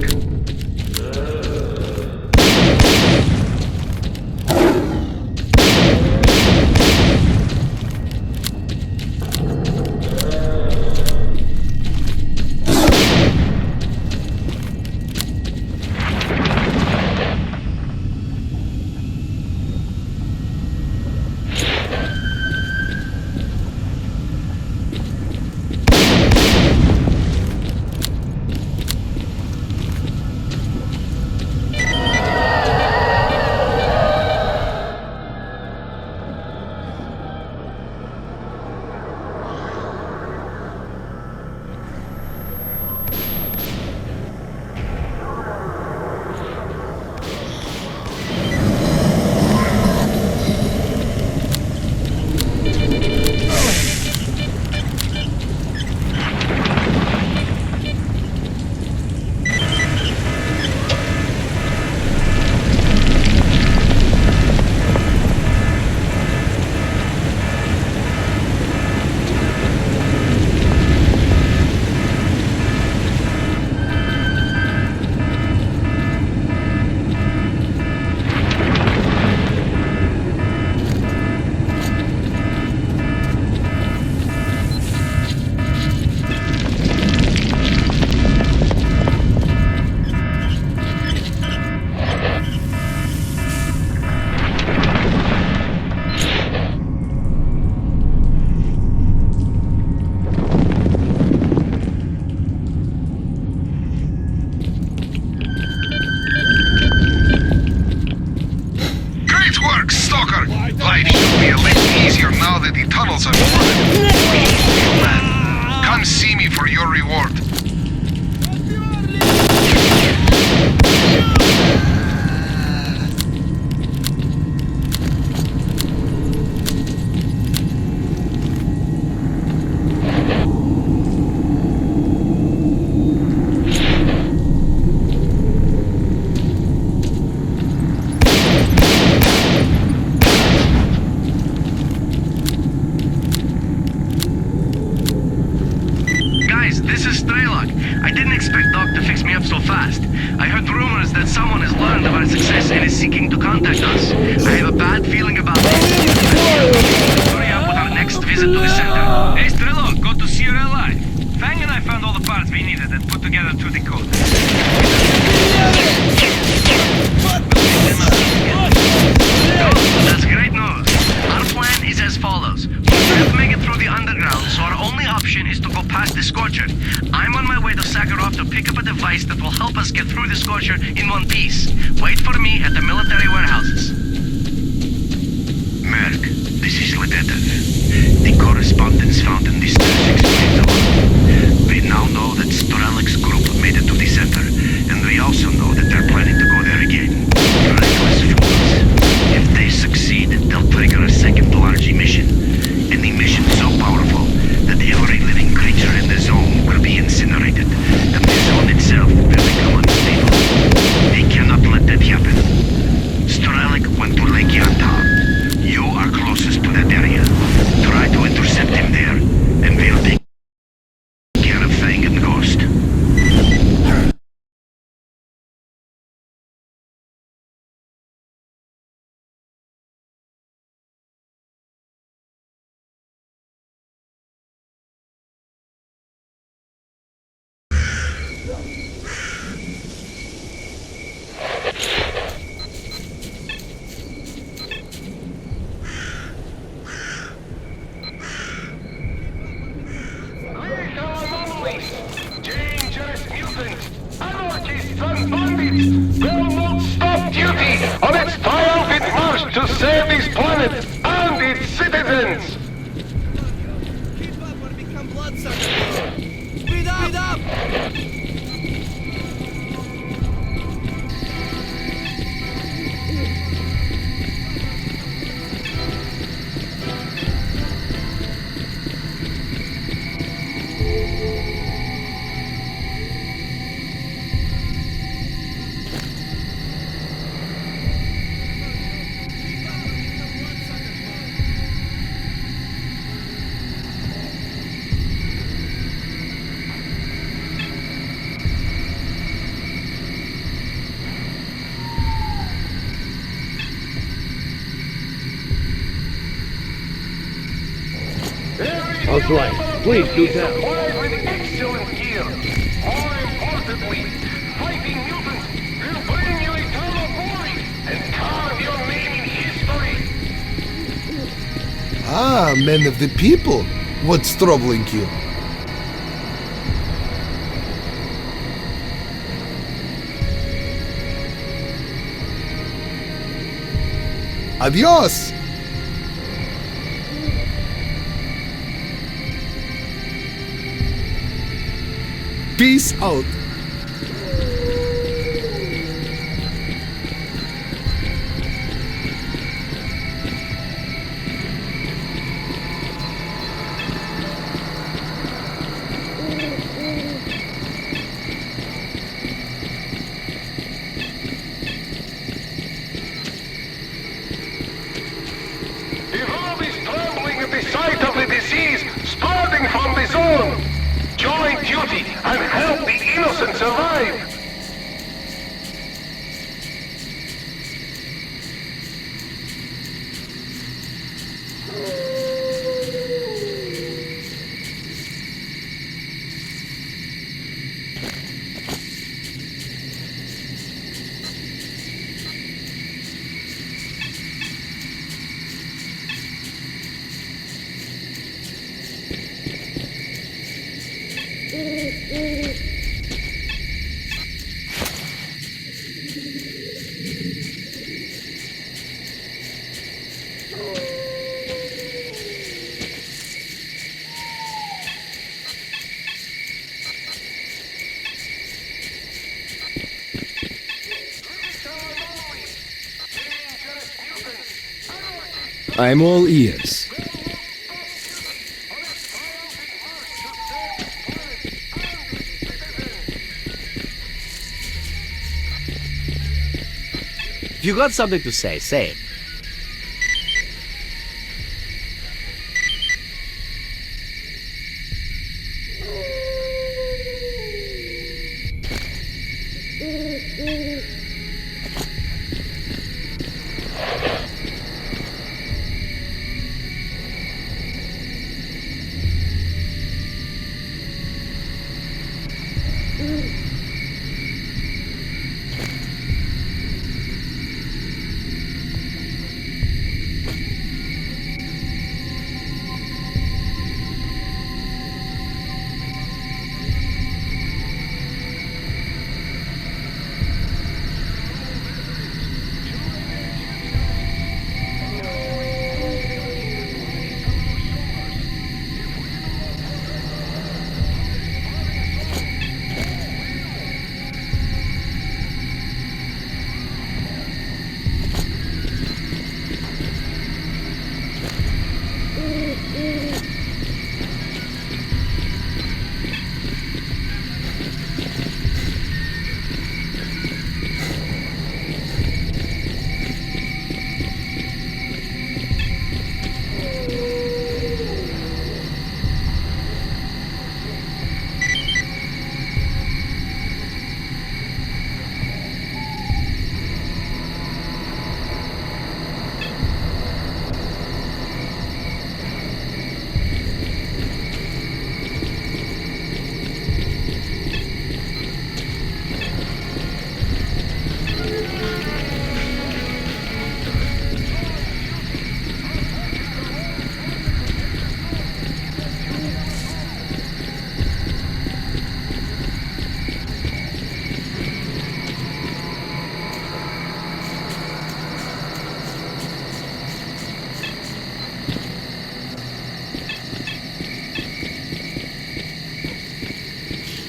me for your reward. This is S.T.A.L.K.E.R. I didn't expect Doc to fix me up so fast. I heard rumors that someone has learned of our success and is seeking to contact us. I have a bad feeling about this. Hurry up with our next visit to the center. Hey, S.T.A.L.K.E.R, good to see you alive. Fang and I found all the parts we needed and put together 2 decoders. That's great news. Our plan is as follows. We have to make it through the underground, so our only option is to go past the Scorcher. I'm on my way to Sakharov to pick up a device that will help us get through the Scorcher in one piece. Wait for me at the military warehouses. Merc, this is Lebedev. The correspondence found in this news explains a lot. We now know that S.T.A.L.K.E.'s group made it to the center, and we also know that they're planning to go there again. Reckless fools. If they succeed, they'll trigger a second large emission. An emission so powerful that every living creature in the zone will be incinerated, and the zone itself will become unstable. They cannot let that happen. S.T.A.L.K.E.R went to Lake Yantar. You are closest to that area. Try to intercept him there, and we'll take care of Fang and Ghost. Dangerous mutants, anarchists and bandits will not stop duty on its triumphant march to save this planet and its citizens! Keep up or become bloodsuckers! Speed up! Speed up! That's right. Please do that. Supplied with excellent gear. More importantly, fighting mutants will bring you eternal glory and carve your name in history. Ah, men of the people. What's troubling you? Adios! Peace out. The world is trembling at the sight of the disease spreading from the zone. Join duty and help the innocent survive! I'm all ears. If you got something to say, say it.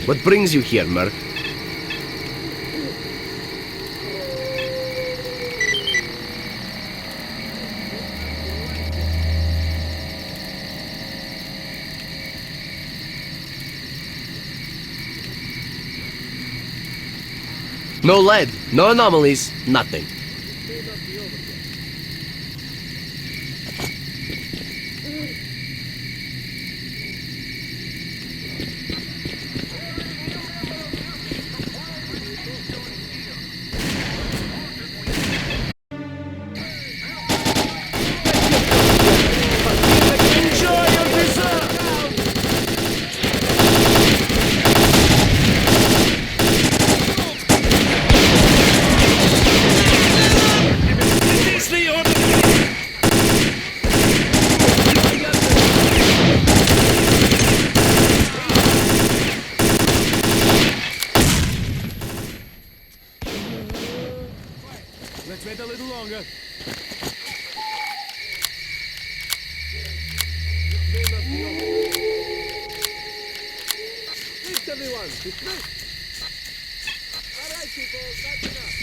What brings you here, Merc? No lead, no anomalies, nothing. Let's wait a little longer. Thanks, everyone. Dismissed. All right, people. That's enough.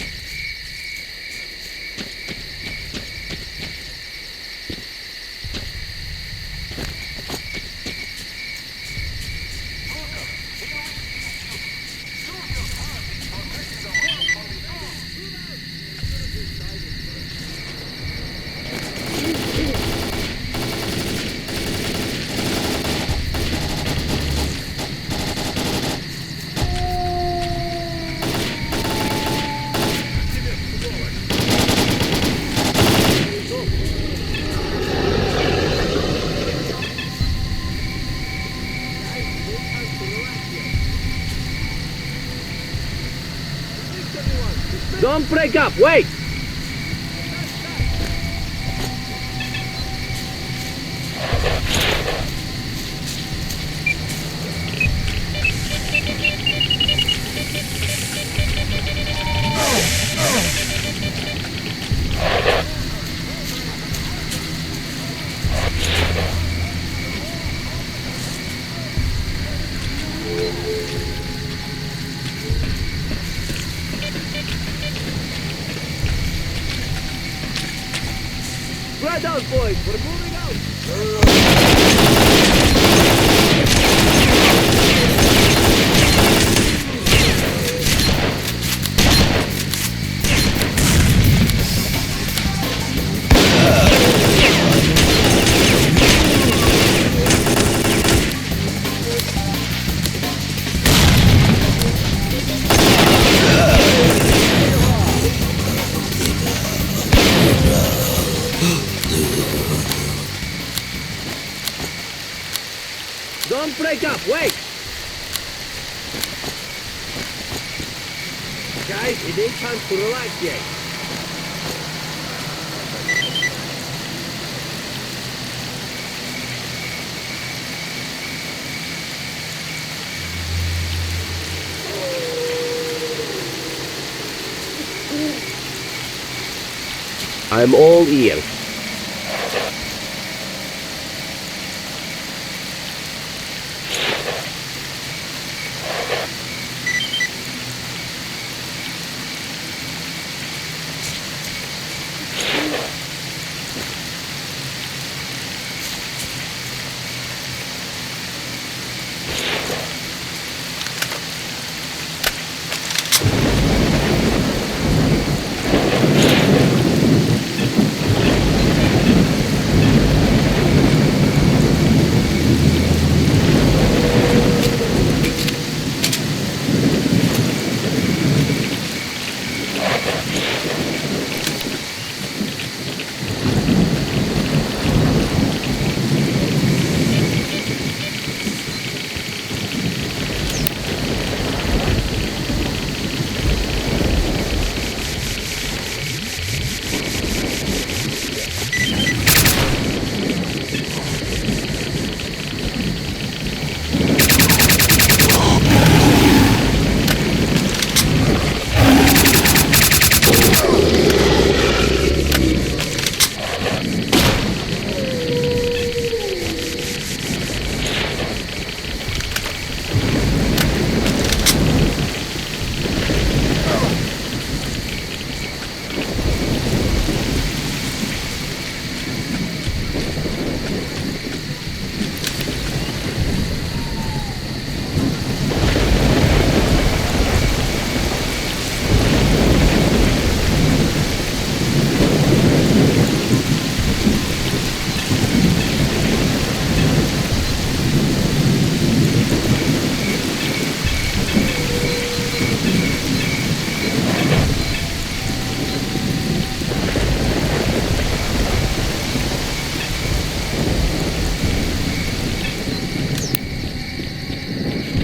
Don't break up, wait! Spread out, out, boys! We're moving out! Don't break up, wait! Guys, it ain't time to relax yet. I'm all ears.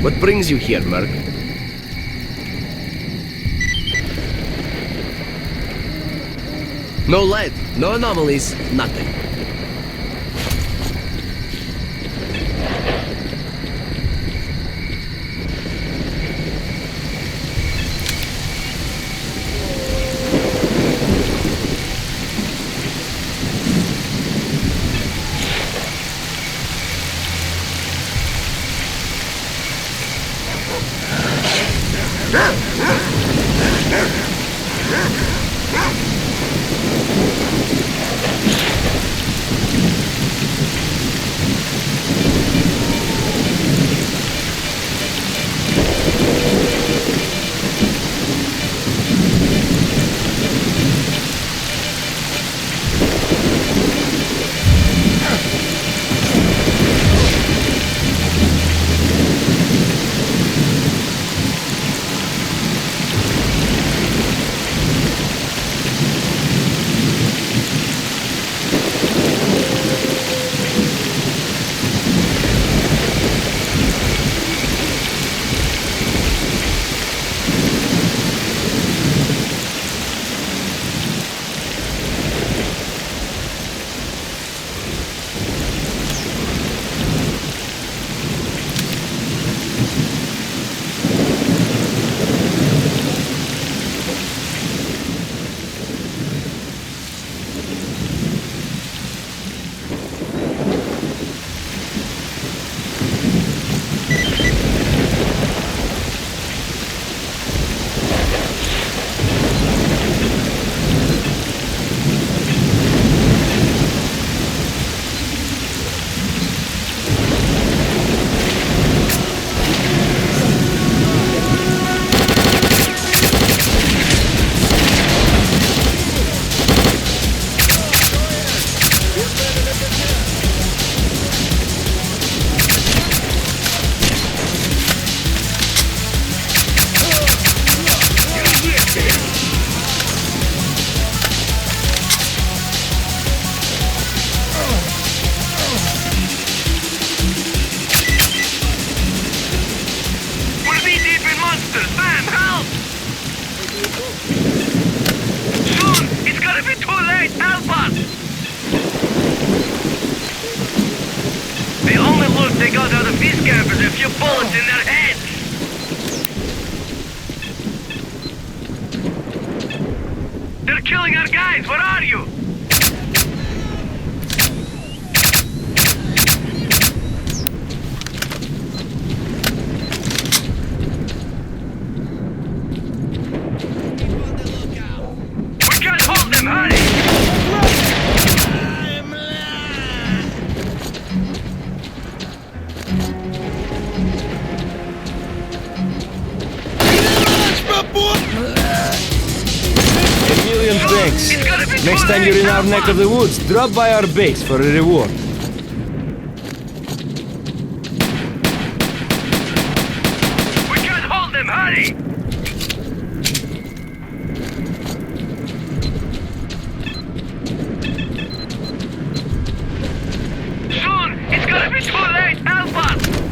What brings you here, Merc? No lead, no anomalies, nothing. thanks. Next time you're in our neck of the woods, drop by our base for a reward. We can't hold them, hurry! Soon! It's gonna be too late! Help us!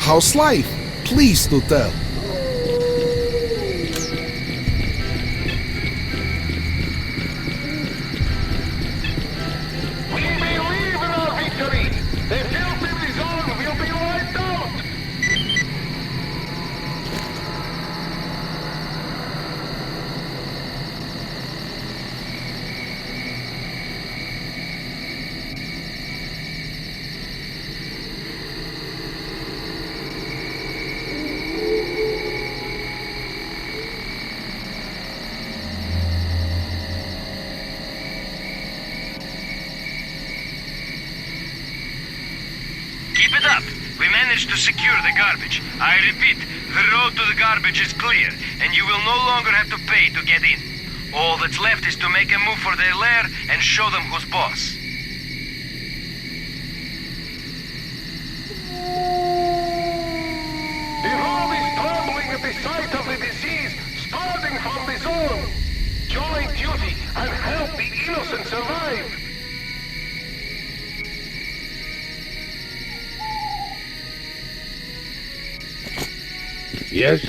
How's life? Please do tell. managed to secure the garbage. I repeat, the road to the garbage is clear, and you will no longer have to pay to get in. All that's left is to make a move for their lair and show them who's boss. The world is trembling at the sight of the disease starting from the zone. Join duty and help the innocent survive. Yes?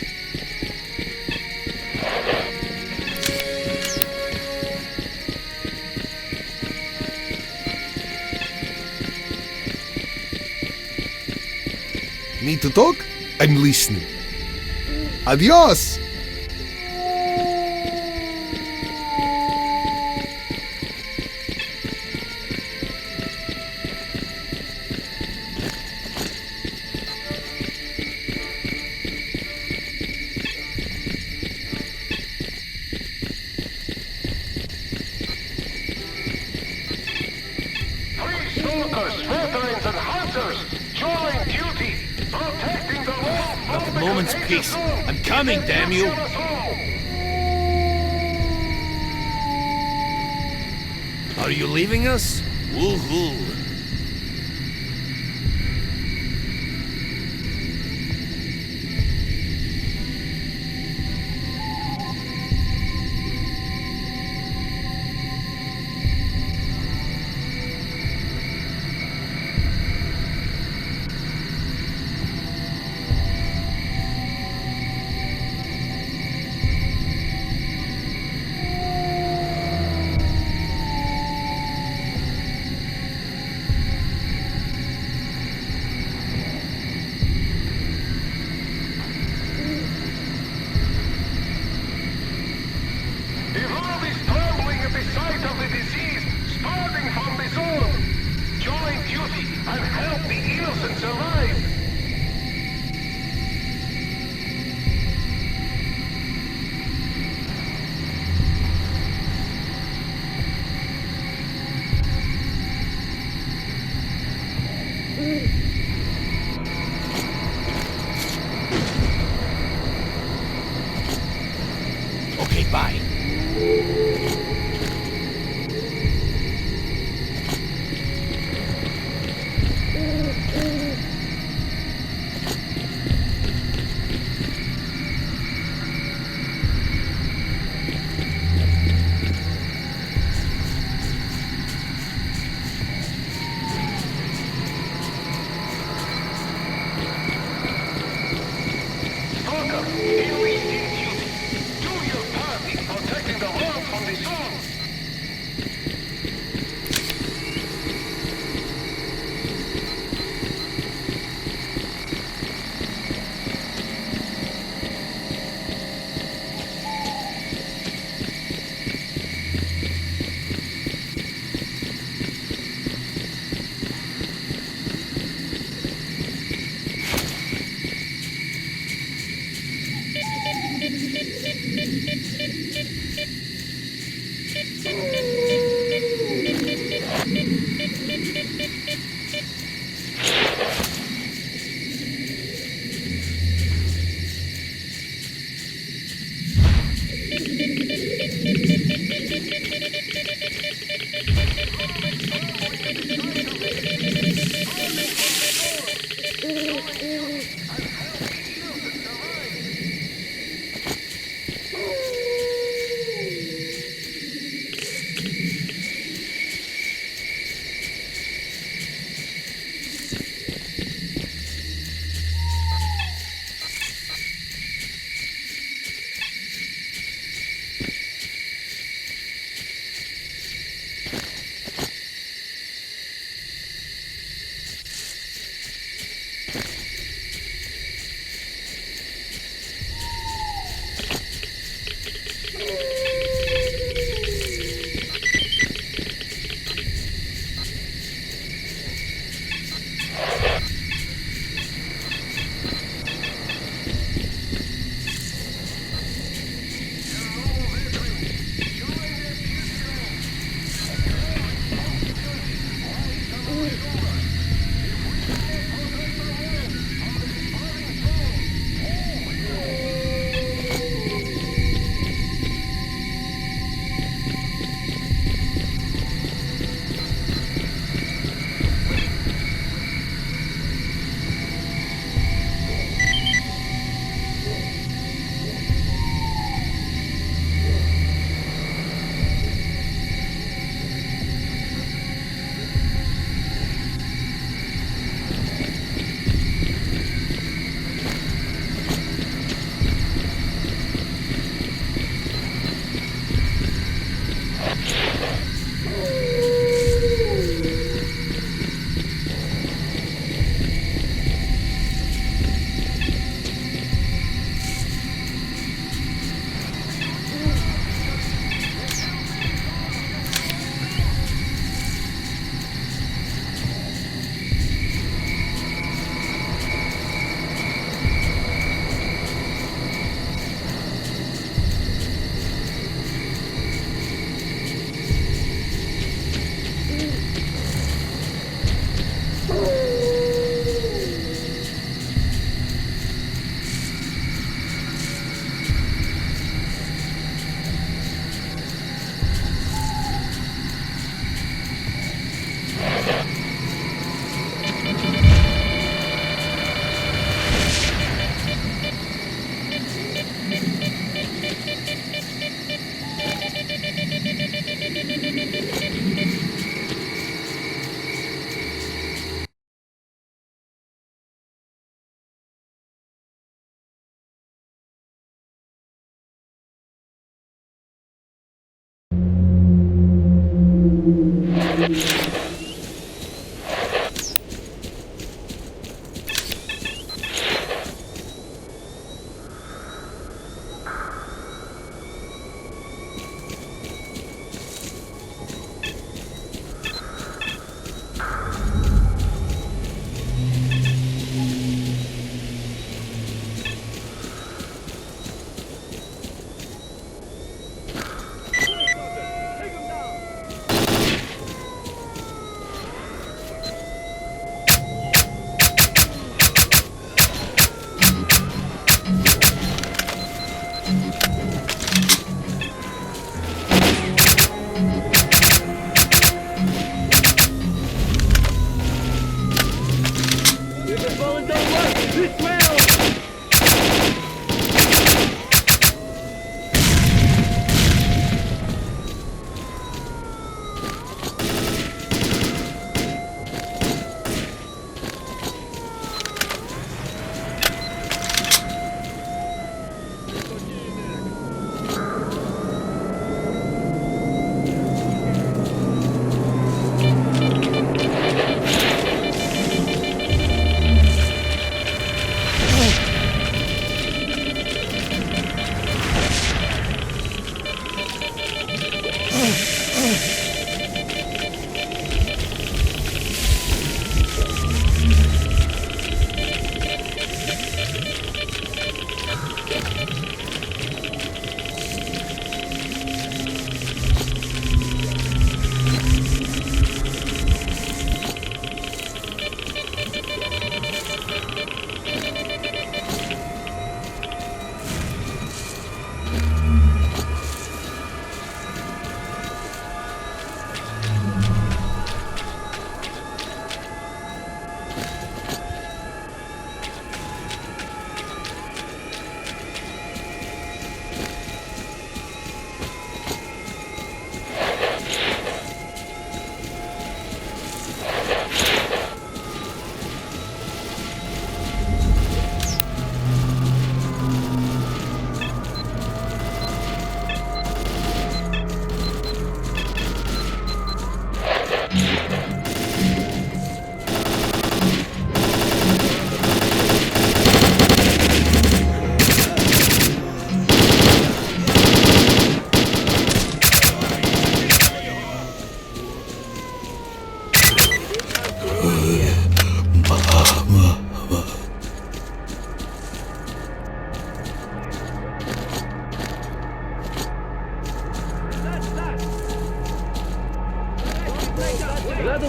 Need to talk? I'm listening. Adios! Stalkers, veterans, and hunters, join duty, protecting the world Not from a the moment's contagious peace. zone. I'm coming, damn you! Are you leaving us? Woohoo! The world is trembling at the sight of the disease starting from the zone. Join duty and help the innocent survive. Okay, bye. Stalker, enlisting duty. Do your part in protecting the world from the zone.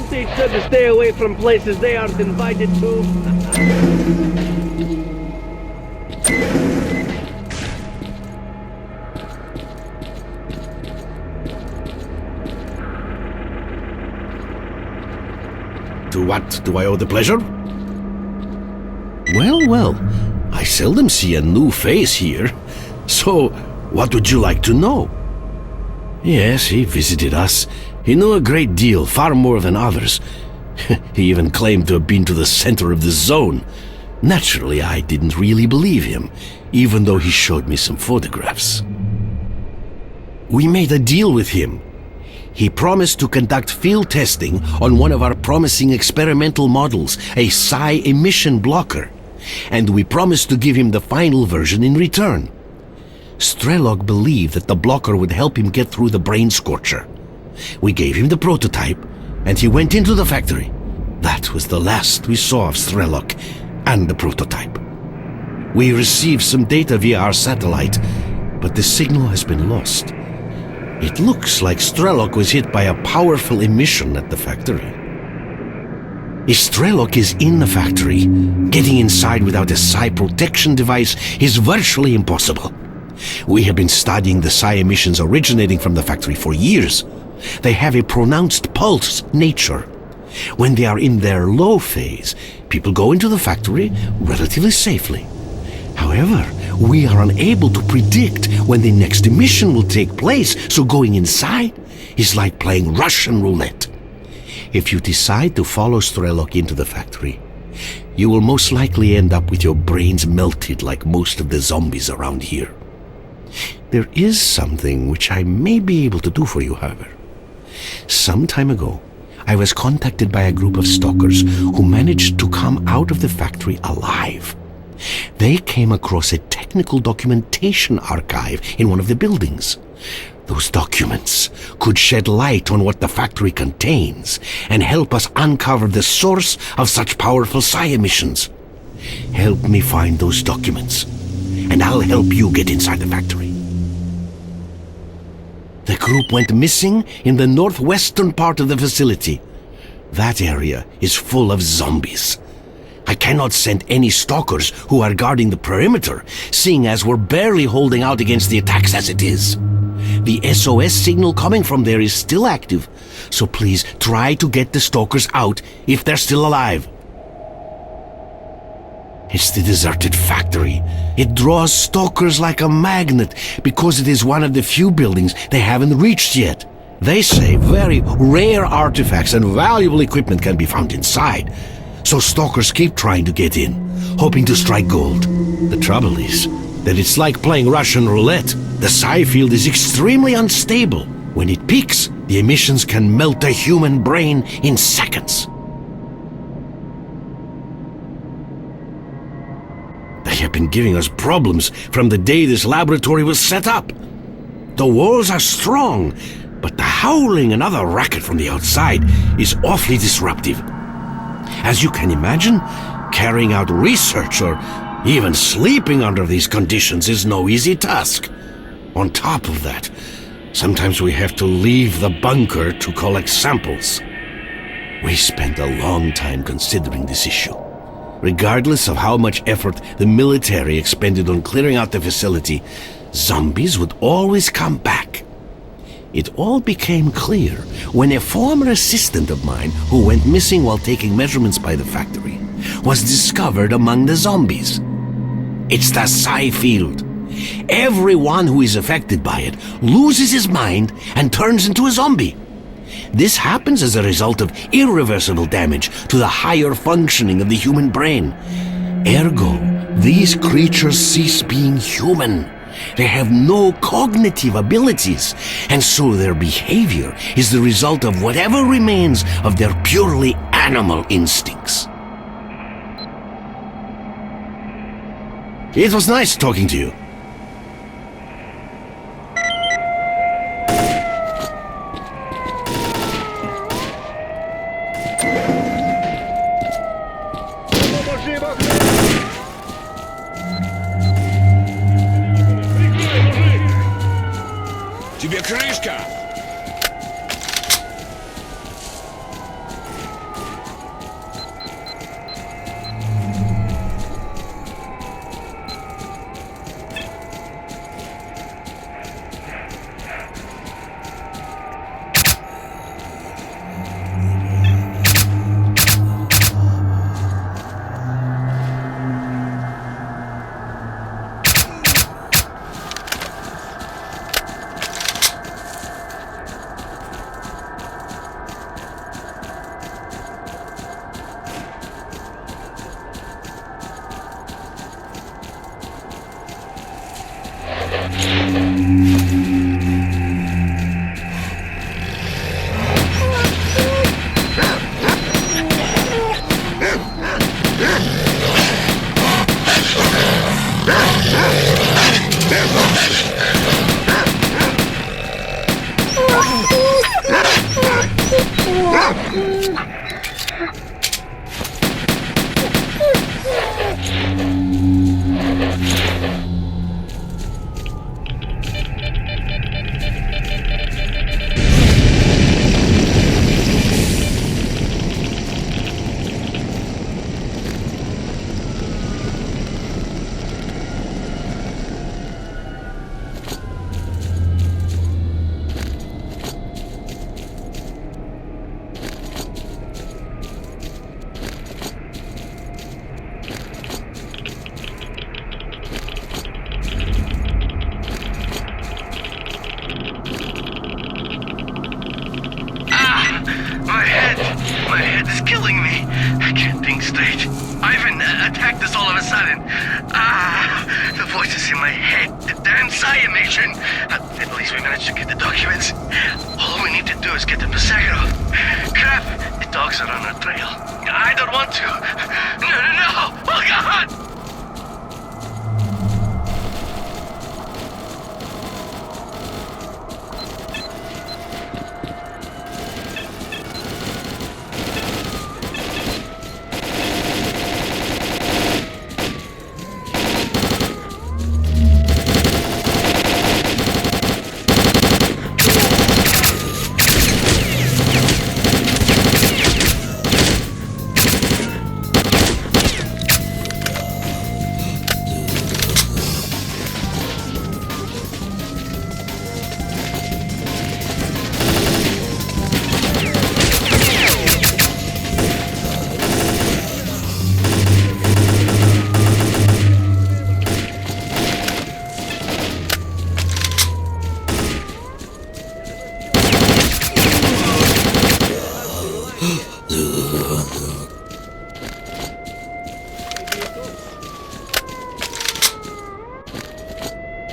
They said to stay away from places they aren't invited to. To what do I owe the pleasure? Well, well, I seldom see a new face here. So, what would you like to know? Yes, he visited us. He knew a great deal, far more than others. He even claimed to have been to the center of the zone. Naturally, I didn't really believe him, even though he showed me some photographs. We made a deal with him. He promised to conduct field testing on one of our promising experimental models, a psi emission blocker, and we promised to give him the final version in return. S.T.A.L.K.E.R believed that the blocker would help him get through the brain scorcher. We gave him the prototype, and he went into the factory. That was the last we saw of S.T.A.L.K.E.R and the prototype. We received some data via our satellite, but the signal has been lost. It looks like S.T.A.L.K.E.R was hit by a powerful emission at the factory. If S.T.A.L.K.E.R is in the factory, getting inside without a psi protection device is virtually impossible. We have been studying the psi emissions originating from the factory for years. They have a pronounced pulse nature. When they are in their low phase, people go into the factory relatively safely. However, we are unable to predict when the next emission will take place, so going inside is like playing Russian roulette. If you decide to follow S.T.A.L.K.E.R into the factory, you will most likely end up with your brains melted like most of the zombies around here. There is something which I may be able to do for you, however. Some time ago, I was contacted by a group of stalkers who managed to come out of the factory alive. They came across a technical documentation archive in one of the buildings. Those documents could shed light on what the factory contains and help us uncover the source of such powerful psi emissions. Help me find those documents, and I'll help you get inside the factory. The group went missing in the northwestern part of the facility. That area is full of zombies. I cannot send any stalkers who are guarding the perimeter, seeing as we're barely holding out against the attacks as it is. The SOS signal coming from there is still active, so please try to get the stalkers out if they're still alive. It's the deserted factory. It draws stalkers like a magnet because it is one of the few buildings they haven't reached yet. They say very rare artifacts and valuable equipment can be found inside, so stalkers keep trying to get in, hoping to strike gold. The trouble is that it's like playing Russian roulette. The psi field is extremely unstable. When it peaks, the emissions can melt a human brain in seconds. They have been giving us problems from the day this laboratory was set up. The walls are strong, but the howling and other racket from the outside is awfully disruptive. As you can imagine, carrying out research or even sleeping under these conditions is no easy task. On top of that, sometimes we have to leave the bunker to collect samples. We spent a long time considering this issue. Regardless of how much effort the military expended on clearing out the facility, zombies would always come back. It all became clear when a former assistant of mine who went missing while taking measurements by the factory was discovered among the zombies. It's the psi field. Everyone who is affected by it loses his mind and turns into a zombie. This happens as a result of irreversible damage to the higher functioning of the human brain. Ergo, these creatures cease being human. They have no cognitive abilities, and so their behavior is the result of whatever remains of their purely animal instincts. It was nice talking to you. Тебе крышка! My head is killing me. I can't think straight. Ivan attacked us all of a sudden. The voices in my head. The damn psi emission. At least we managed to get the documents. All we need to do is get to Pasagro. Crap, the dogs are on our trail. I don't want to. No. Oh, God!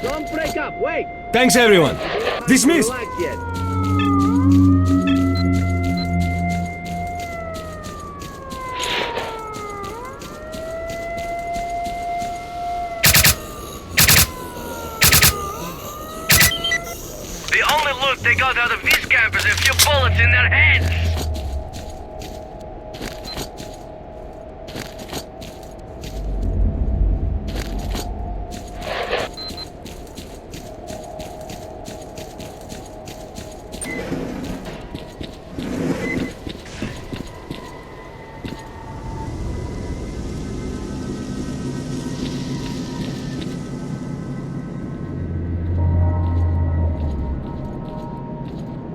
Don't break up, wait! Thanks, everyone. Dismissed! The only loot they got out of these campers is a few bullets in their heads!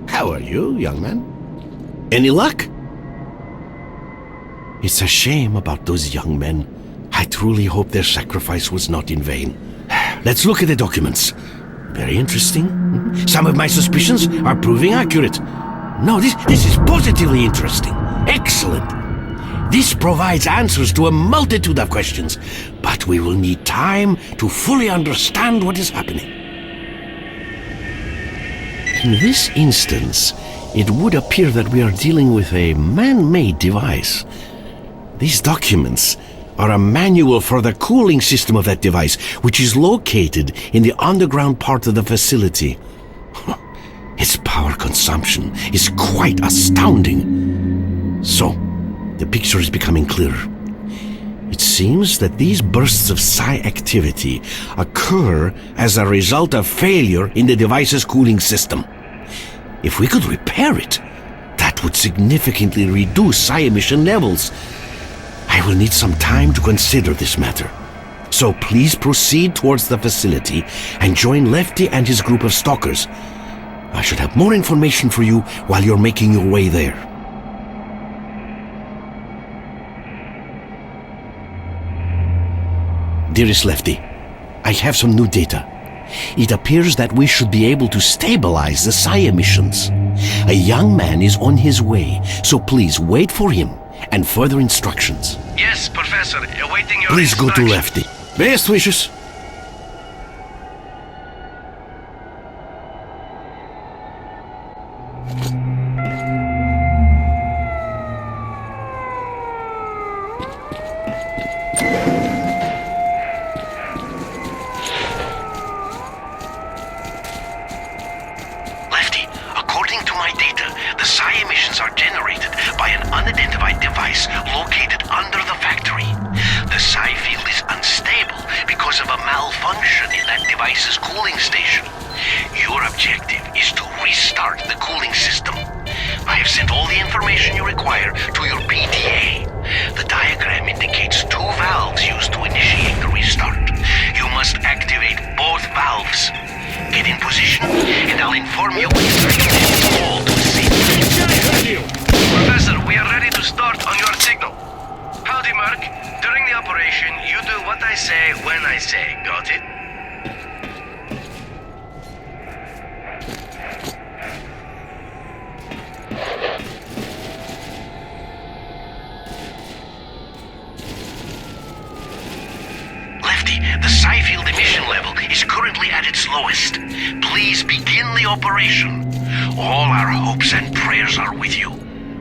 How are you, young man? Any luck? It's a shame about those young men. I truly hope their sacrifice was not in vain. Let's look at the documents. Very interesting. Some of my suspicions are proving accurate. No, this is positively interesting. Excellent. This provides answers to a multitude of questions, but we will need time to fully understand what is happening. In this instance, it would appear that we are dealing with a man-made device. These documents are a manual for the cooling system of that device, which is located in the underground part of the facility. Its power consumption is quite astounding. So, the picture is becoming clearer. It seems that these bursts of psi activity occur as a result of failure in the device's cooling system. If we could repair it, that would significantly reduce psi emission levels. I will need some time to consider this matter. So please proceed towards the facility and join Lefty and his group of stalkers. I should have more information for you while you're making your way there. Dearest Lefty, I have some new data. It appears that we should be able to stabilize the psi emissions. A young man is on his way, so please wait for him and further instructions. Yes, Professor, awaiting your Please go to instructions. Lefty. Best wishes. lowest. Please begin the operation. All our hopes and prayers are with you.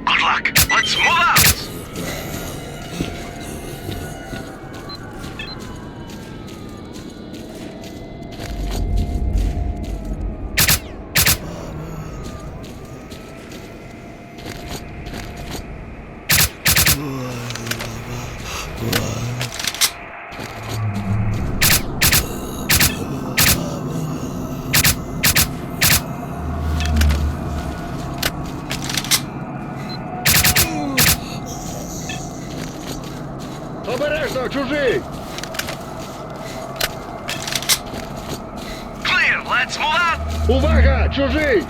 Good luck. Let's move out! Обережно, чужий! Clear, let's move out! Увага, чужий!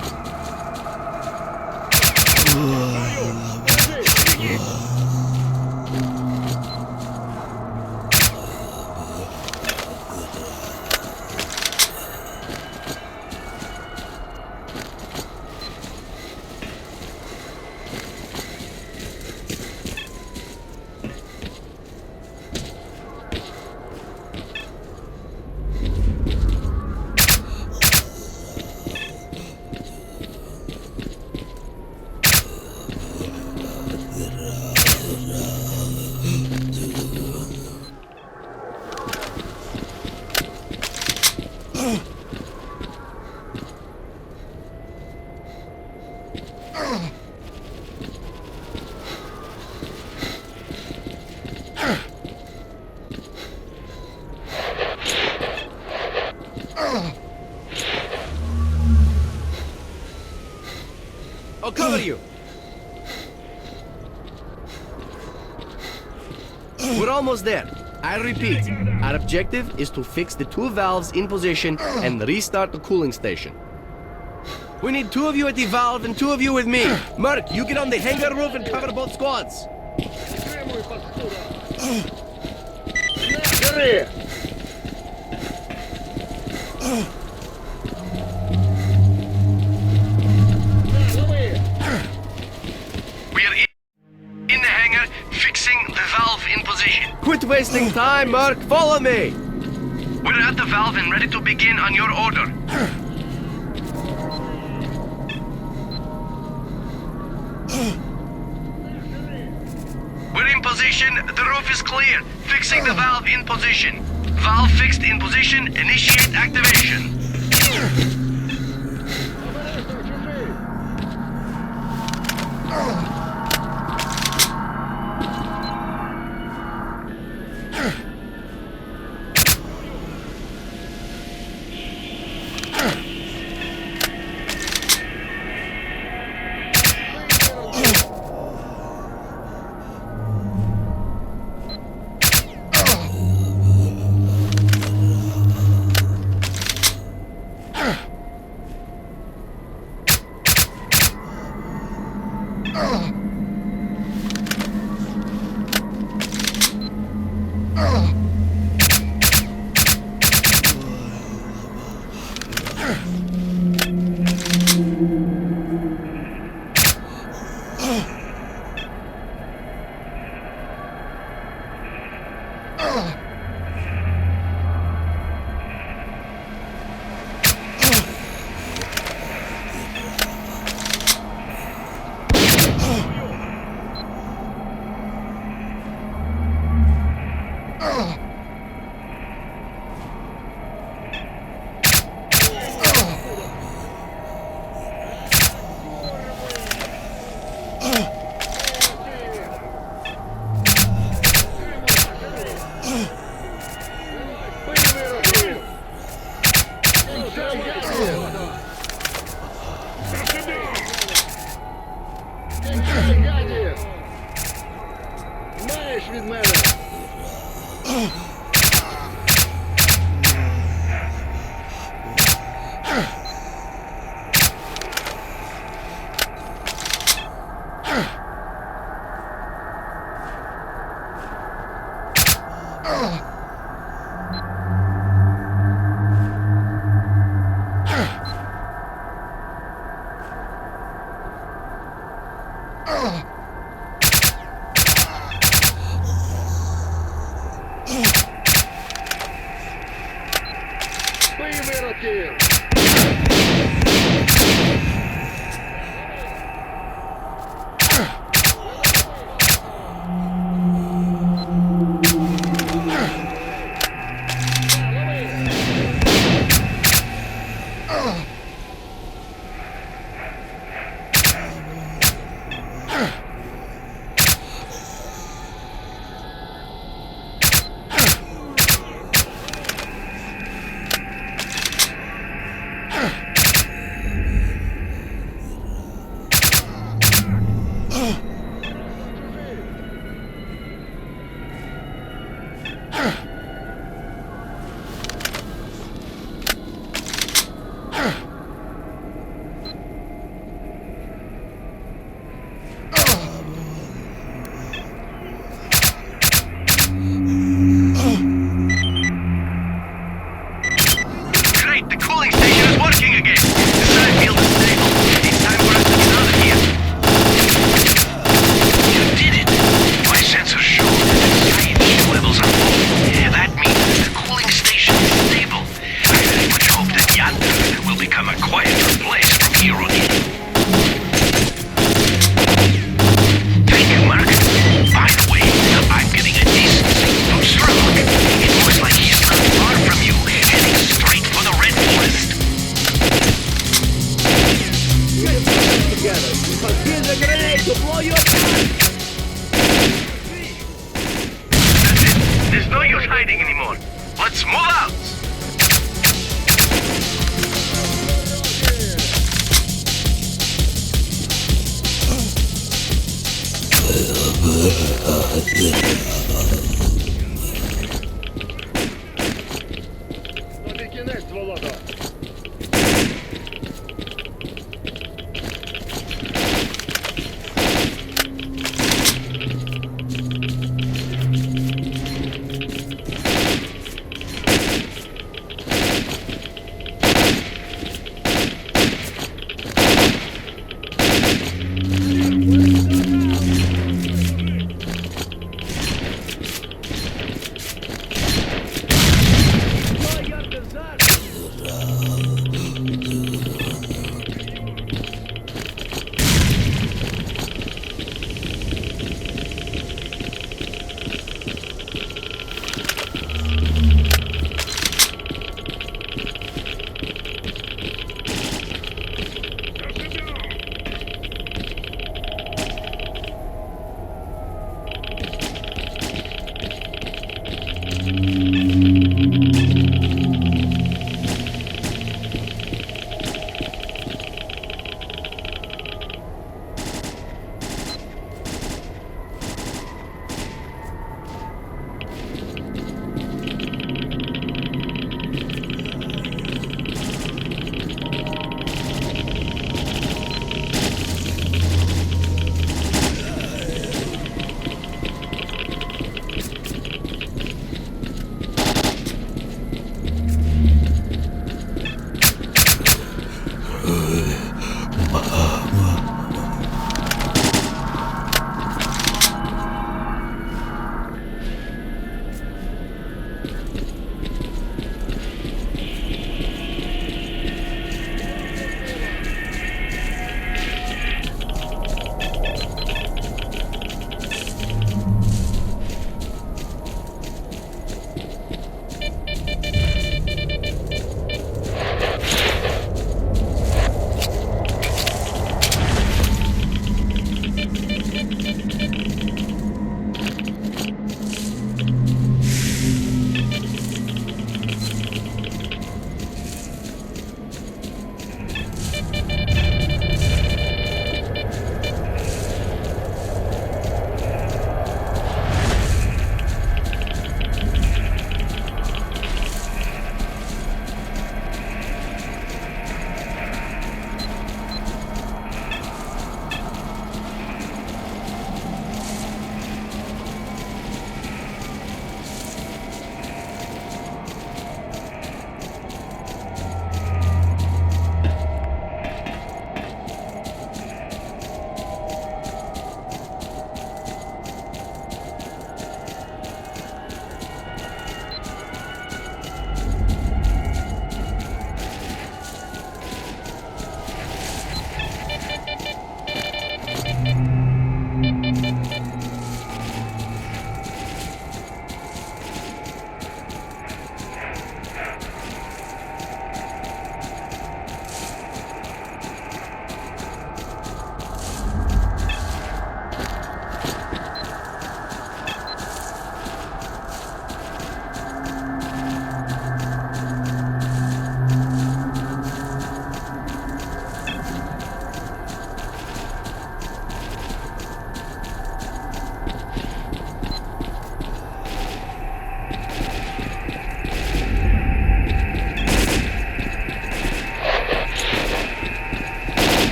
I'll cover you. We're almost there. I repeat, our objective is to fix the two valves in position and restart the cooling station. We need 2 of you at the valve and 2 of you with me. Merc, you get on the hangar roof and cover both squads. In the hangar, fixing the valve in position. Quit wasting time, Merc. Follow me. We're at the valve and ready to begin on your order. We're in position. The roof is clear. Fixing the valve in position. Valve fixed in position. Initiate activation. to blow you apart! There's no use hiding anymore. Let's move out!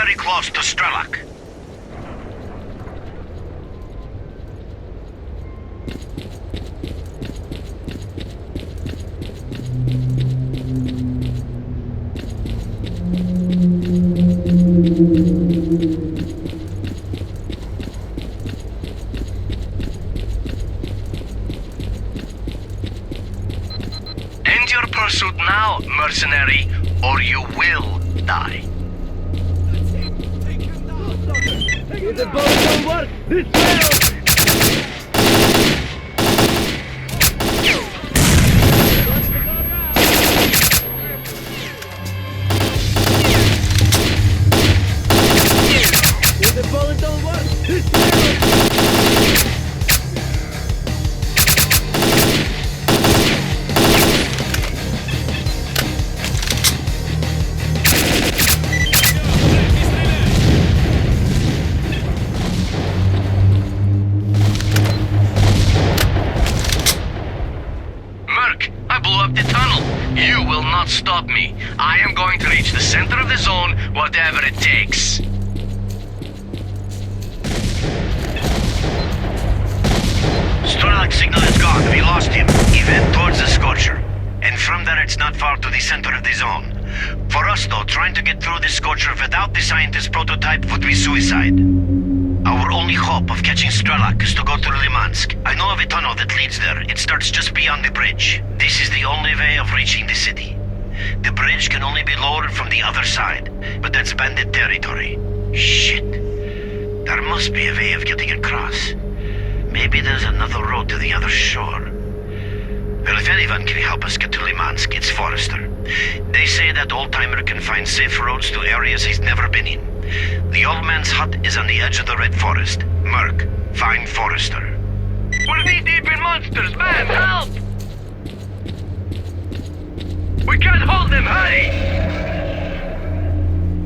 very close to S.T.A.L.K.E.R. End your pursuit now, mercenary, or you will die. If the boat don't work, this fails! If the bullet don't work, this fails! You will not stop me. I am going to reach the center of the zone, whatever it takes. S.T.A.L.K.E.R signal is gone. We lost him. Event towards the Scorcher. And from there it's not far to the center of the zone. For us though, trying to get through the Scorcher without the scientist prototype would be suicide. Our only hope of catching S.T.A.L.K.E.R is to go through Limansk. I know of a tunnel that leads there. It starts just beyond the bridge. This is the only way of reaching the city. The bridge can only be lowered from the other side, but that's bandit territory. Shit. There must be a way of getting across. Maybe there's another road to the other shore. Well, if anyone can help us get to Limansk, it's Forrester. They say that old-timer can find safe roads to areas he's never been in. The old man's hut is on the edge of the Red Forest. Merc, find Forrester. We're knee-deep in monsters, man! Help! We can't hold them, hurry!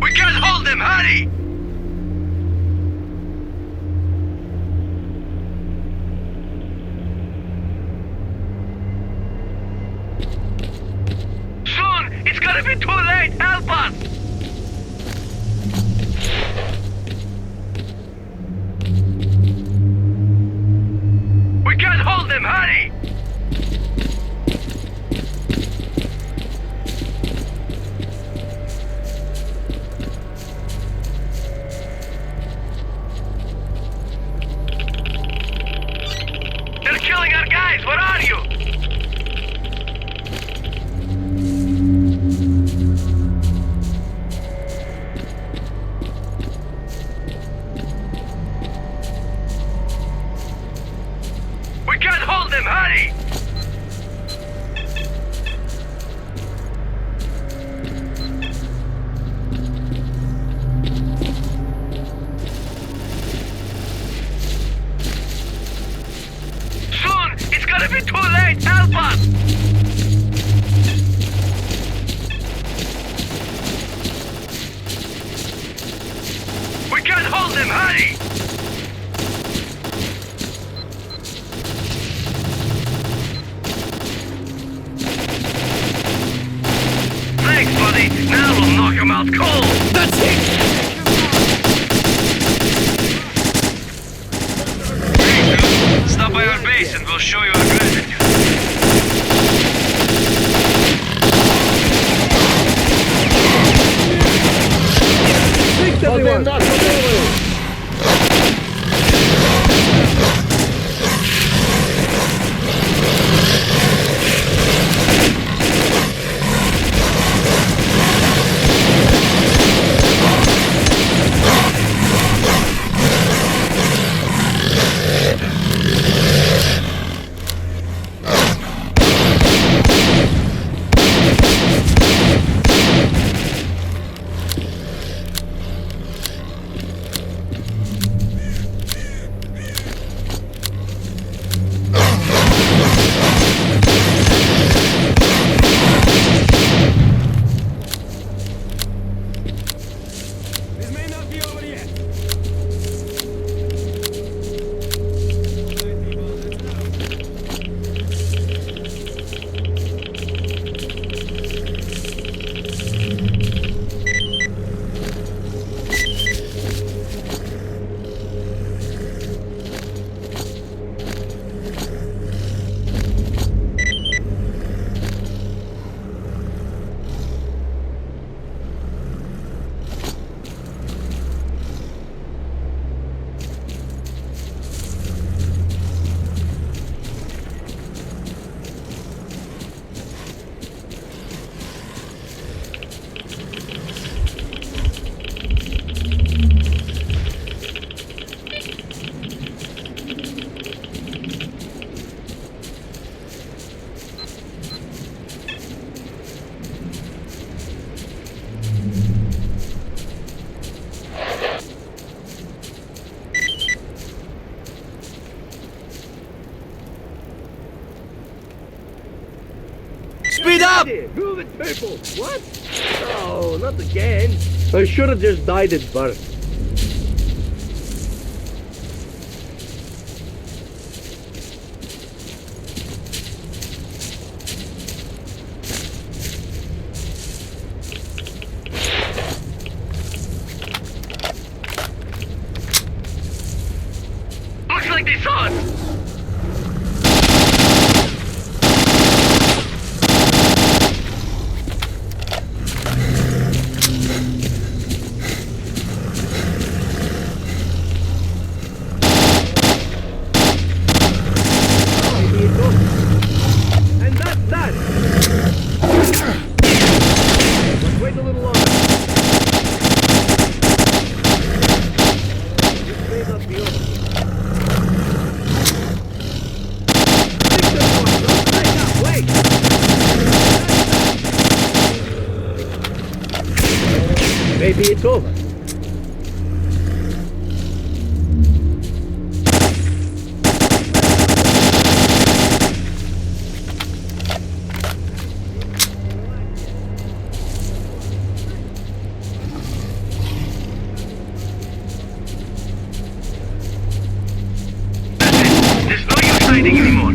We can't hold them, hurry! Soon! It's gonna be too late! Help us! We can't hold them, hurry! They're killing our guys! Where are you? We can't hold them! Hurry! Soon! It's gonna be too late! Help us! We can't hold them! Hurry! Thanks, buddy. Now we'll knock him out cold. That's it! Hey, dude. Stop by our base and we'll show you our gratitude. Thanks, everyone! Speed up! Move it, people! What? Oh, not again. I should have just died at birth. Looks like they saw us! Maybe it's over. There's no use hiding anymore.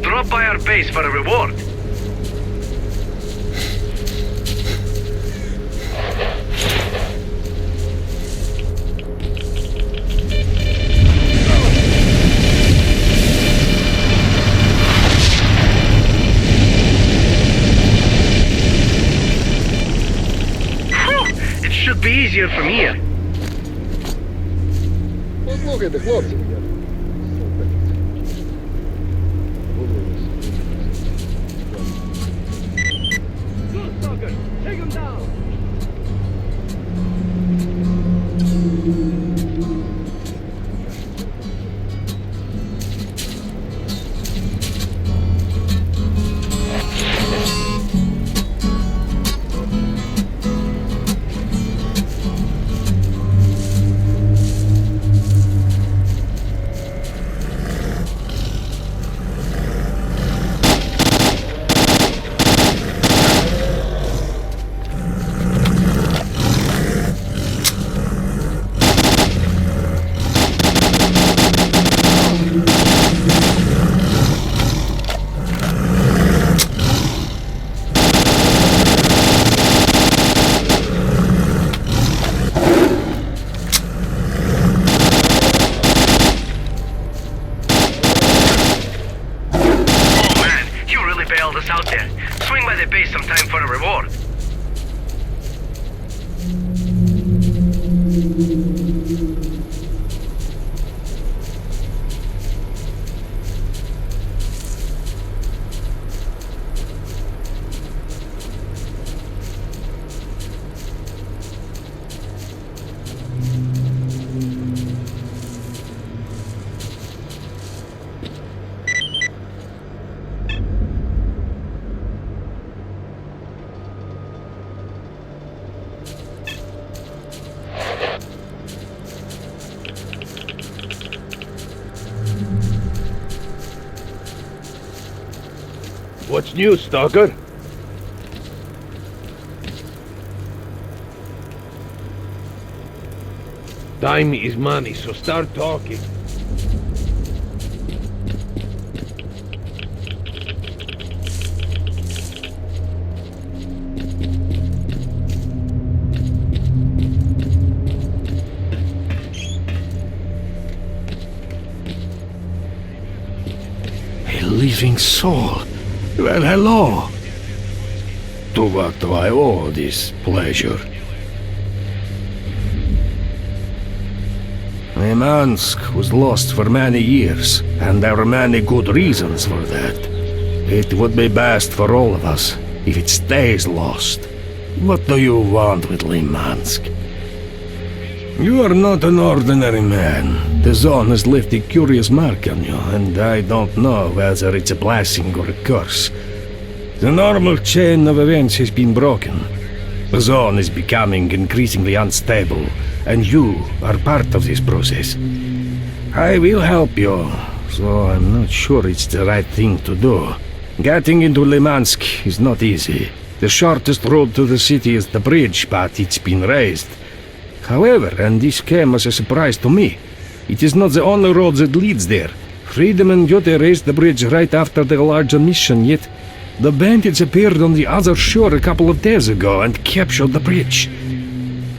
Drop by our base for a reward. It should be easier from here. Послухайте, хлопці. Take him down! Us out there. Swing by the base sometime for a reward. What's new, Stalker? Time is money, so start talking. A living soul. Well, hello. To what do I owe this pleasure? Limansk was lost for many years, and there are many good reasons for that. It would be best for all of us if it stays lost. What do you want with Limansk? You are not an ordinary man. The zone has left a curious mark on you, and I don't know whether it's a blessing or a curse. The normal chain of events has been broken. The zone is becoming increasingly unstable, and you are part of this process. I will help you, so I'm not sure it's the right thing to do. Getting into Limansk is not easy. The shortest road to the city is the bridge, but it's been raised. However, and this came as a surprise to me, it is not the only road that leads there. Freedom and Goethe raised the bridge right after the larger mission, yet the bandits appeared on the other shore a couple of days ago and captured the bridge.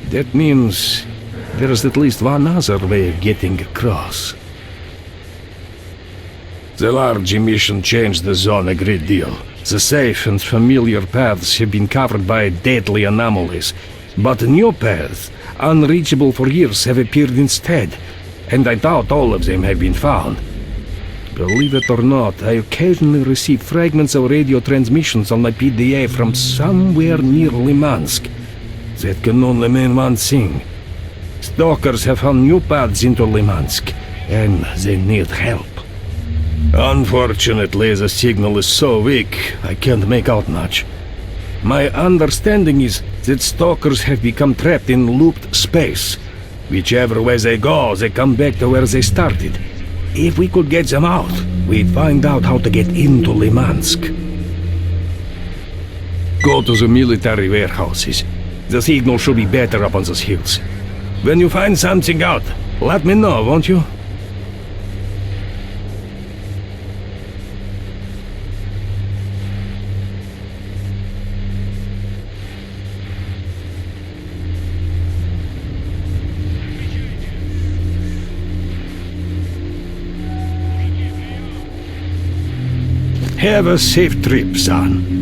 That means there is at least one other way of getting across. The large emission changed the zone a great deal. The safe and familiar paths have been covered by deadly anomalies, but new paths, unreachable for years, have appeared instead, and I doubt all of them have been found. Believe it or not, I occasionally receive fragments of radio transmissions on my PDA from somewhere near Limansk. That can only mean one thing. Stalkers have found new paths into Limansk, and they need help. Unfortunately, the signal is so weak, I can't make out much. My understanding is that stalkers have become trapped in looped space. Whichever way they go, they come back to where they started. If we could get them out, we'd find out how to get into Limansk. Go to the military warehouses. The signal should be better up on those hills. When you find something out, let me know, won't you? Have a safe trip, son.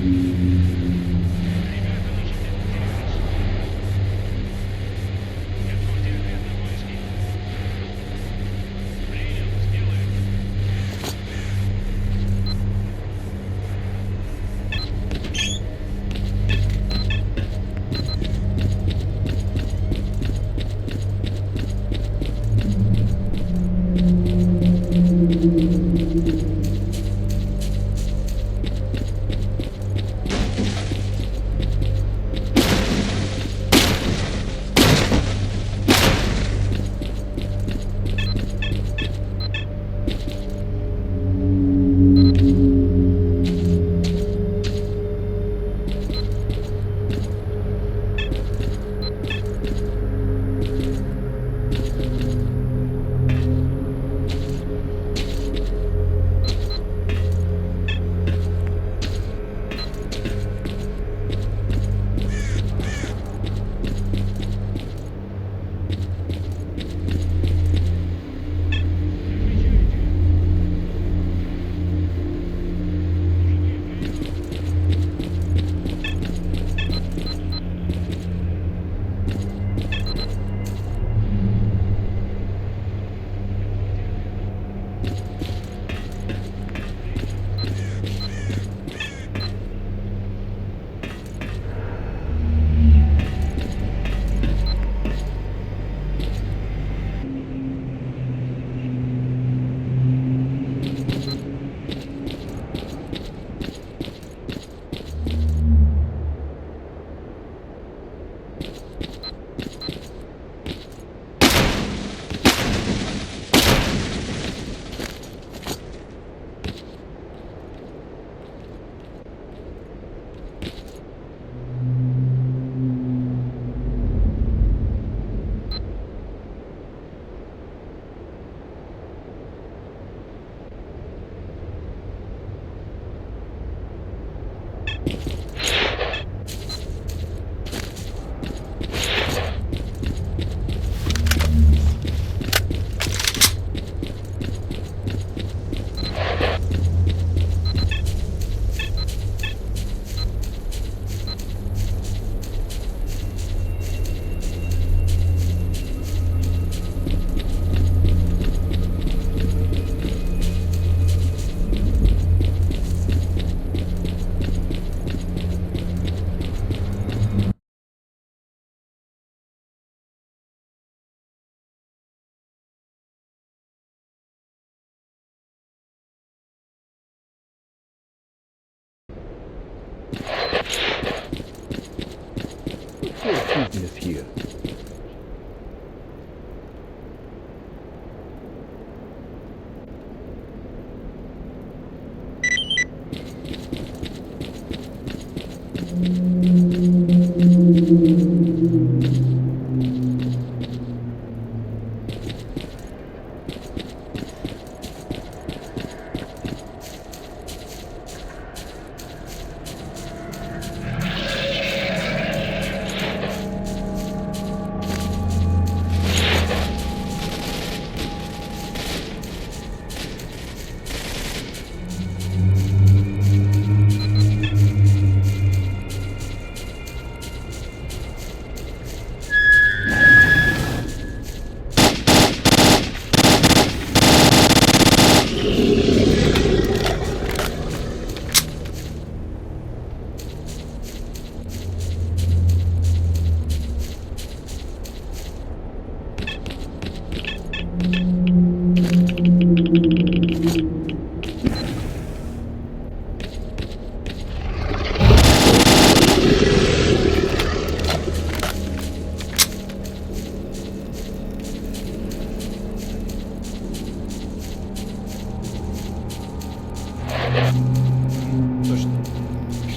What's your business here? Тож,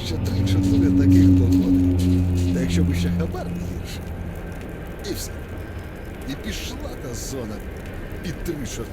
ще 3-4 таких погоди. Та якщо б ще хабар не гірше. І все. І пішла та зона під 3 чорти.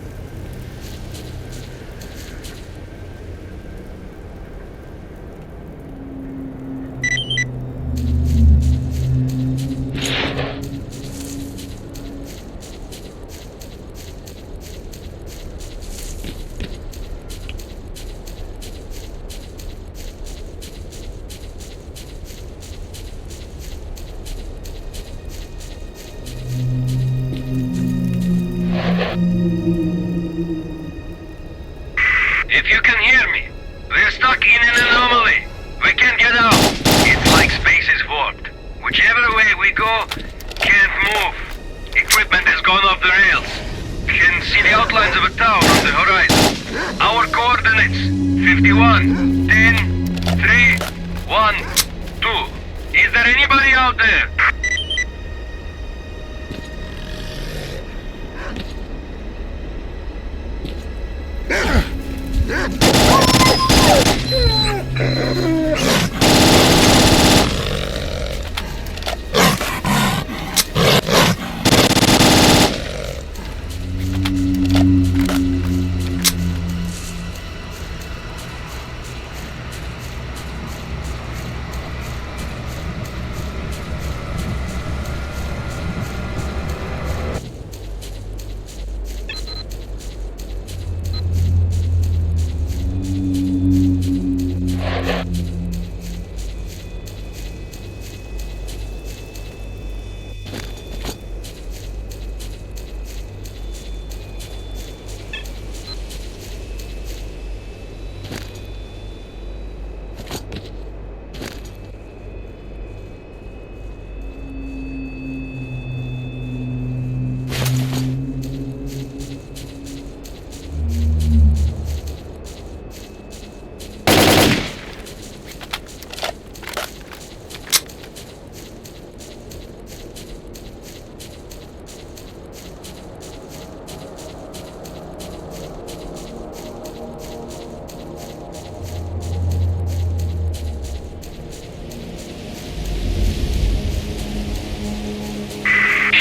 If you can hear me, we're stuck in an anomaly. We can't get out. It's like space is warped. Whichever way we go, can't move. Equipment has gone off the rails. Can see the outlines of a tower on the horizon. Our coordinates, 51, 10, 3, 1, 2. Is there anybody out there?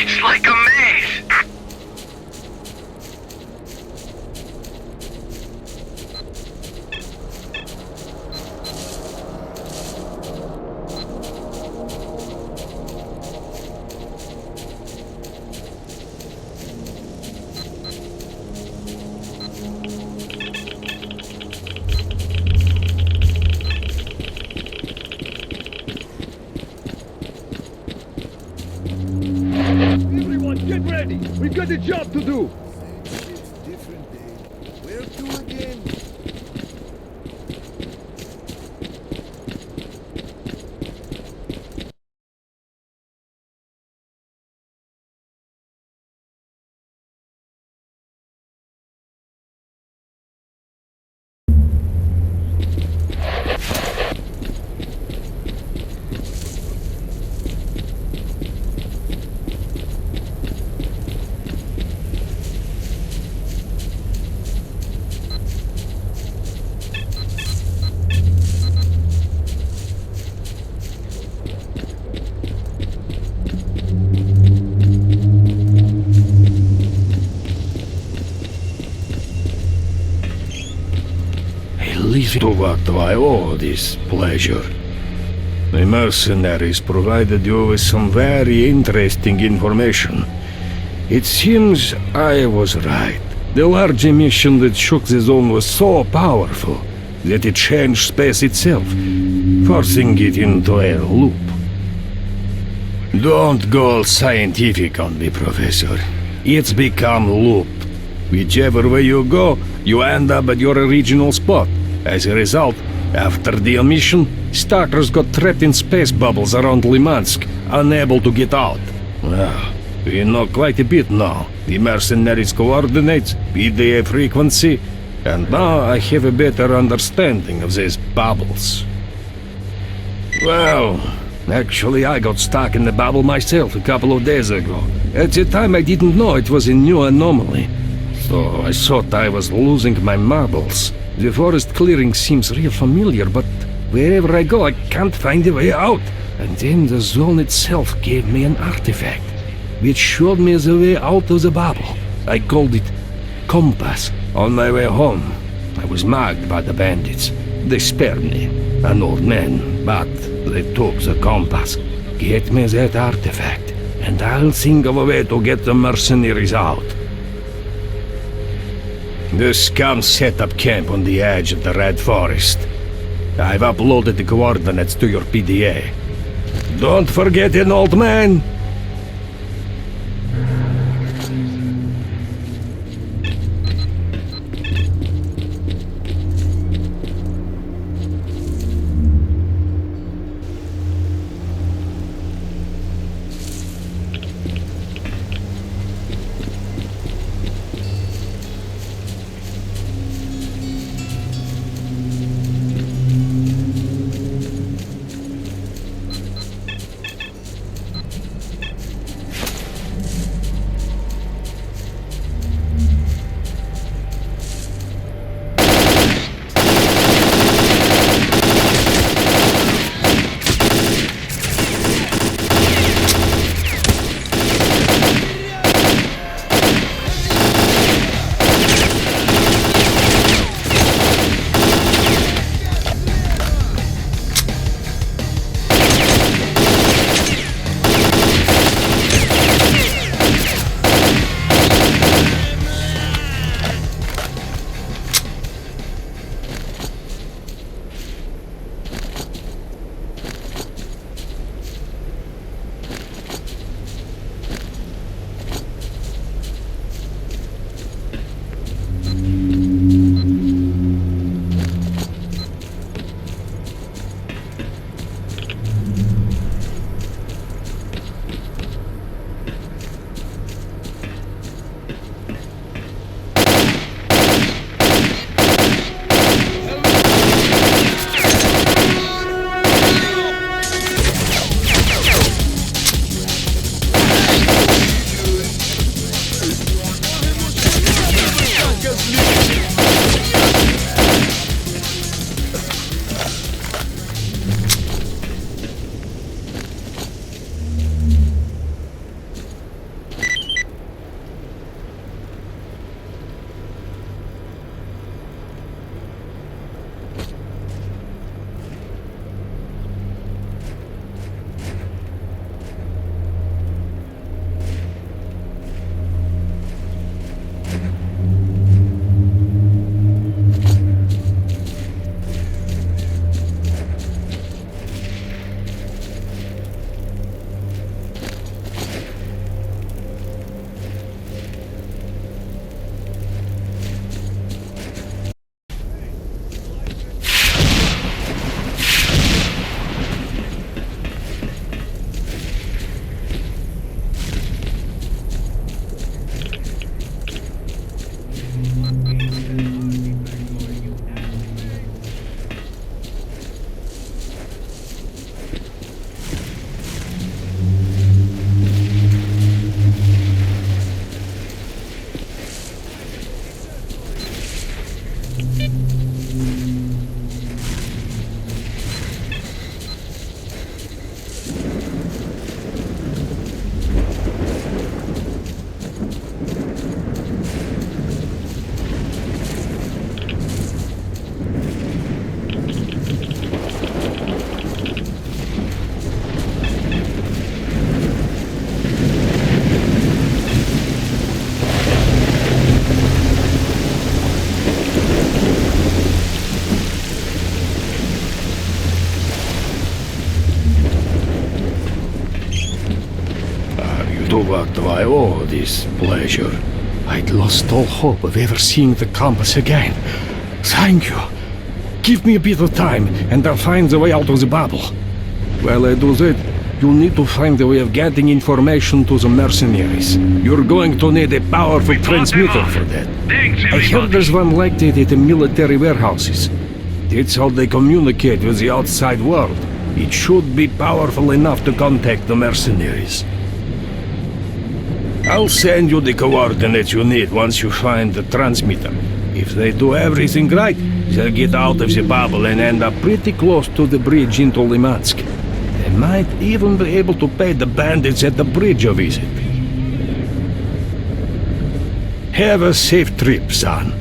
It's like a maze. Everyone, get ready! We've got a job to do! Different day. Where to again? is to what I owe this pleasure. The mercenaries provided you with some very interesting information. It seems I was right. The large emission that shook the zone was so powerful that it changed space itself, forcing it into a loop. Don't go all scientific on me, Professor. It's become loop. Whichever way you go, you end up at your original spot. As a result, after the emission, stalkers got trapped in space bubbles around Limansk, unable to get out. Well, we know quite a bit now. The mercenaries' coordinates, PDA frequency, and now I have a better understanding of these bubbles. Well, actually I got stuck in the bubble myself a couple of days ago. At the time I didn't know it was a new anomaly. So I thought I was losing my marbles. The forest clearing seems real familiar, but wherever I go I can't find a way out. And then the zone itself gave me an artifact, which showed me the way out of the bubble. I called it Compass. On my way home, I was mugged by the bandits. They spared me, an old man, but they took the compass. Get me that artifact, and I'll think of a way to get the mercenaries out. The scum set up camp on the edge of the Red Forest. I've uploaded the coordinates to your PDA. Don't forget it, old man! to what do I owe this pleasure? I'd lost all hope of ever seeing the compass again. Thank you. Give me a bit of time, and I'll find the way out of the bubble. While I do that, you'll need to find a way of getting information to the mercenaries. You're going to need a powerful transmitter for that. I heard there's one like that at the military warehouses. That's how they communicate with the outside world. It should be powerful enough to contact the mercenaries. I'll send you the coordinates you need once you find the transmitter. If they do everything right, they'll get out of the bubble and end up pretty close to the bridge into Limansk. They might even be able to pay the bandits at the bridge a visit. Have a safe trip, son.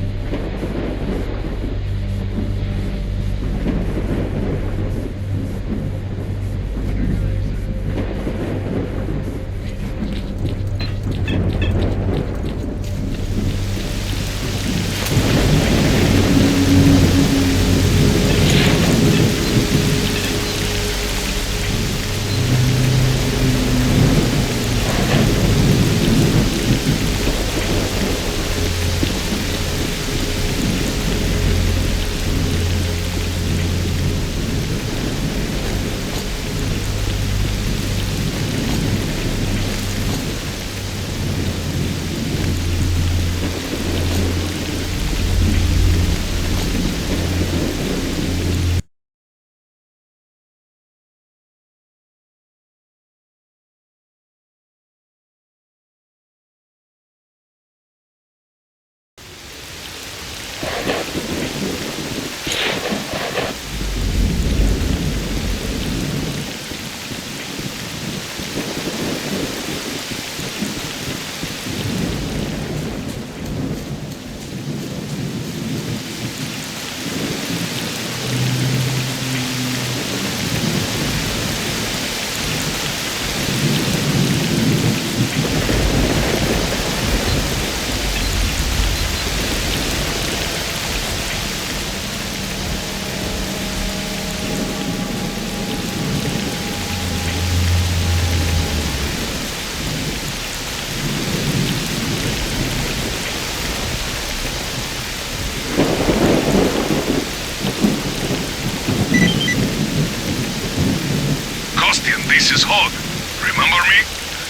This is Hog. Remember me?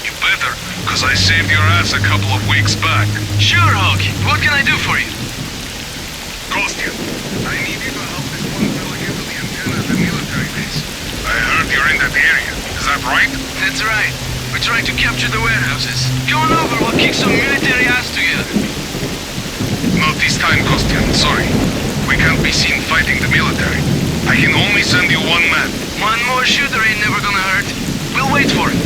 You better, because I saved your ass a couple of weeks back. Sure, Hog. What can I do for you? Kostian, I need you to help this one fella get to the antenna at the military base. I heard you're in that area. Is that right? That's right. We're trying to capture the warehouses. Come on over, we'll kick some military ass together. Not this time, Kostian. Sorry. We can't be seen fighting the military. I can only send you one man. One more shooter ain't never gonna hurt. We'll wait for him.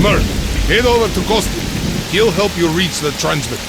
Mert, head over to Kostian. He'll help you reach the transmitter.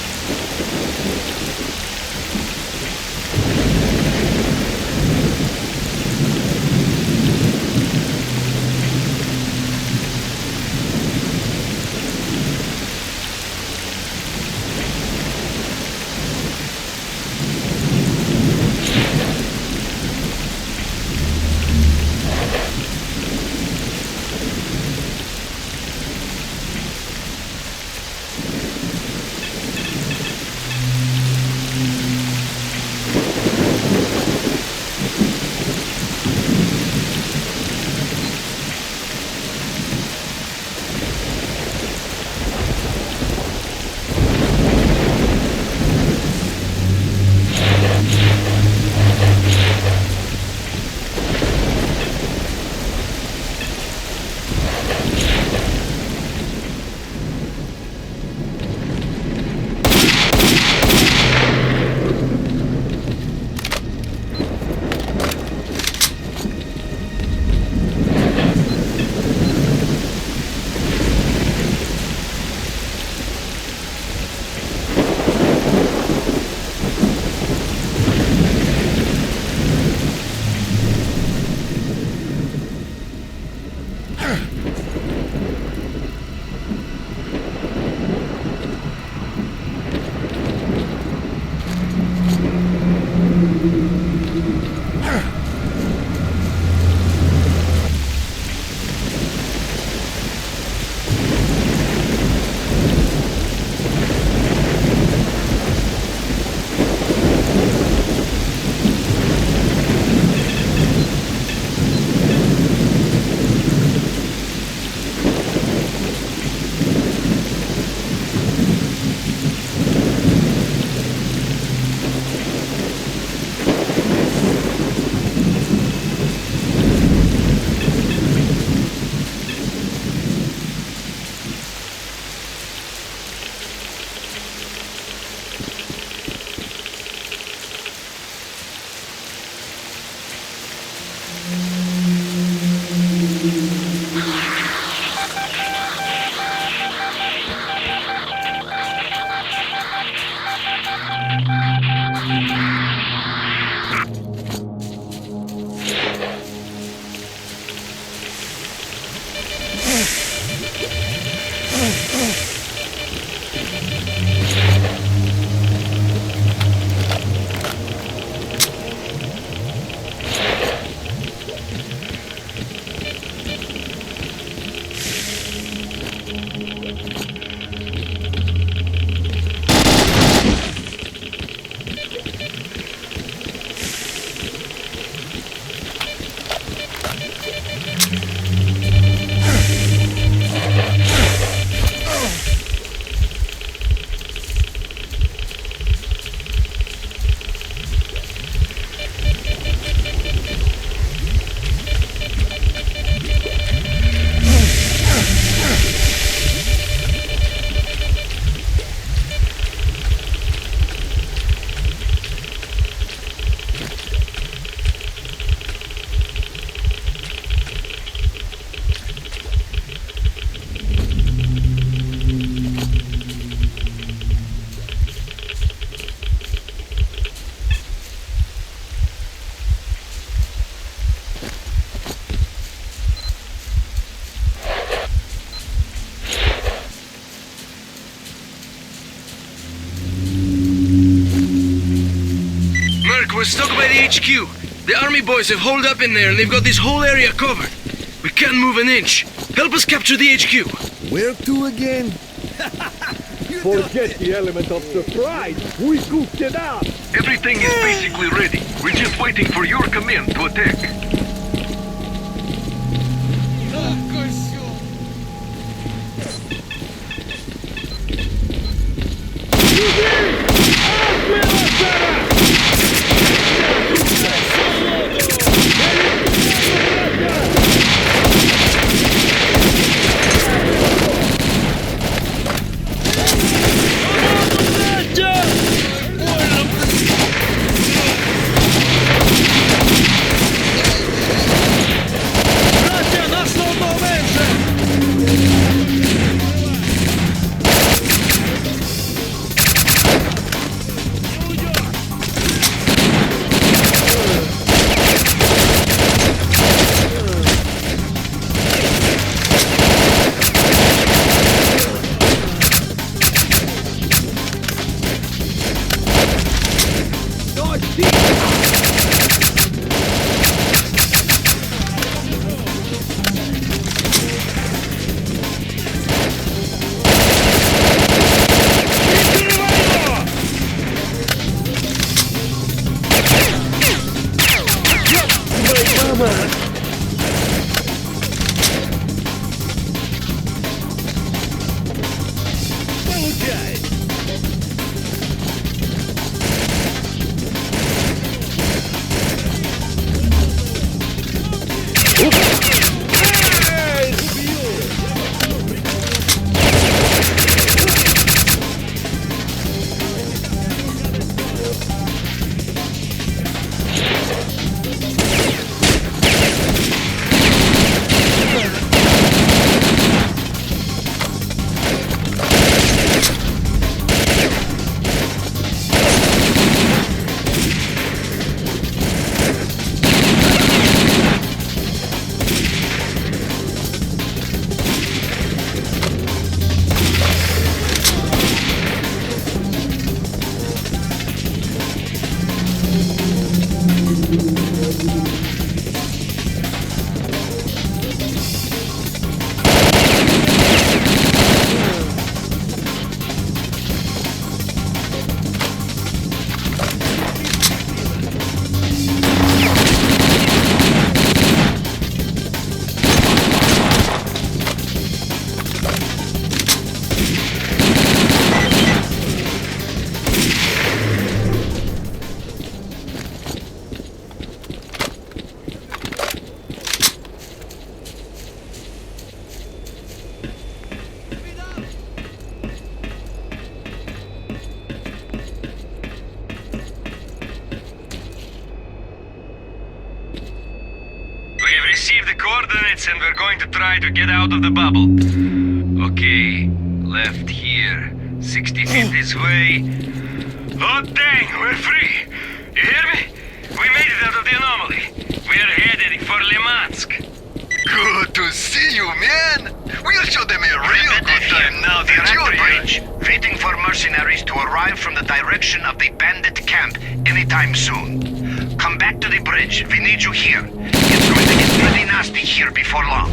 HQ. The army boys have holed up in there and they've got this whole area covered. We can't move an inch. Help us capture the HQ. Where to again? Forget the element of surprise. We cooked it up. Everything is basically ready. We're just waiting for your command to attack. Received the coordinates and we're going to try to get out of the bubble. Okay, left here. 60 feet this way. Oh dang, we're free! You hear me? We made it out of the anomaly. We're headed for Limansk. Good to see you, man. We'll show them a real good time now that you're Bridge, waiting for mercenaries to arrive from the direction of the bandit camp anytime soon. Come back to the bridge. We need you here. It's going to get pretty nasty here before long.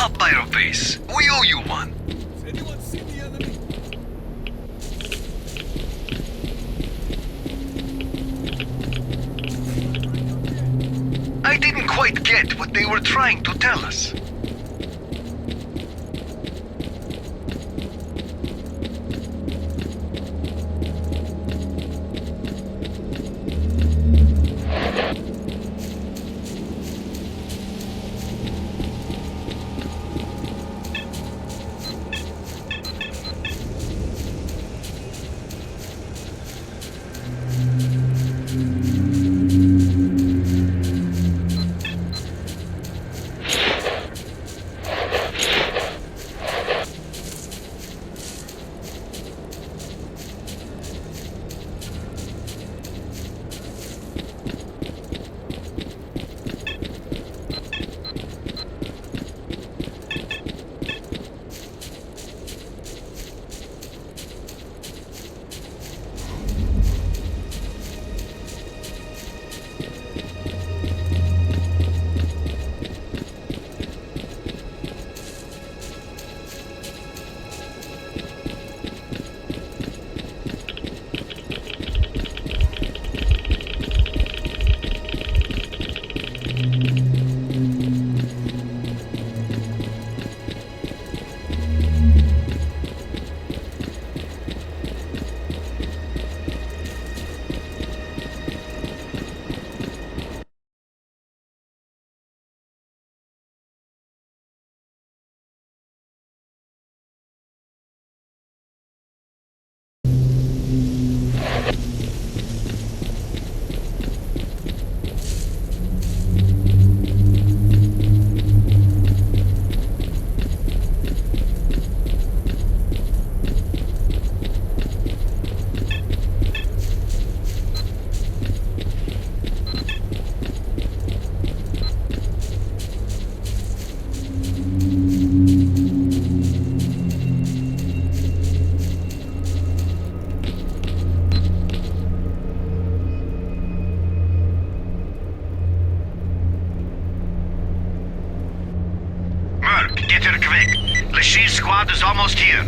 Stop by our base. We owe you one. I didn't quite get what they were trying to tell us. Get her quick. Lachey's squad is almost here.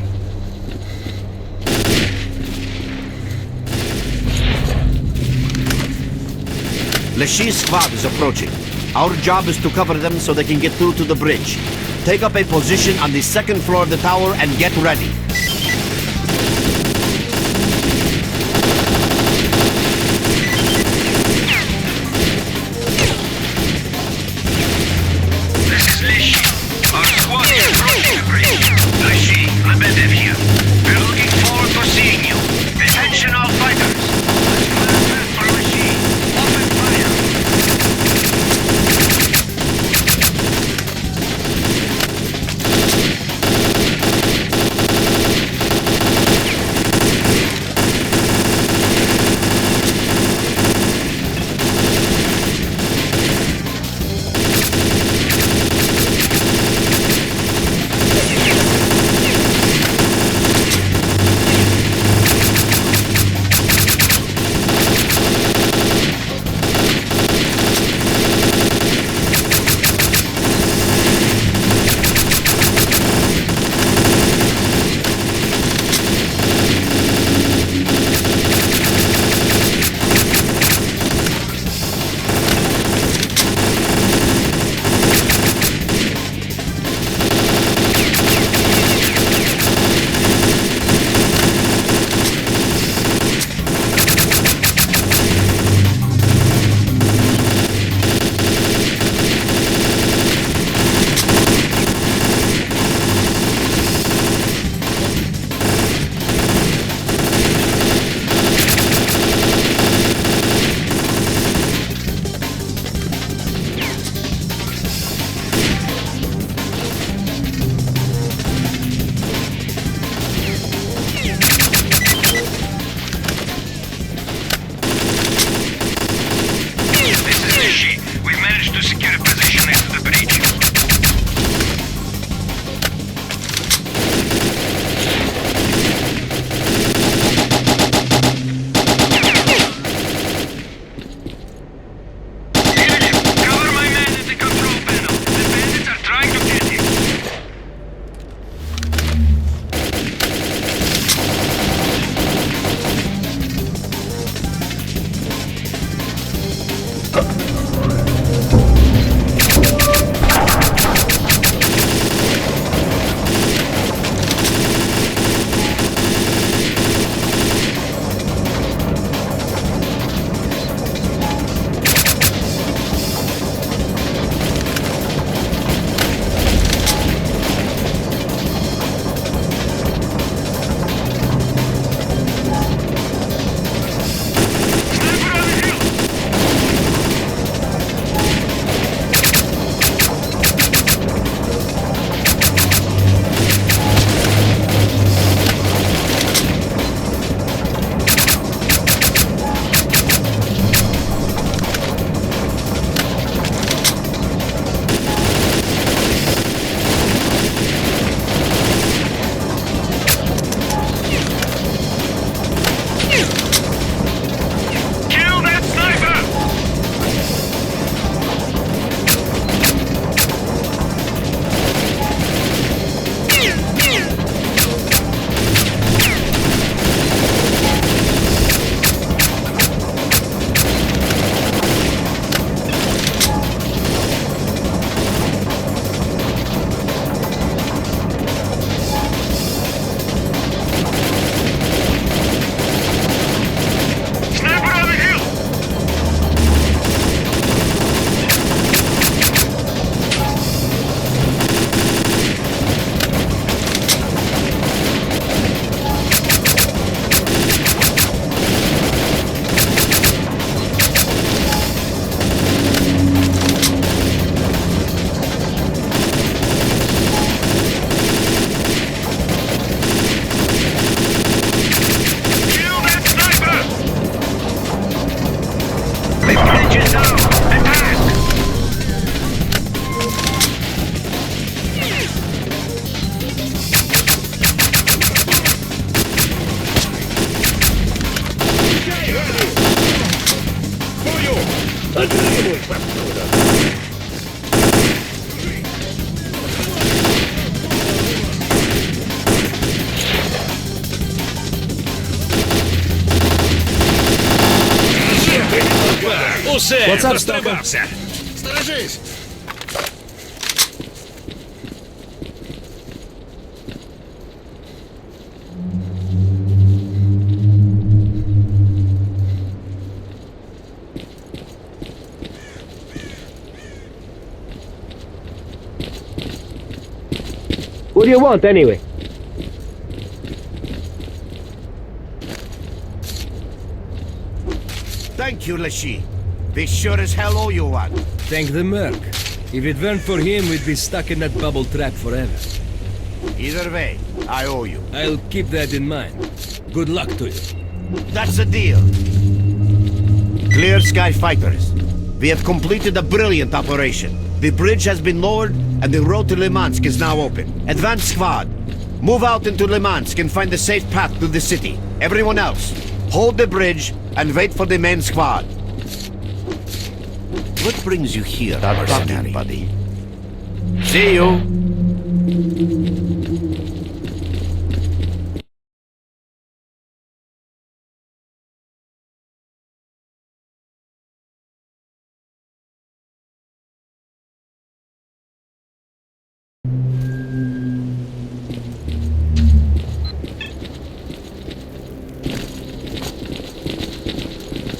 Lachey's squad is approaching. Our job is to cover them so they can get through to the bridge. Take up a position on the second floor of the tower and get ready. Отримуй, паскуда! Усе, What's up, розстрибався. Сторожись! What do you want, anyway? Thank you, Lashi. They sure as hell owe you one. Thank the Merc. If it weren't for him, we'd be stuck in that bubble trap forever. Either way, I owe you. I'll keep that in mind. Good luck to you. That's a deal. Clear Sky Fighters. We have completed a brilliant operation. The bridge has been lowered, and the road to Limansk is now open. Advance squad. Move out into Limansk and find a safe path to the city. Everyone else, hold the bridge and wait for the main squad. What brings you here, mercenary buddy? See you.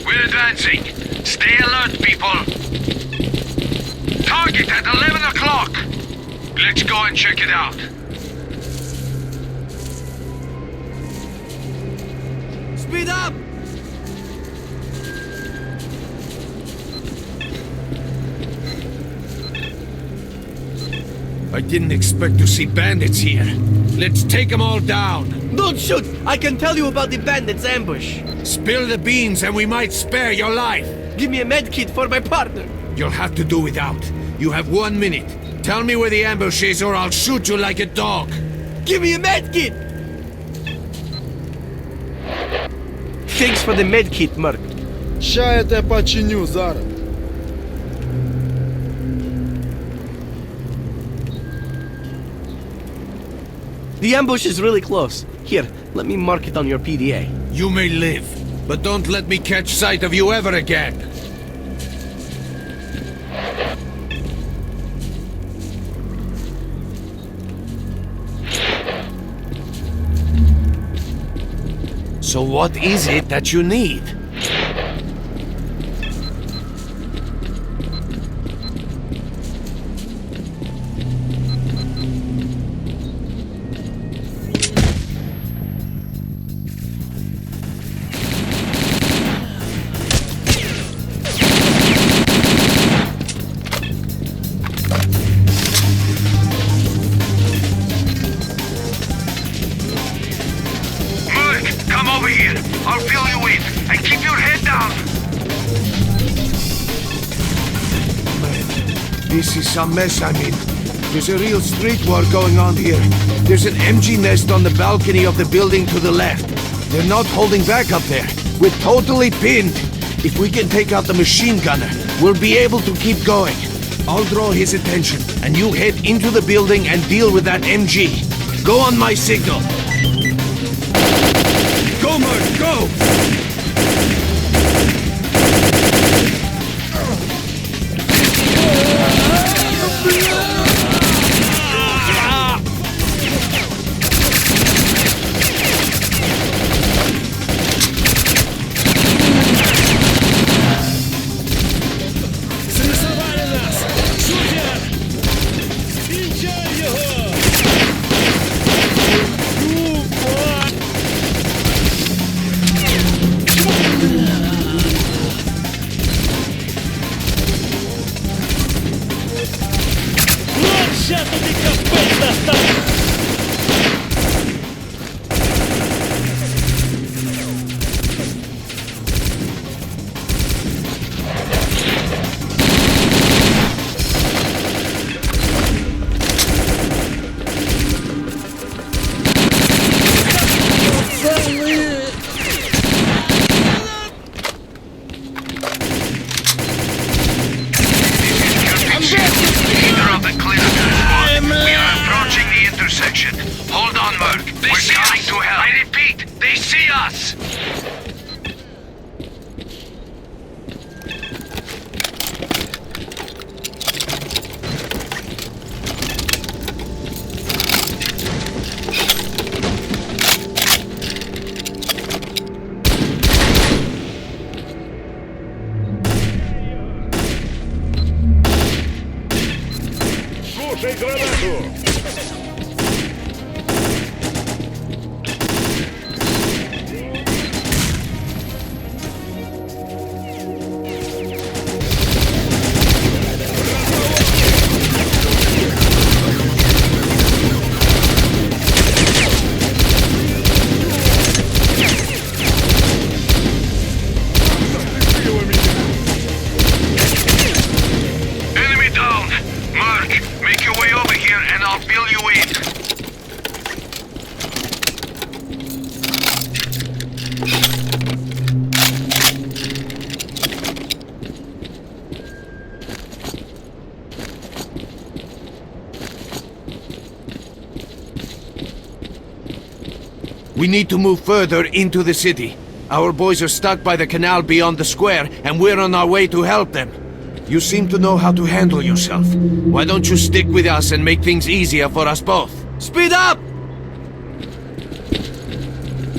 We're advancing. Stay alert, people. Target at 11 o'clock. Let's go and check it out. Speed up! I didn't expect to see bandits here. Let's take them all down. Don't shoot! I can tell you about the bandits' ambush. Spill the beans and we might spare your life. Give me a med kit for my partner. You'll have to do without. You have 1 minute. Tell me where the ambush is or I'll shoot you like a dog. Give me a med kit! Thanks for the med kit, Merc. Ща я тебе починю зараз. The ambush is really close. Here, let me mark it on your PDA. You may live, but don't let me catch sight of you ever again. So what is it that you need? Come over here. I'll fill you in. And keep your head down. This is some mess I'm in. There's a real street war going on here. There's an MG nest on the balcony of the building to the left. They're not holding back up there. We're totally pinned. If we can take out the machine gunner, we'll be able to keep going. I'll draw his attention, and you head into the building and deal with that MG. Go on my signal. Go, Merc, go! Слушай гранату! Enemy down! Mark, make your way over here and I'll fill you in. We need to move further into the city. Our boys are stuck by the canal beyond the square, and we're on our way to help them. You seem to know how to handle yourself. Why don't you stick with us and make things easier for us both? Speed up!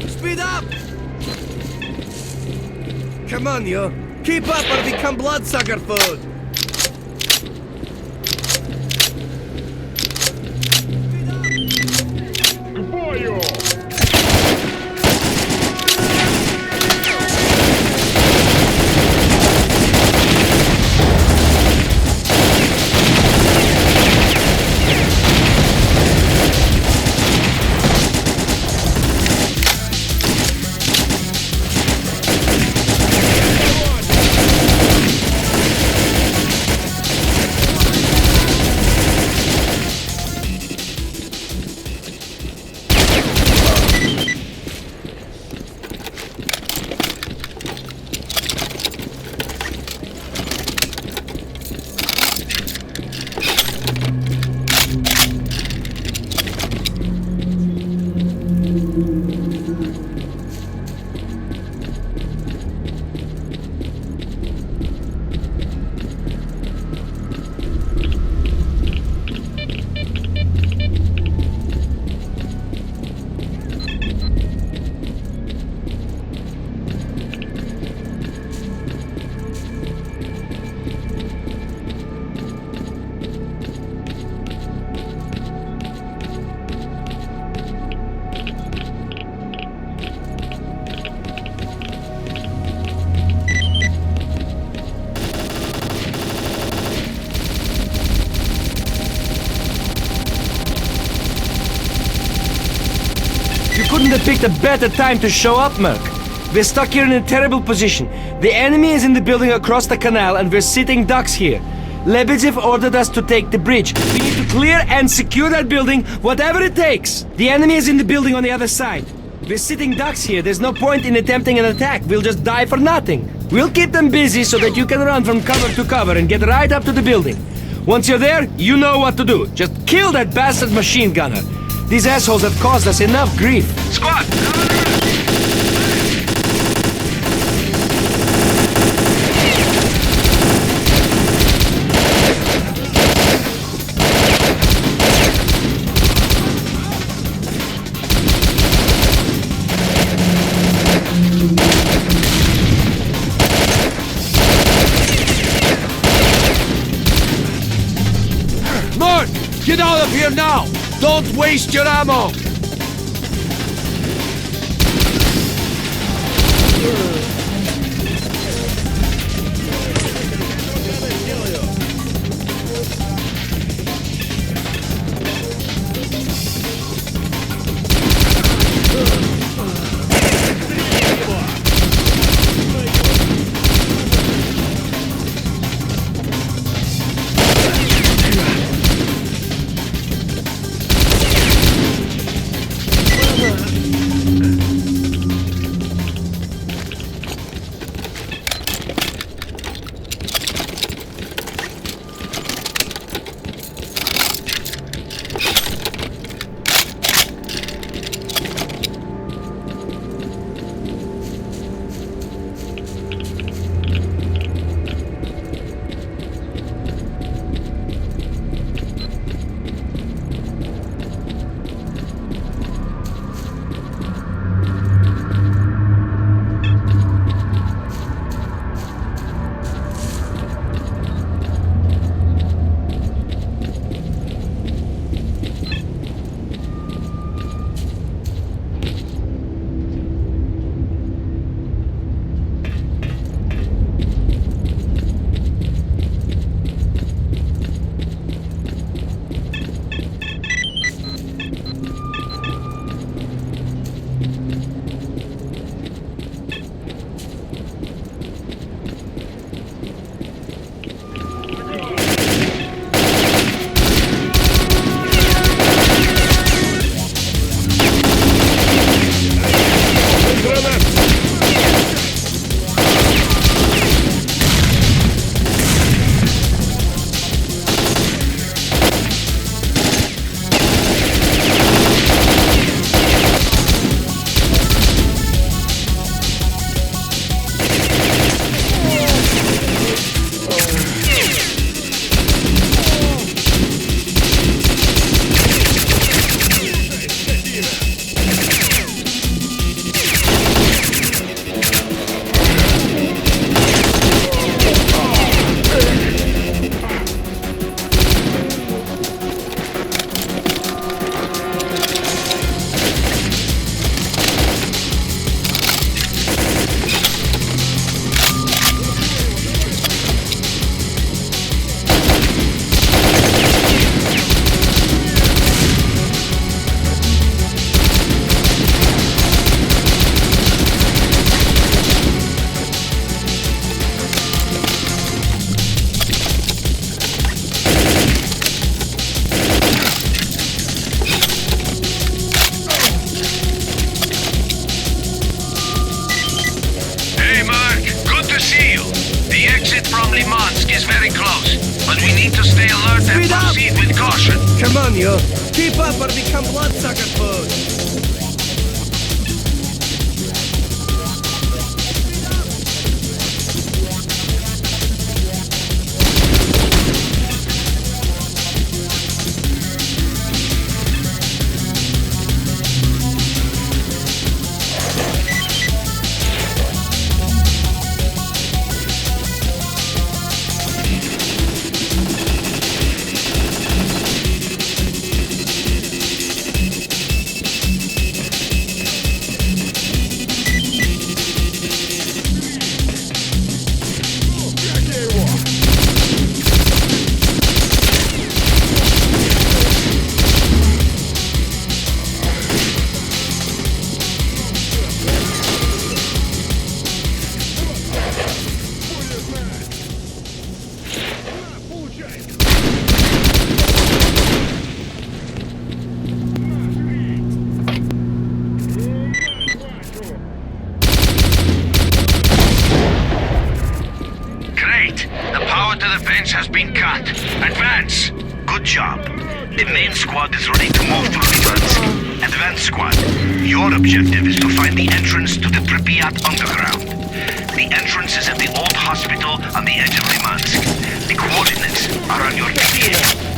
Speed up! Come on, yo. Keep up or become bloodsucker food. Couldn't have picked a better time to show up, Merc. We're stuck here in a terrible position. The enemy is in the building across the canal and we're sitting ducks here. Lebedev ordered us to take the bridge. We need to clear and secure that building, whatever it takes. The enemy is in the building on the other side. We're sitting ducks here. There's no point in attempting an attack. We'll just die for nothing. We'll keep them busy so that you can run from cover to cover and get right up to the building. Once you're there, you know what to do. Just kill that bastard machine gunner. These assholes have caused us enough grief. Squad, Mark, get out of here now! Don't waste your ammo! Limansk is very close, but we need to stay alert and proceed with caution. Come on, yo. Keep up or become bloodsucker food. has been cut. Advance! Good job. The main squad is ready to move to Limansk. Advance squad, your objective is to find the entrance to the Pripyat underground. The entrance is at the old hospital on the edge of Limansk. The coordinates are on your PDA.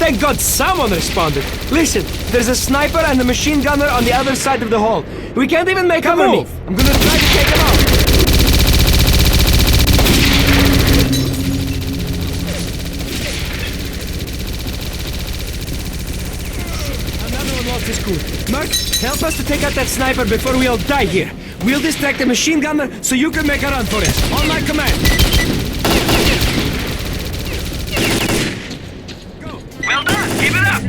Thank God someone responded. Listen, there's a sniper and a machine gunner on the other side of the hall. We can't even make a move. I'm gonna try to take him out. Another one lost his cool. Mark, help us to take out that sniper before we all die here. We'll distract the machine gunner so you can make a run for it. On my command. Well done! Keep it up!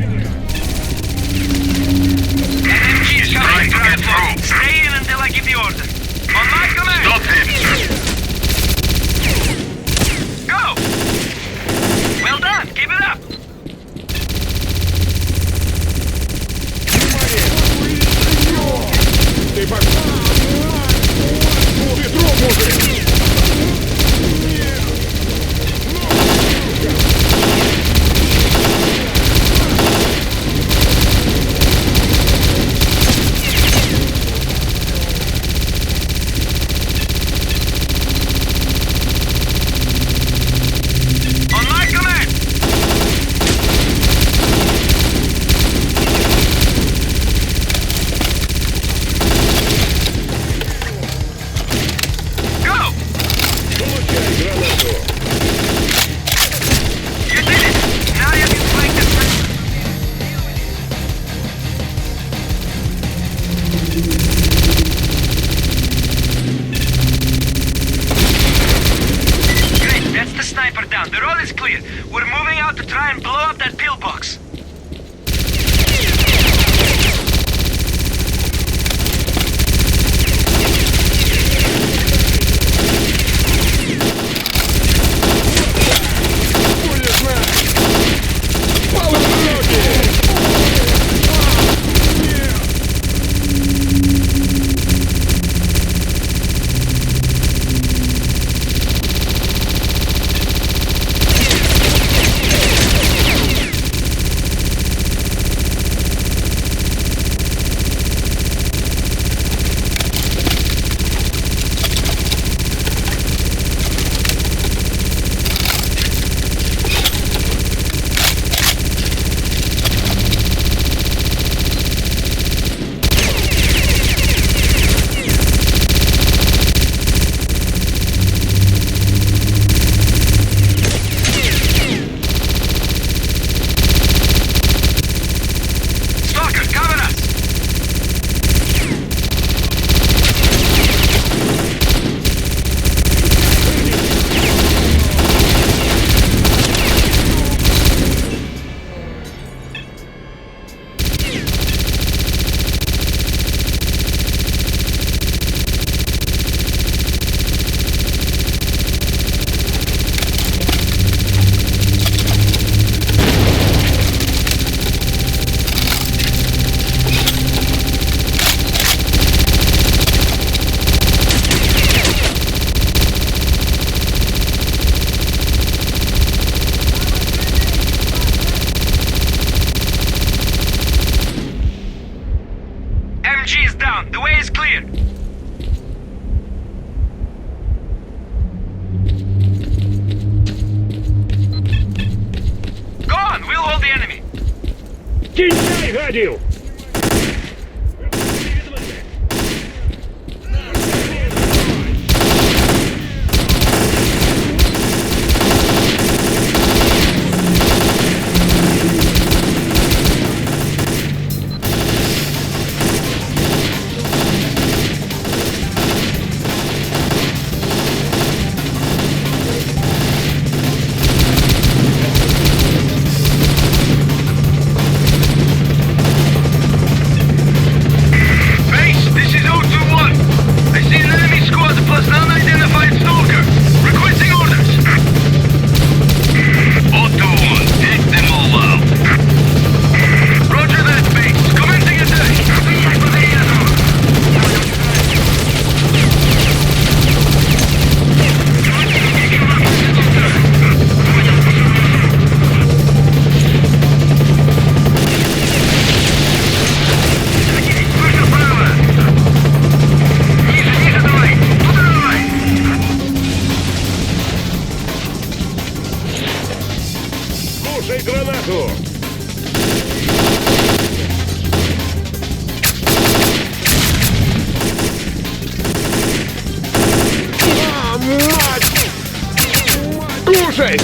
MG is trying to get through. Stay in until I give the order. On my command! Stop him, sir! Go! Well done! Keep it up! Кінчай, гадів! Слушай!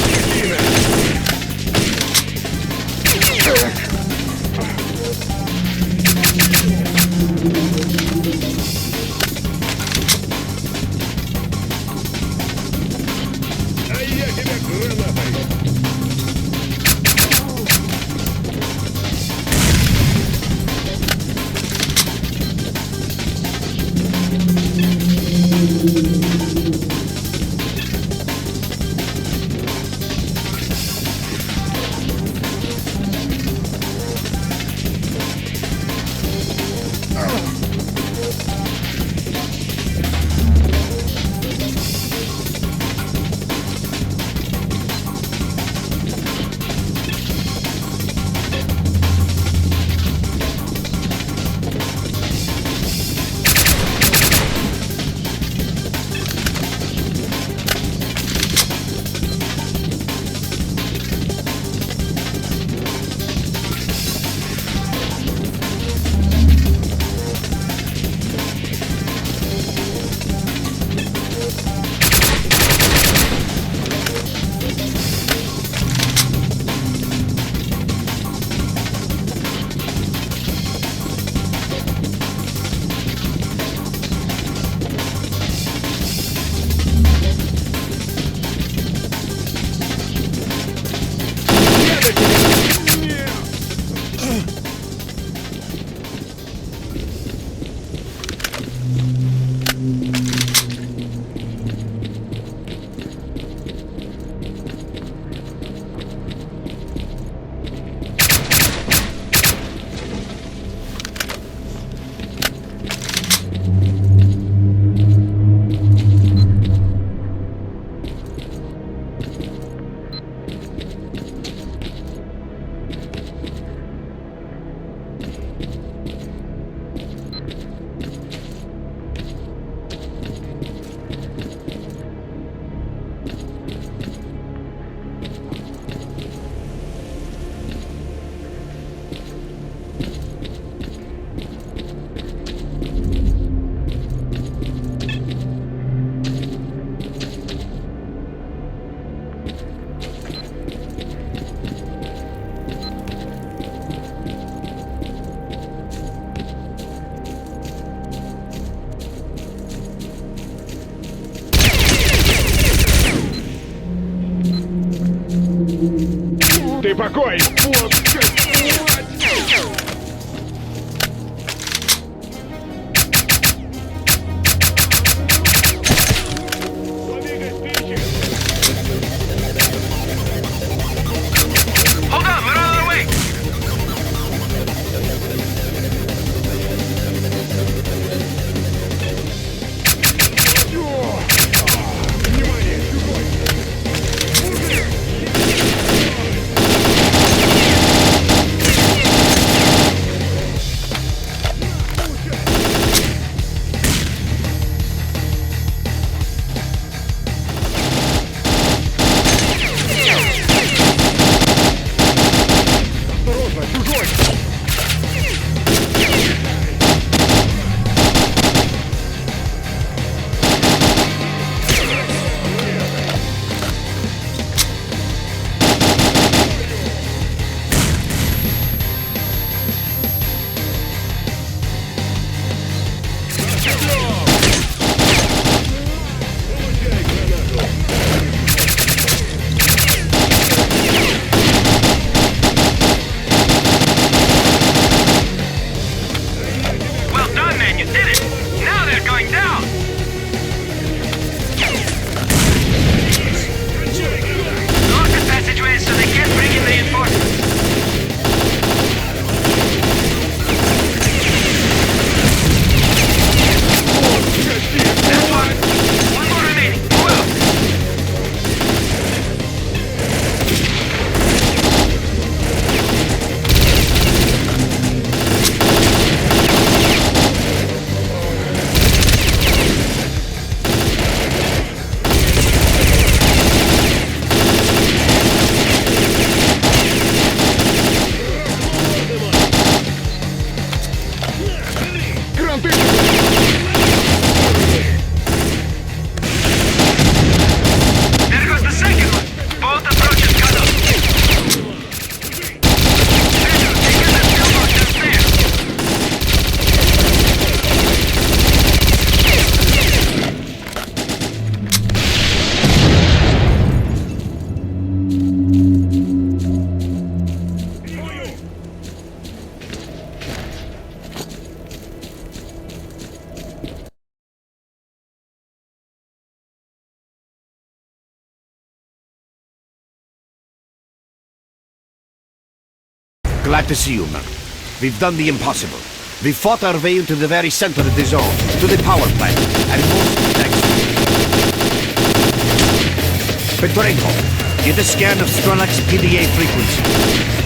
А я тебя гранатой! Ты покой! Hold on, we're on our way! Внимание! Glad to see you, Merc. We've done the impossible. We fought our way into the very center of the zone, to the power plant, and most thanks to you. Petrenko, get a scan of Strelak's PDA frequency.